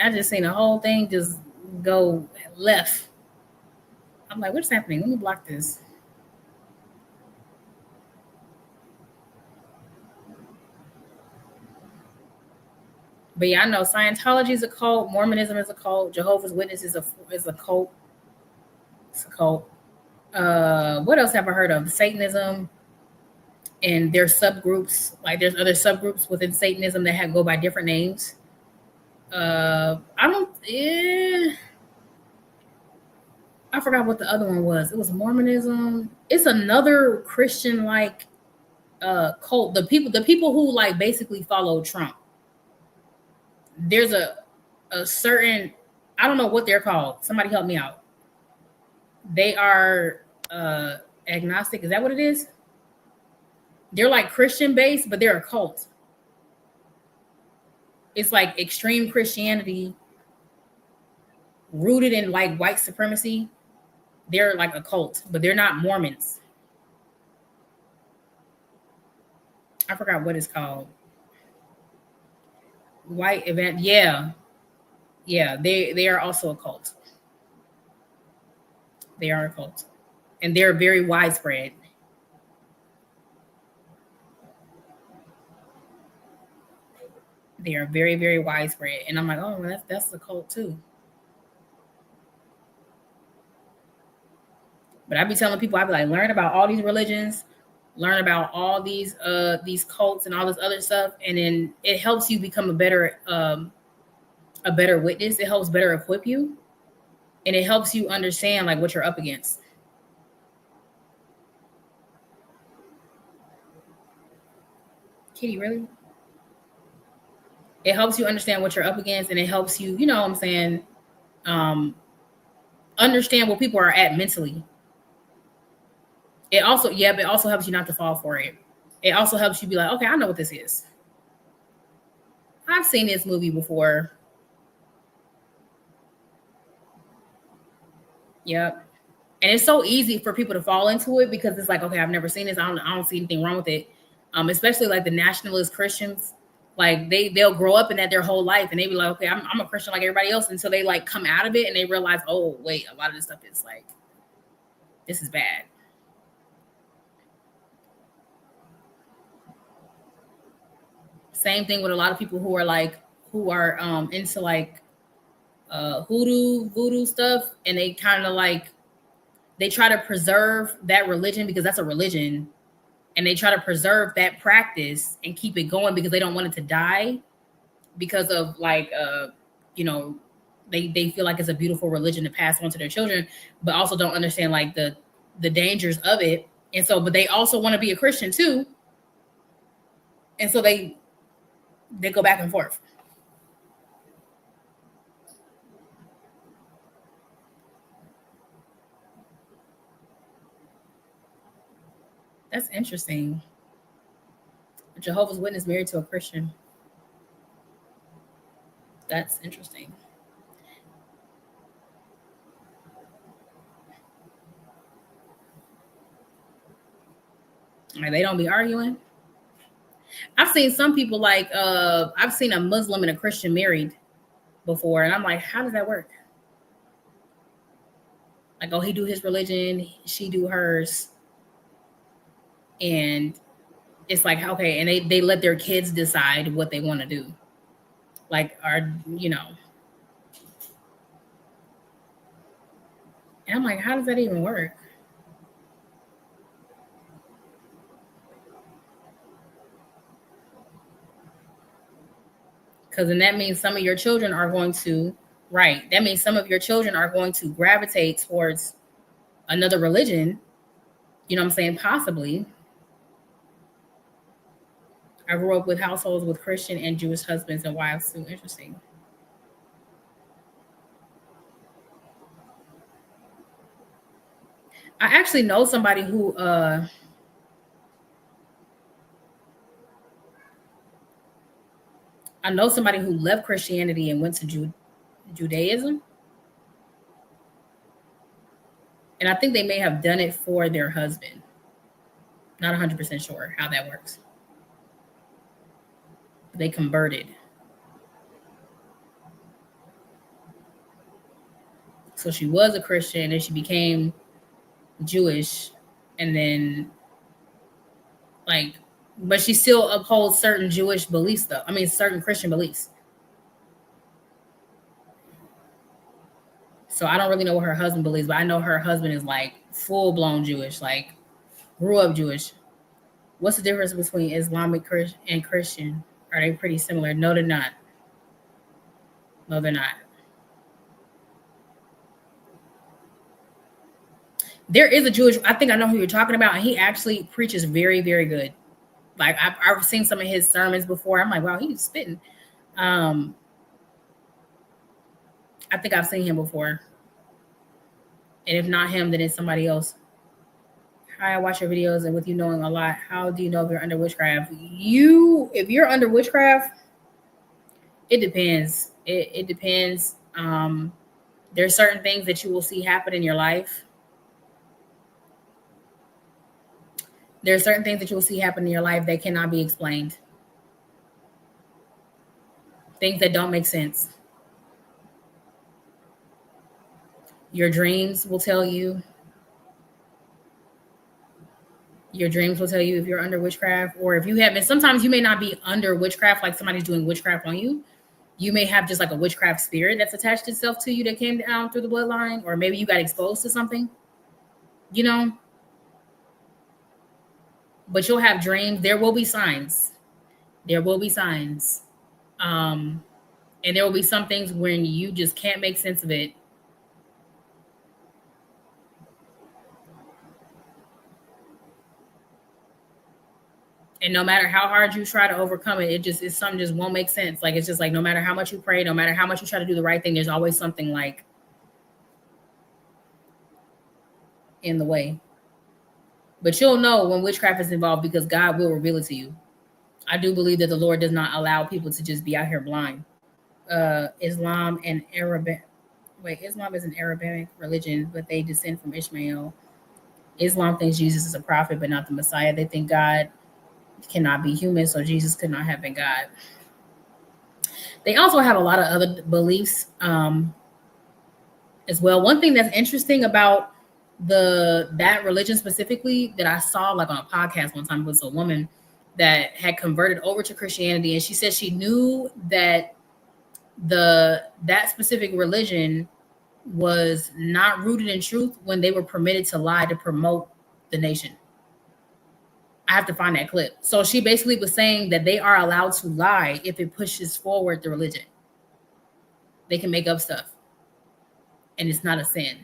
A: I just seen the whole thing just go left. I'm like, what's happening? Let me block this. But yeah, I know Scientology is a cult, Mormonism is a cult, Jehovah's Witness is a cult. It's a cult. What else have I heard of? Satanism, and there's subgroups. Like there's other subgroups within Satanism that go by different names. I don't. I forgot what the other one was. It was Mormonism. It's another Christian like cult. The people who like basically follow Trump. There's a certain, I don't know what they're called. Somebody help me out. They are uh agnostic. Is that what it is? They're like Christian based, but they're a cult. It's like extreme Christianity rooted in like white supremacy. They're like a cult, but they're not Mormons. I forgot what it's called. White event. Yeah. Yeah. They are also a cult. They are a cult. And they're very widespread. They are very, very widespread. And I'm like, oh, well, that's a cult too. But I be telling people, I be like, learn about all these religions, learn about all these cults and all this other stuff, and then it helps you become a better witness. It helps better equip you, and it helps you understand like what you're up against. Kitty, really? It helps you understand what you're up against, and it helps you, you know what I'm saying, um, understand where people are at mentally. It also, yeah, but it also helps you not to fall for it. It also helps you be like, okay, I know what this is. I've seen this movie before. Yep. And it's so easy for people to fall into it because it's like, okay, I've never seen this. I don't see anything wrong with it. Especially like the nationalist Christians, like they'll grow up in that their whole life, and they be like, okay, I'm a Christian like everybody else, until they like come out of it and they realize, oh wait, a lot of this stuff is like, this is bad. Same thing with a lot of people who are like who are into like hoodoo voodoo stuff, and they kind of like they try to preserve that religion because that's a religion, and they try to preserve that practice and keep it going because they don't want it to die, because of like you know, they feel like it's a beautiful religion to pass on to their children, but also don't understand like the dangers of it. And so, but they also want to be a Christian too, and so they go back and forth. That's interesting. A Jehovah's Witness married to a Christian. That's interesting. Like, they don't be arguing. I've seen some people like I've seen a Muslim and a Christian married before, and I'm like, how does that work? Like, oh, he do his religion, she do hers, and it's like, okay, and they let their kids decide what they want to do. Like, are you know? And I'm like, how does that even work? Because then that means some of your children are going to, right? That means some of your children are going to gravitate towards another religion. You know what I'm saying? Possibly. I grew up with households with Christian and Jewish husbands and wives too. Interesting. I actually know somebody who I know somebody who left Christianity and went to Judaism, and I think they may have done it for their husband. Not 100% sure how that works. They converted. So she was a Christian and she became Jewish, and then like, but she still upholds certain Jewish beliefs though. I mean, certain Christian beliefs. So I don't really know what her husband believes, but I know her husband is like full blown Jewish, like grew up Jewish. What's the difference between Islamic and Christian? Are they pretty similar? No, they're not. No, they're not. There is a Jewish, I think I know who you're talking about, and he actually preaches very, very good. Like I've seen some of his sermons before. I'm like, wow, he's spitting. Um, I think I've seen him before. And if not him, then it's somebody else. Hi, I watch your videos, and with you knowing a lot, how do you know if you're under witchcraft? If you're under witchcraft, it depends. It depends. There's certain things that you will see happen in your life. There are certain things that you will see happen in your life that cannot be explained. Things that don't make sense. Your dreams will tell you. Your dreams will tell you if you're under witchcraft, or if you haven't. Sometimes you may not be under witchcraft, like somebody's doing witchcraft on you. You may have just like a witchcraft spirit that's attached itself to you that came down through the bloodline, or maybe you got exposed to something, you know. But you'll have dreams. There will be signs. There will be signs. And there will be some things when you just can't make sense of it. And no matter how hard you try to overcome it, something just won't make sense. Like, it's just like, no matter how much you pray, no matter how much you try to do the right thing, there's always something like in the way. But you'll know when witchcraft is involved because God will reveal it to you. I do believe that the Lord does not allow people to just be out here blind. Islam and Arabic. Wait, Islam is an Arabic religion, but they descend from Ishmael. Islam thinks Jesus is a prophet, but not the Messiah. They think God cannot be human, so Jesus could not have been God. They also have a lot of other beliefs as well. One thing that's interesting about that religion specifically that I saw like on a podcast one time was a woman that had converted over to Christianity, and she said she knew that that specific religion was not rooted in truth when they were permitted to lie to promote the nation. I have to find that clip. So she basically was saying that they are allowed to lie if it pushes forward the religion. They can make up stuff, and it's not a sin.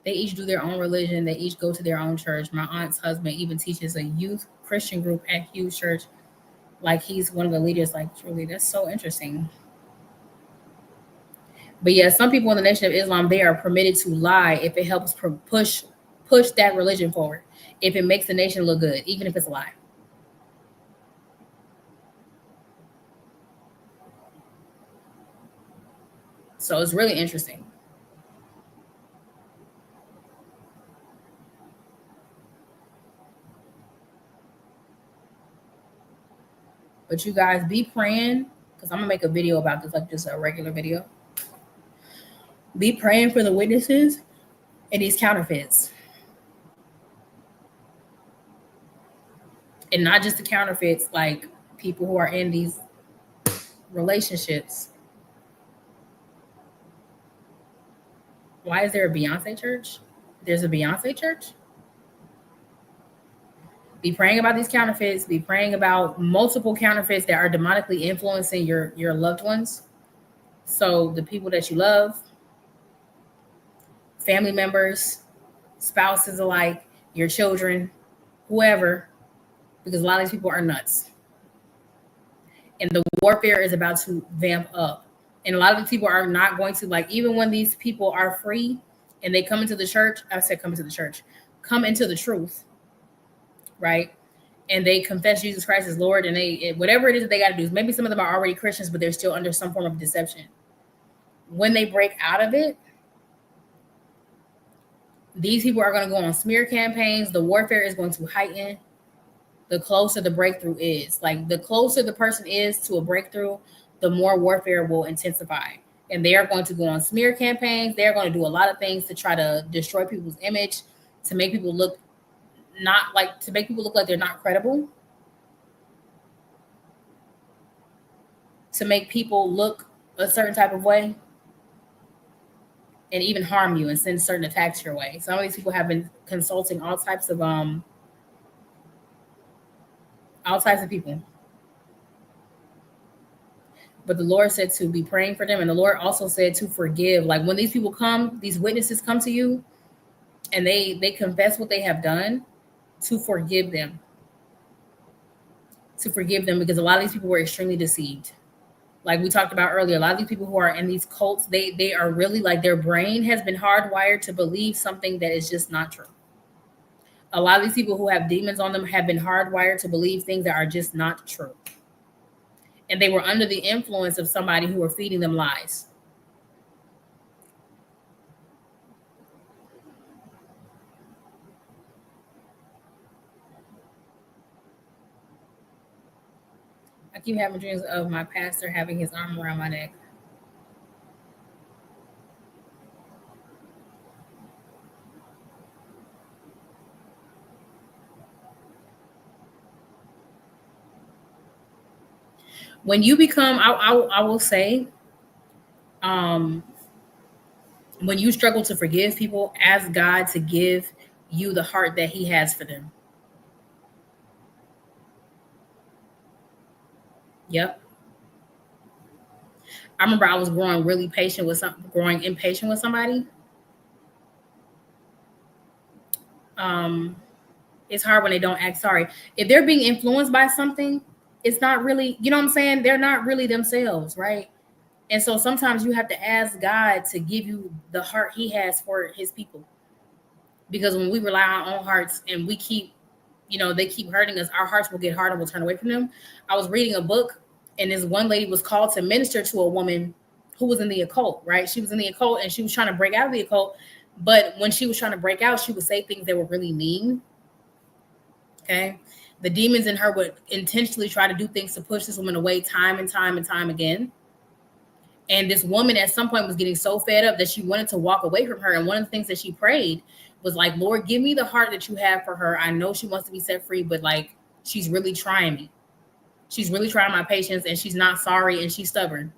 A: They each do their own religion. They each go to their own church. My aunt's husband even teaches a youth Christian group at Hughes Church. Like, he's one of the leaders. Like, truly, that's so interesting. But yeah, some people in the Nation of Islam, they are permitted to lie if it helps push that religion forward. If it makes the nation look good, even if it's a lie. So it's really interesting. But you guys be praying, because I'm going to make a video about this, like just a regular video. Be praying for the witnesses and these counterfeits. And not just the counterfeits, like people who are in these relationships. Why is there a Beyonce church? There's a Beyonce church? Be praying about these counterfeits. Be praying about multiple counterfeits that are demonically influencing your loved ones. So the people that you love, family members, spouses alike, your children, whoever, because a lot of these people are nuts. And the warfare is about to vamp up. And a lot of these people are not going to, like, even when these people are free and they come into the church, come into the truth, right? And they confess Jesus Christ as Lord, and whatever it is that they got to do. Maybe some of them are already Christians, but they're still under some form of deception. When they break out of it, these people are going to go on smear campaigns. The warfare is going to heighten the closer the breakthrough is. Like, the closer the person is to a breakthrough, the more warfare will intensify. And they are going to go on smear campaigns. They're going to do a lot of things to try to destroy people's image, to make people look not like to make people look like they're not credible, to make people look a certain type of way, and even harm you and send certain attacks your way. Some of these people have been consulting all types of people. But the Lord said to be praying for them, and the Lord also said to forgive. Like when these people come, these witnesses come to you, and they confess what they have done, to forgive them. To forgive them, because a lot of these people were extremely deceived. Like we talked about earlier, a lot of these people who are in these cults, they are really like their brain has been hardwired to believe something that is just not true. A lot of these people who have demons on them have been hardwired to believe things that are just not true. And they were under the influence of somebody who were feeding them lies. I keep having dreams of my pastor having his arm around my neck. When you become, I will say, um, when you struggle to forgive people, ask God to give you the heart that He has for them. Yep. I remember I was growing impatient with somebody. Um, it's hard when they don't act sorry. If they're being influenced by something, it's not really, you know what I'm saying? They're not really themselves, right? And so sometimes you have to ask God to give you the heart He has for His people. Because when we rely on our own hearts and we keep, they keep hurting us, our hearts will get hard and we'll turn away from them. I was reading a book, and this one lady was called to minister to a woman who was in the occult, right? She was in the occult and she was trying to break out of the occult. But when she was trying to break out, she would say things that were really mean. Okay. The demons in her would intentionally try to do things to push this woman away time and time and time again. And this woman at some point was getting so fed up that she wanted to walk away from her. And one of the things that she prayed was like, Lord, give me the heart that you have for her. I know she wants to be set free, but like, she's really trying me. She's really trying my patience, and she's not sorry, and she's stubborn.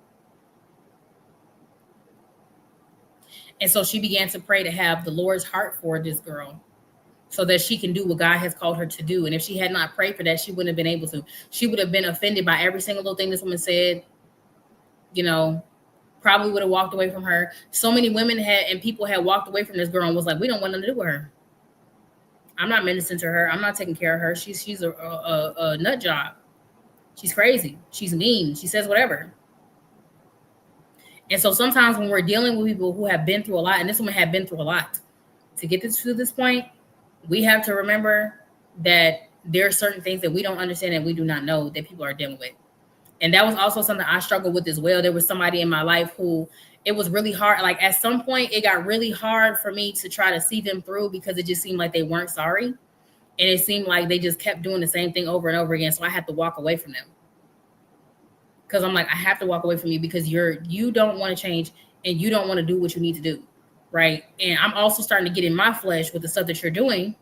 A: And so she began to pray to have the Lord's heart for this girl so that she can do what God has called her to do. And if she had not prayed for that, she wouldn't have been able to. She would have been offended by every single little thing this woman said, probably would have walked away from her. So many women and people had walked away from this girl and was like, we don't want nothing to do with her. I'm not ministering to her. I'm not taking care of her. She's a nut job. She's crazy. She's mean. She says whatever. And so sometimes when we're dealing with people who have been through a lot, and this woman had been through a lot to get to this point, we have to remember that there are certain things that we don't understand and we do not know that people are dealing with. And that was also something I struggled with as well. There was somebody in my life who it was really hard. Like at some point, it got really hard for me to try to see them through because it just seemed like they weren't sorry. And it seemed like they just kept doing the same thing over and over again. So I had to walk away from them. Because I'm like, I have to walk away from you because you don't want to change and you don't want to do what you need to do. Right. And I'm also starting to get in my flesh with the stuff that you're doing.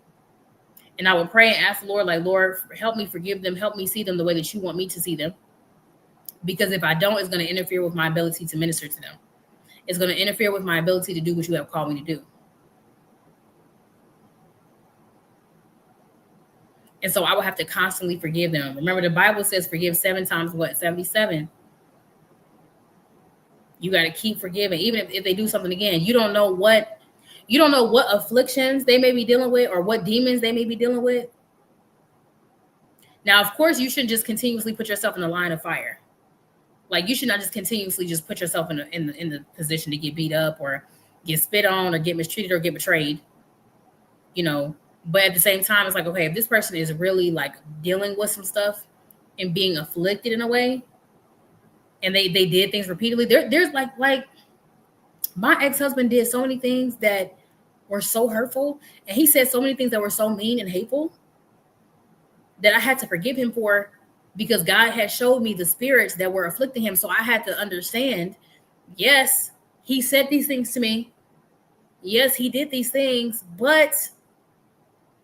A: And I would pray and ask the Lord, like, Lord, help me forgive them. Help me see them the way that you want me to see them. Because if I don't, it's going to interfere with my ability to minister to them. It's going to interfere with my ability to do what you have called me to do. And so I will have to constantly forgive them. Remember, the Bible says forgive 7 times what? 77. You got to keep forgiving. Even if they do something again, you don't know what afflictions they may be dealing with or what demons they may be dealing with. Now, of course, you shouldn't just continuously put yourself in the line of fire. Like you should not just continuously just put yourself in the position to get beat up or get spit on or get mistreated or get betrayed. But at the same time, it's like, okay, if this person is really like dealing with some stuff and being afflicted in a way, and they did things repeatedly, there's like my ex-husband did so many things that were so hurtful, and he said so many things that were so mean and hateful that I had to forgive him for, because God had showed me the spirits that were afflicting him. So I had to understand, yes, he said these things to me. Yes, he did these things, but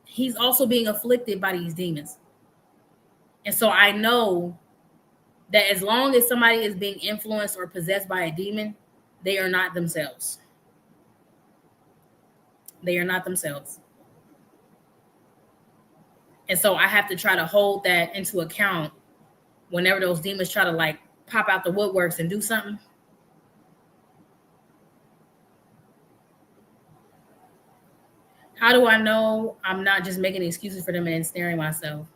A: he's also being afflicted by these demons. And so I know that as long as somebody is being influenced or possessed by a demon, they are not themselves. They are not themselves. And so I have to try to hold that into account whenever those demons try to like pop out the woodworks and do something. How do I know I'm not just making excuses for them and ensnaring myself?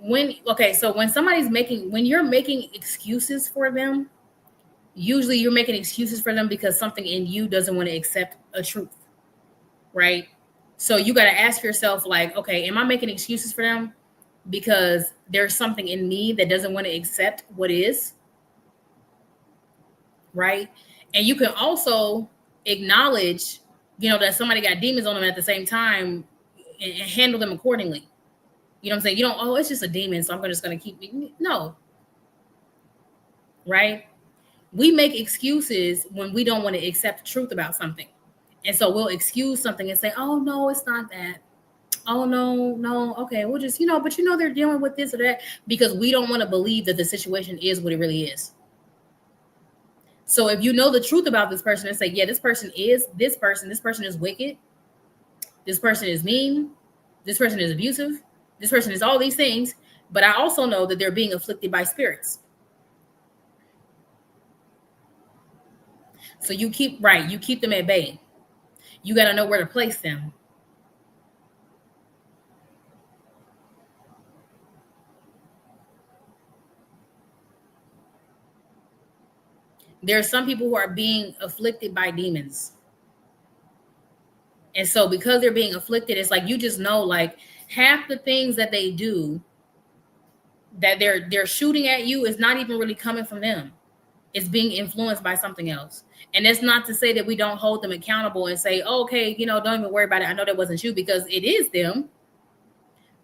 A: When you're making excuses for them, usually you're making excuses for them because something in you doesn't want to accept a truth, right? So you got to ask yourself, like, okay, am I making excuses for them because there's something in me that doesn't want to accept what is, right? And you can also acknowledge, that somebody got demons on them at the same time, and handle them accordingly. You know what I'm saying? You don't, oh, it's just a demon, so I'm just going to keep. No, right? We make excuses when we don't want to accept the truth about something. And so we'll excuse something and say, oh, no, it's not that. Oh, no, okay, we'll just, but they're dealing with this or that, because we don't want to believe that the situation is what it really is. So if you know the truth about this person and say, yeah, this person is wicked, this person is mean, this person is abusive, this person is all these things, but I also know that they're being afflicted by spirits. So you keep them at bay. You got to know where to place them. There are some people who are being afflicted by demons. And so because they're being afflicted, it's like, you just know, like, half the things that they do that they're shooting at you is not even really coming from them. It's being influenced by something else. And that's not to say that we don't hold them accountable and say, oh, okay, don't even worry about it. I know that wasn't you, because it is them.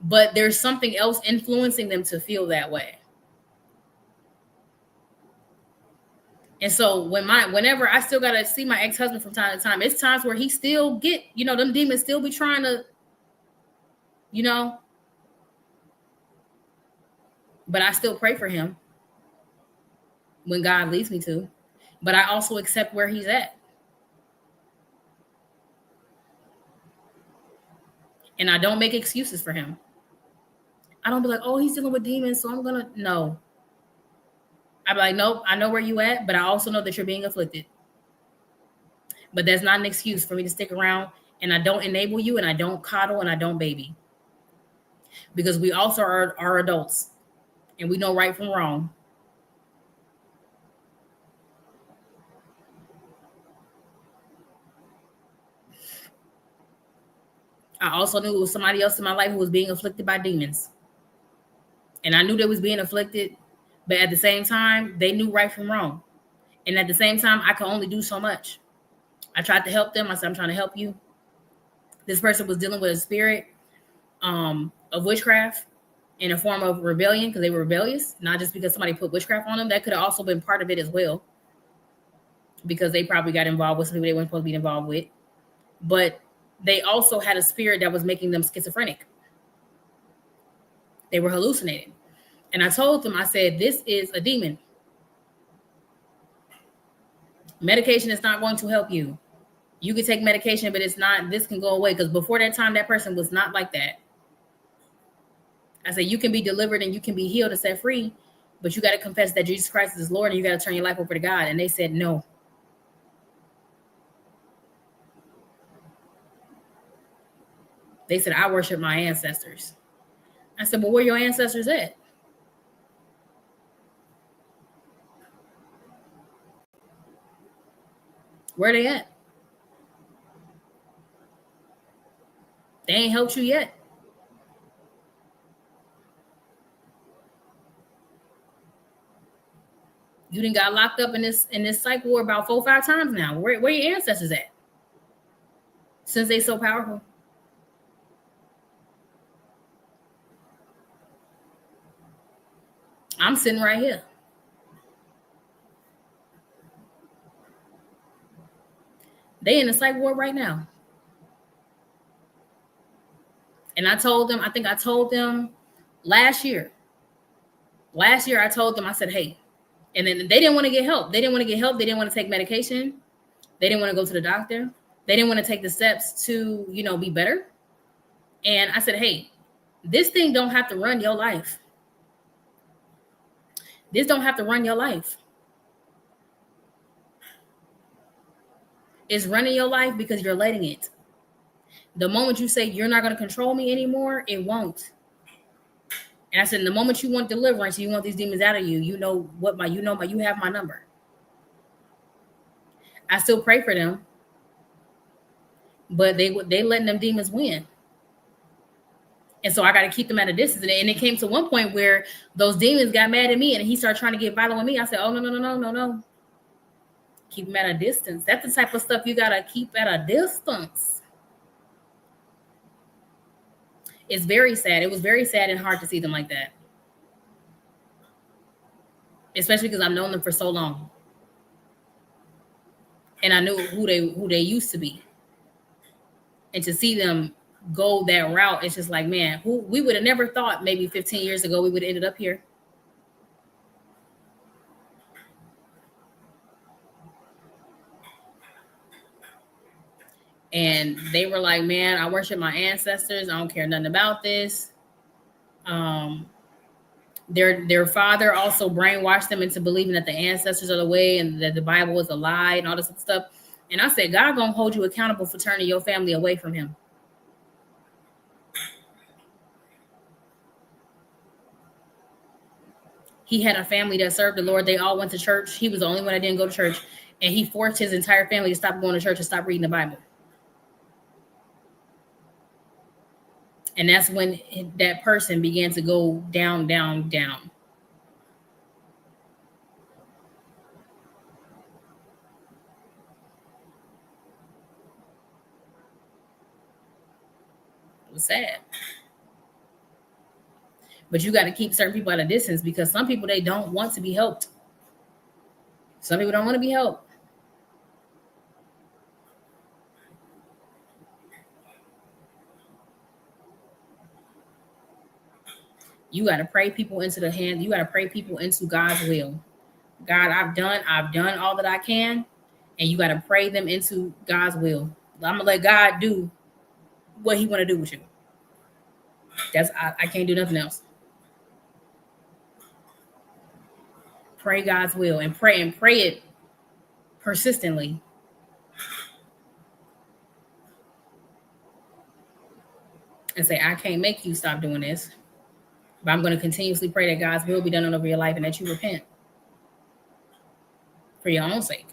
A: But there's something else influencing them to feel that way. And so whenever I still gotta see my ex-husband from time to time, it's times where he still get, them demons still be trying to, but I still pray for him when God leads me to. But I also accept where he's at. And I don't make excuses for him. I don't be like, oh, he's dealing with demons, so I'm gonna, no. I'm like, nope, I know where you at, but I also know that you're being afflicted. But that's not an excuse for me to stick around, and I don't enable you, and I don't coddle, and I don't baby. Because we also are adults, and we know right from wrong. I also knew it was somebody else in my life who was being afflicted by demons. And I knew they was being afflicted, but at the same time, they knew right from wrong. And at the same time, I could only do so much. I tried to help them. I said, I'm trying to help you. This person was dealing with a spirit of witchcraft in a form of rebellion, because they were rebellious, not just because somebody put witchcraft on them. That could have also been part of it as well, because they probably got involved with something they weren't supposed to be involved with. But they also had a spirit that was making them schizophrenic. They were hallucinating. And I told them, I said, this is a demon. Medication is not going to help you. You can take medication, but this can go away. Because before that time, that person was not like that. I said, you can be delivered and you can be healed and set free, but you got to confess that Jesus Christ is Lord, and you got to turn your life over to God. And they said, no. They said, I worship my ancestors. I said, well, where your ancestors at? Where they at? They ain't helped you yet. You done got locked up in this psych ward about 4 or 5 times now. Where your ancestors at? Since they so powerful. I'm sitting right here. They in the psych ward right now. And I told them, I think I told them last year. Last year I told them, I said, hey, and then they didn't want to get help. They didn't want to get help. They didn't want to take medication. They didn't want to go to the doctor. They didn't want to take the steps to, be better. And I said, hey, this thing don't have to run your life. This don't have to run your life. It's running your life because you're letting it. The moment you say you're not going to control me anymore, it won't. And I said, the moment you want deliverance, you want these demons out of you, you have my number. I still pray for them, but they letting them demons win. And so I got to keep them at a distance. And it came to one point where those demons got mad at me and he started trying to get violent with me. I said, oh, no. Keep them at a distance. That's the type of stuff you got to keep at a distance. It's very sad. It was very sad and hard to see them like that. Especially because I've known them for so long. And I knew who they used to be. And to see them go that route, it's just like, man, we would have never thought maybe 15 years ago we would have ended up here. And they were like, man, I worship my ancestors. I don't care nothing about this. Their father also brainwashed them into believing that the ancestors are the way and that the Bible is a lie and all this stuff. And I said, God gonna hold you accountable for turning your family away from him. He had a family that served the Lord. They all went to church. He was the only one that didn't go to church. And he forced his entire family to stop going to church and stop reading the Bible. And that's when that person began to go down, down, down. It was sad. But you got to keep certain people at a distance because some people, they don't want to be helped. Some people don't want to be helped. You got to pray people into the hand. You got to pray people into God's will. God, I've done all that I can. And you got to pray them into God's will. I'm going to let God do what he want to do with you. I can't do nothing else. Pray God's will and pray it persistently. And say, I can't make you stop doing this. But I'm going to continuously pray that God's will be done over your life and that you repent for your own sake.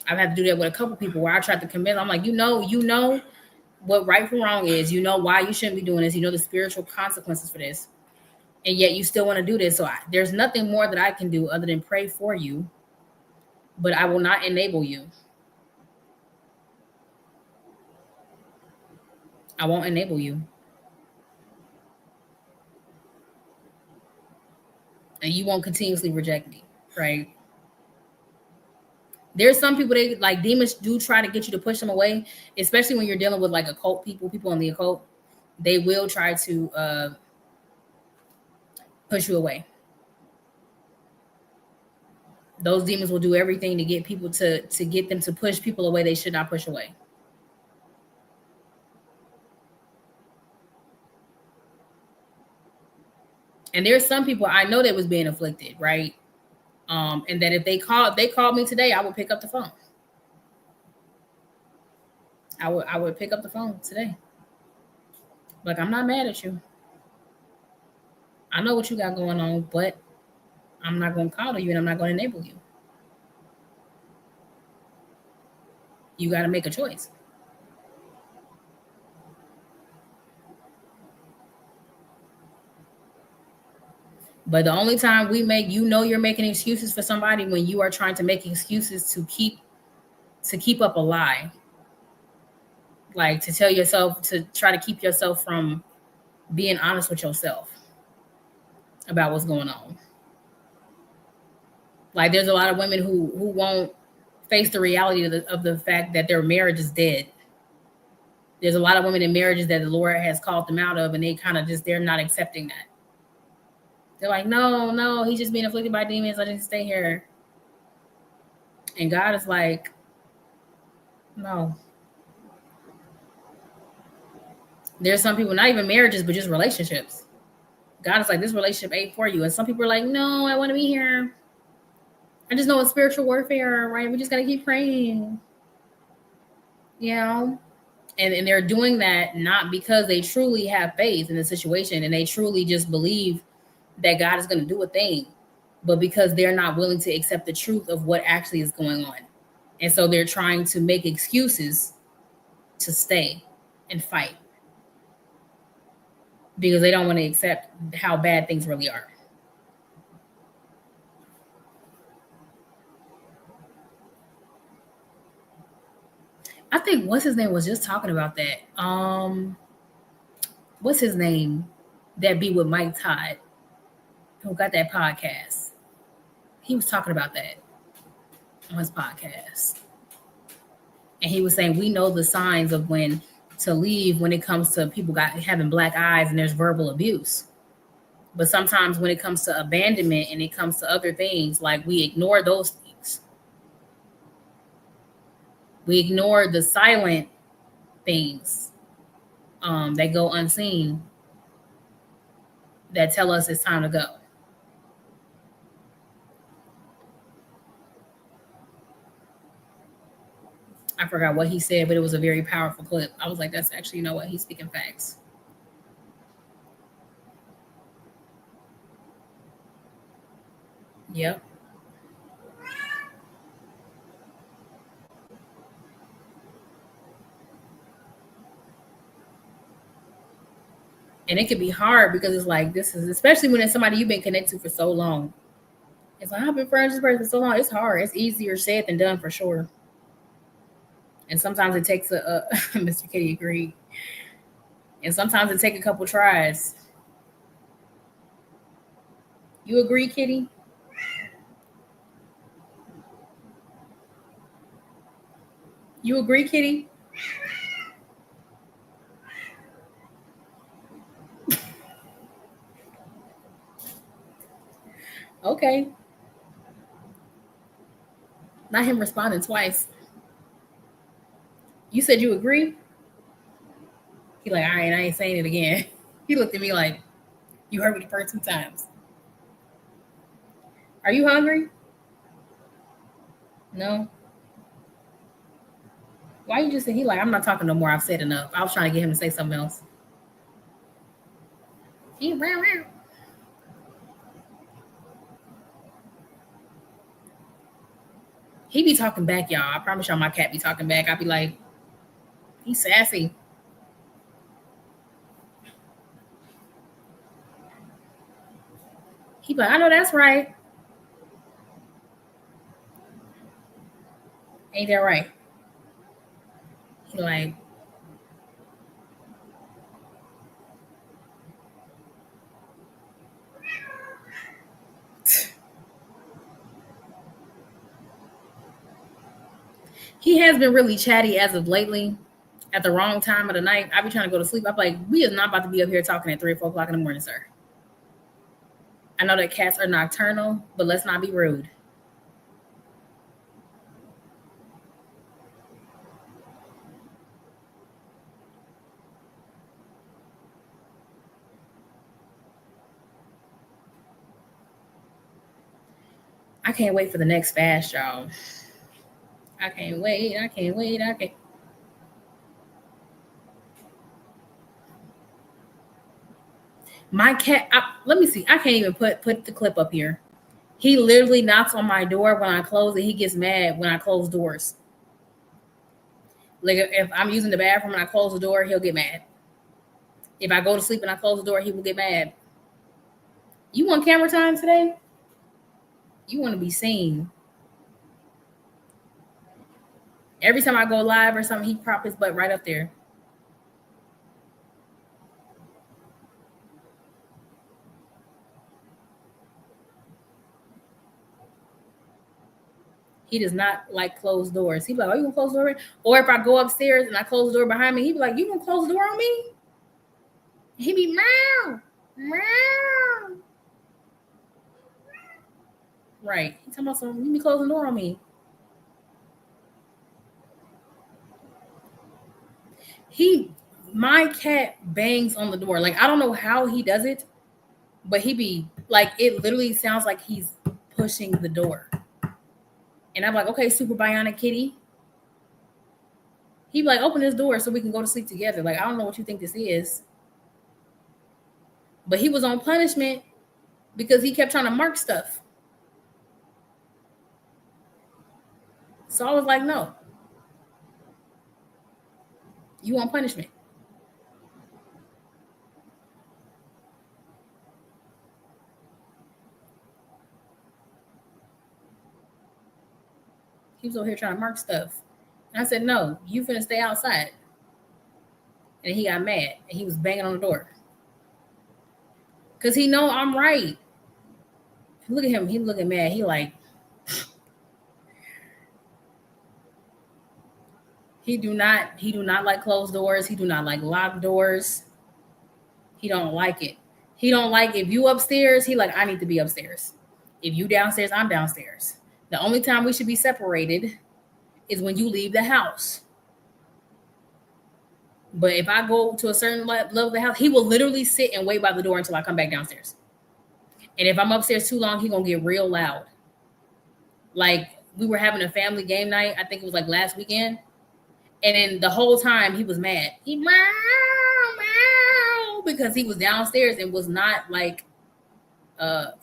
A: I've had to do that with a couple people where I tried to convince. I'm like, you know what right from wrong is. You know why you shouldn't be doing this. You know the spiritual consequences for this. And yet you still want to do this. So there's nothing more that I can do other than pray for you. But I will not enable you. I won't enable you. And you won't continuously reject me, right? There's some people, they like demons do try to get you to push them away, especially when you're dealing with like occult people in the occult. They will try to push you away. Those demons will do everything to get people to get them to push people away they should not push away. And there's some people I know that was being afflicted, right? And that if they called me today, I would pick up the phone. I would pick up the phone today. Like, I'm not mad at you. I know what you got going on, but I'm not going to call you and I'm not going to enable you. You got to make a choice. But the only time you're making excuses for somebody when you are trying to make excuses to keep up a lie. Like to tell yourself, to try to keep yourself from being honest with yourself about what's going on. Like there's a lot of women who won't face the reality of the fact that their marriage is dead. There's a lot of women in marriages that the Lord has called them out of, and they kind of they're not accepting that. They're like, no, no, he's just being afflicted by demons. I just stay here. And God is like, no. There's some people, not even marriages, but just relationships. God is like, this relationship ain't for you. And some people are like, no, I want to be here. I just know it's spiritual warfare, right? We just got to keep praying. You know? And they're doing that not because they truly have faith in the situation and they truly just believe that God is going to do a thing, but because they're not willing to accept the truth of what actually is going on. And so they're trying to make excuses to stay and fight because they don't want to accept how bad things really are. I think what's his name was just talking about that. What's his name that be with Mike Todd, who got that podcast? He was talking about that on his podcast. And he was saying we know the signs of when to leave when it comes to people having black eyes and there's verbal abuse. But sometimes when it comes to abandonment and it comes to other things, like we ignore those things. We ignore the silent things that go unseen that tell us it's time to go. I forgot what he said, but it was a very powerful clip. I was like, that's actually, you know what? He's speaking facts. Yep. And it could be hard because it's like, this is, especially when it's somebody you've been connected to for so long. It's like, I've been friends with this person for so long. It's hard. It's easier said than done for sure. And sometimes it takes Mr. Kitty agreed. And sometimes it takes a couple tries. You agree, Kitty? You agree, Kitty? Okay. Not him responding twice. You said you agree? He like, all right, I ain't saying it again. He looked at me like, you heard me the first 2 times. Are you hungry? No. Why you just say he like, I'm not talking no more. I've said enough. I was trying to get him to say something else. He be talking back, y'all. I promise y'all my cat be talking back. I be like, he's sassy. He be like, I know that's right. Ain't that right? He like, he has been really chatty as of lately. At the wrong time of the night, I be trying to go to sleep. I'm like, we is not about to be up here talking at 3 or 4 o'clock in the morning, sir. I know that cats are nocturnal, but let's not be rude. I can't wait for the next fast, y'all. I can't wait. I can't wait. I can't. My cat. Let me see. I can't even put the clip up here. He literally knocks on my door when I close it. He gets mad when I close doors. Like if I'm using the bathroom and I close the door, he'll get mad. If I go to sleep and I close the door, he will get mad. You want camera time today? You want to be seen. Every time I go live or something, he prop his butt right up there. He does not like closed doors. He be like, "Oh, you gonna close the door?" Or if I go upstairs and I close the door behind me, he be like, "You gonna close the door on me?" He be meow, meow. Right. He talking about something. You be closing the door on me. My cat bangs on the door. Like I don't know how he does it, but he be like it literally sounds like he's pushing the door. And I'm like, okay, super bionic kitty. He be like, open this door so we can go to sleep together. Like, I don't know what you think this is. But he was on punishment because he kept trying to mark stuff. So I was like, no. You on punishment. He was over here trying to mark stuff. And I said, no, you finna stay outside. And he got mad and he was banging on the door. Cause he know I'm right. Look at him. He looking mad. He do not like closed doors. He do not like locked doors. He don't like it. He don't like if you upstairs, he like, I need to be upstairs. If you downstairs, I'm downstairs. The only time we should be separated is when you leave the house. But if I go to a certain level of the house, he will literally sit and wait by the door until I come back downstairs. And if I'm upstairs too long, he gonna get real loud. Like we were having a family game night. I think it was like last weekend. And then the whole time he was mad. He meow, meow, because he was downstairs and was not like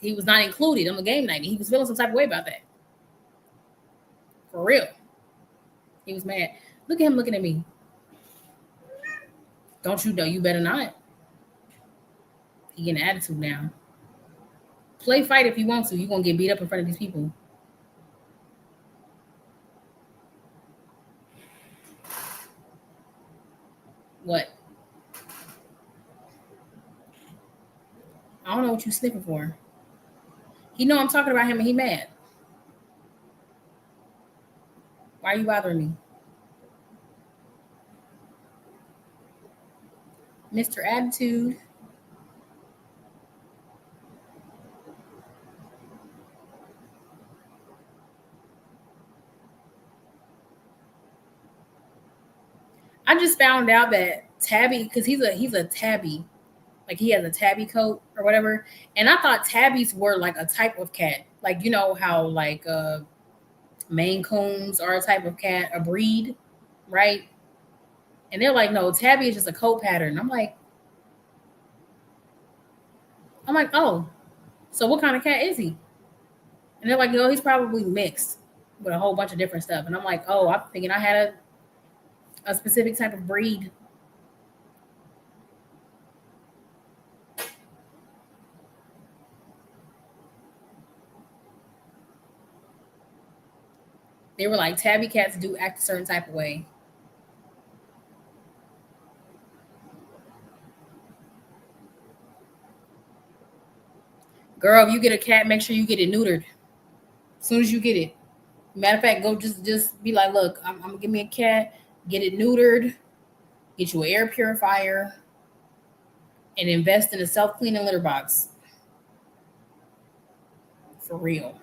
A: he was not included on the game night. He was feeling some type of way about that. For real. He was mad. Look at him looking at me. Don't you know? You better not. He getting an attitude now. Play fight if you want to. You're going to get beat up in front of these people. What? I don't know what you sniffing for. He know I'm talking about him and he mad. Why are you bothering me? Mr. Attitude. I just found out that Tabby, because he's a tabby, like he has a tabby coat or whatever. And I thought tabbies were like a type of cat, like you know how like Maine Coons are a type of cat, a breed, right? And they're like, no, tabby is just a coat pattern. I'm like, oh, so what kind of cat is he? And they're like, no, he's probably mixed with a whole bunch of different stuff. And I'm like, oh, I'm thinking I had a specific type of breed. They were like, tabby cats do act a certain type of way. Girl, if you get a cat, make sure you get it neutered as soon as you get it. Matter of fact, go just be like, look, I'm gonna give me a cat, get it neutered, get you an air purifier, and invest in a self cleaning litter box. For real,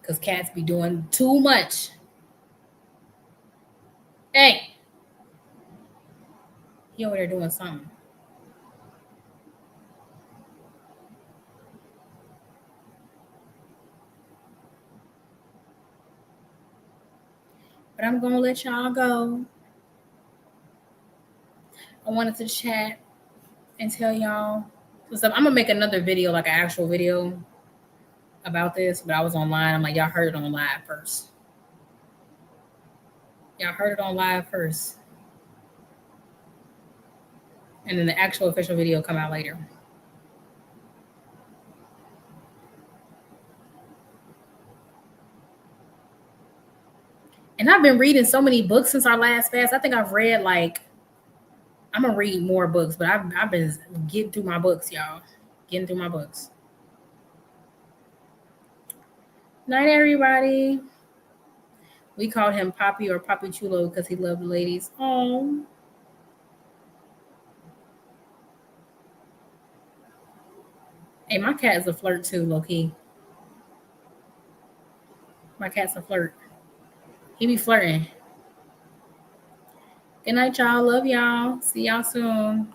A: because cats be doing too much. Hey, he over there doing something. But I'm gonna let y'all go. I wanted to chat and tell y'all. So I'm gonna make another video, like an actual video about this. But I was online. I'm like, y'all heard it on live first. Y'all heard it on live first, and then the actual official video come out later. And I've been reading so many books since our last fast. I think I've read like I'm gonna read more books, but I've been getting through my books, y'all. Getting through my books. Night, everybody. We called him Poppy or Poppy Chulo because he loved ladies. Oh. Hey, my cat is a flirt too, low key. My cat's a flirt. He be flirting. Good night, y'all. Love y'all. See y'all soon.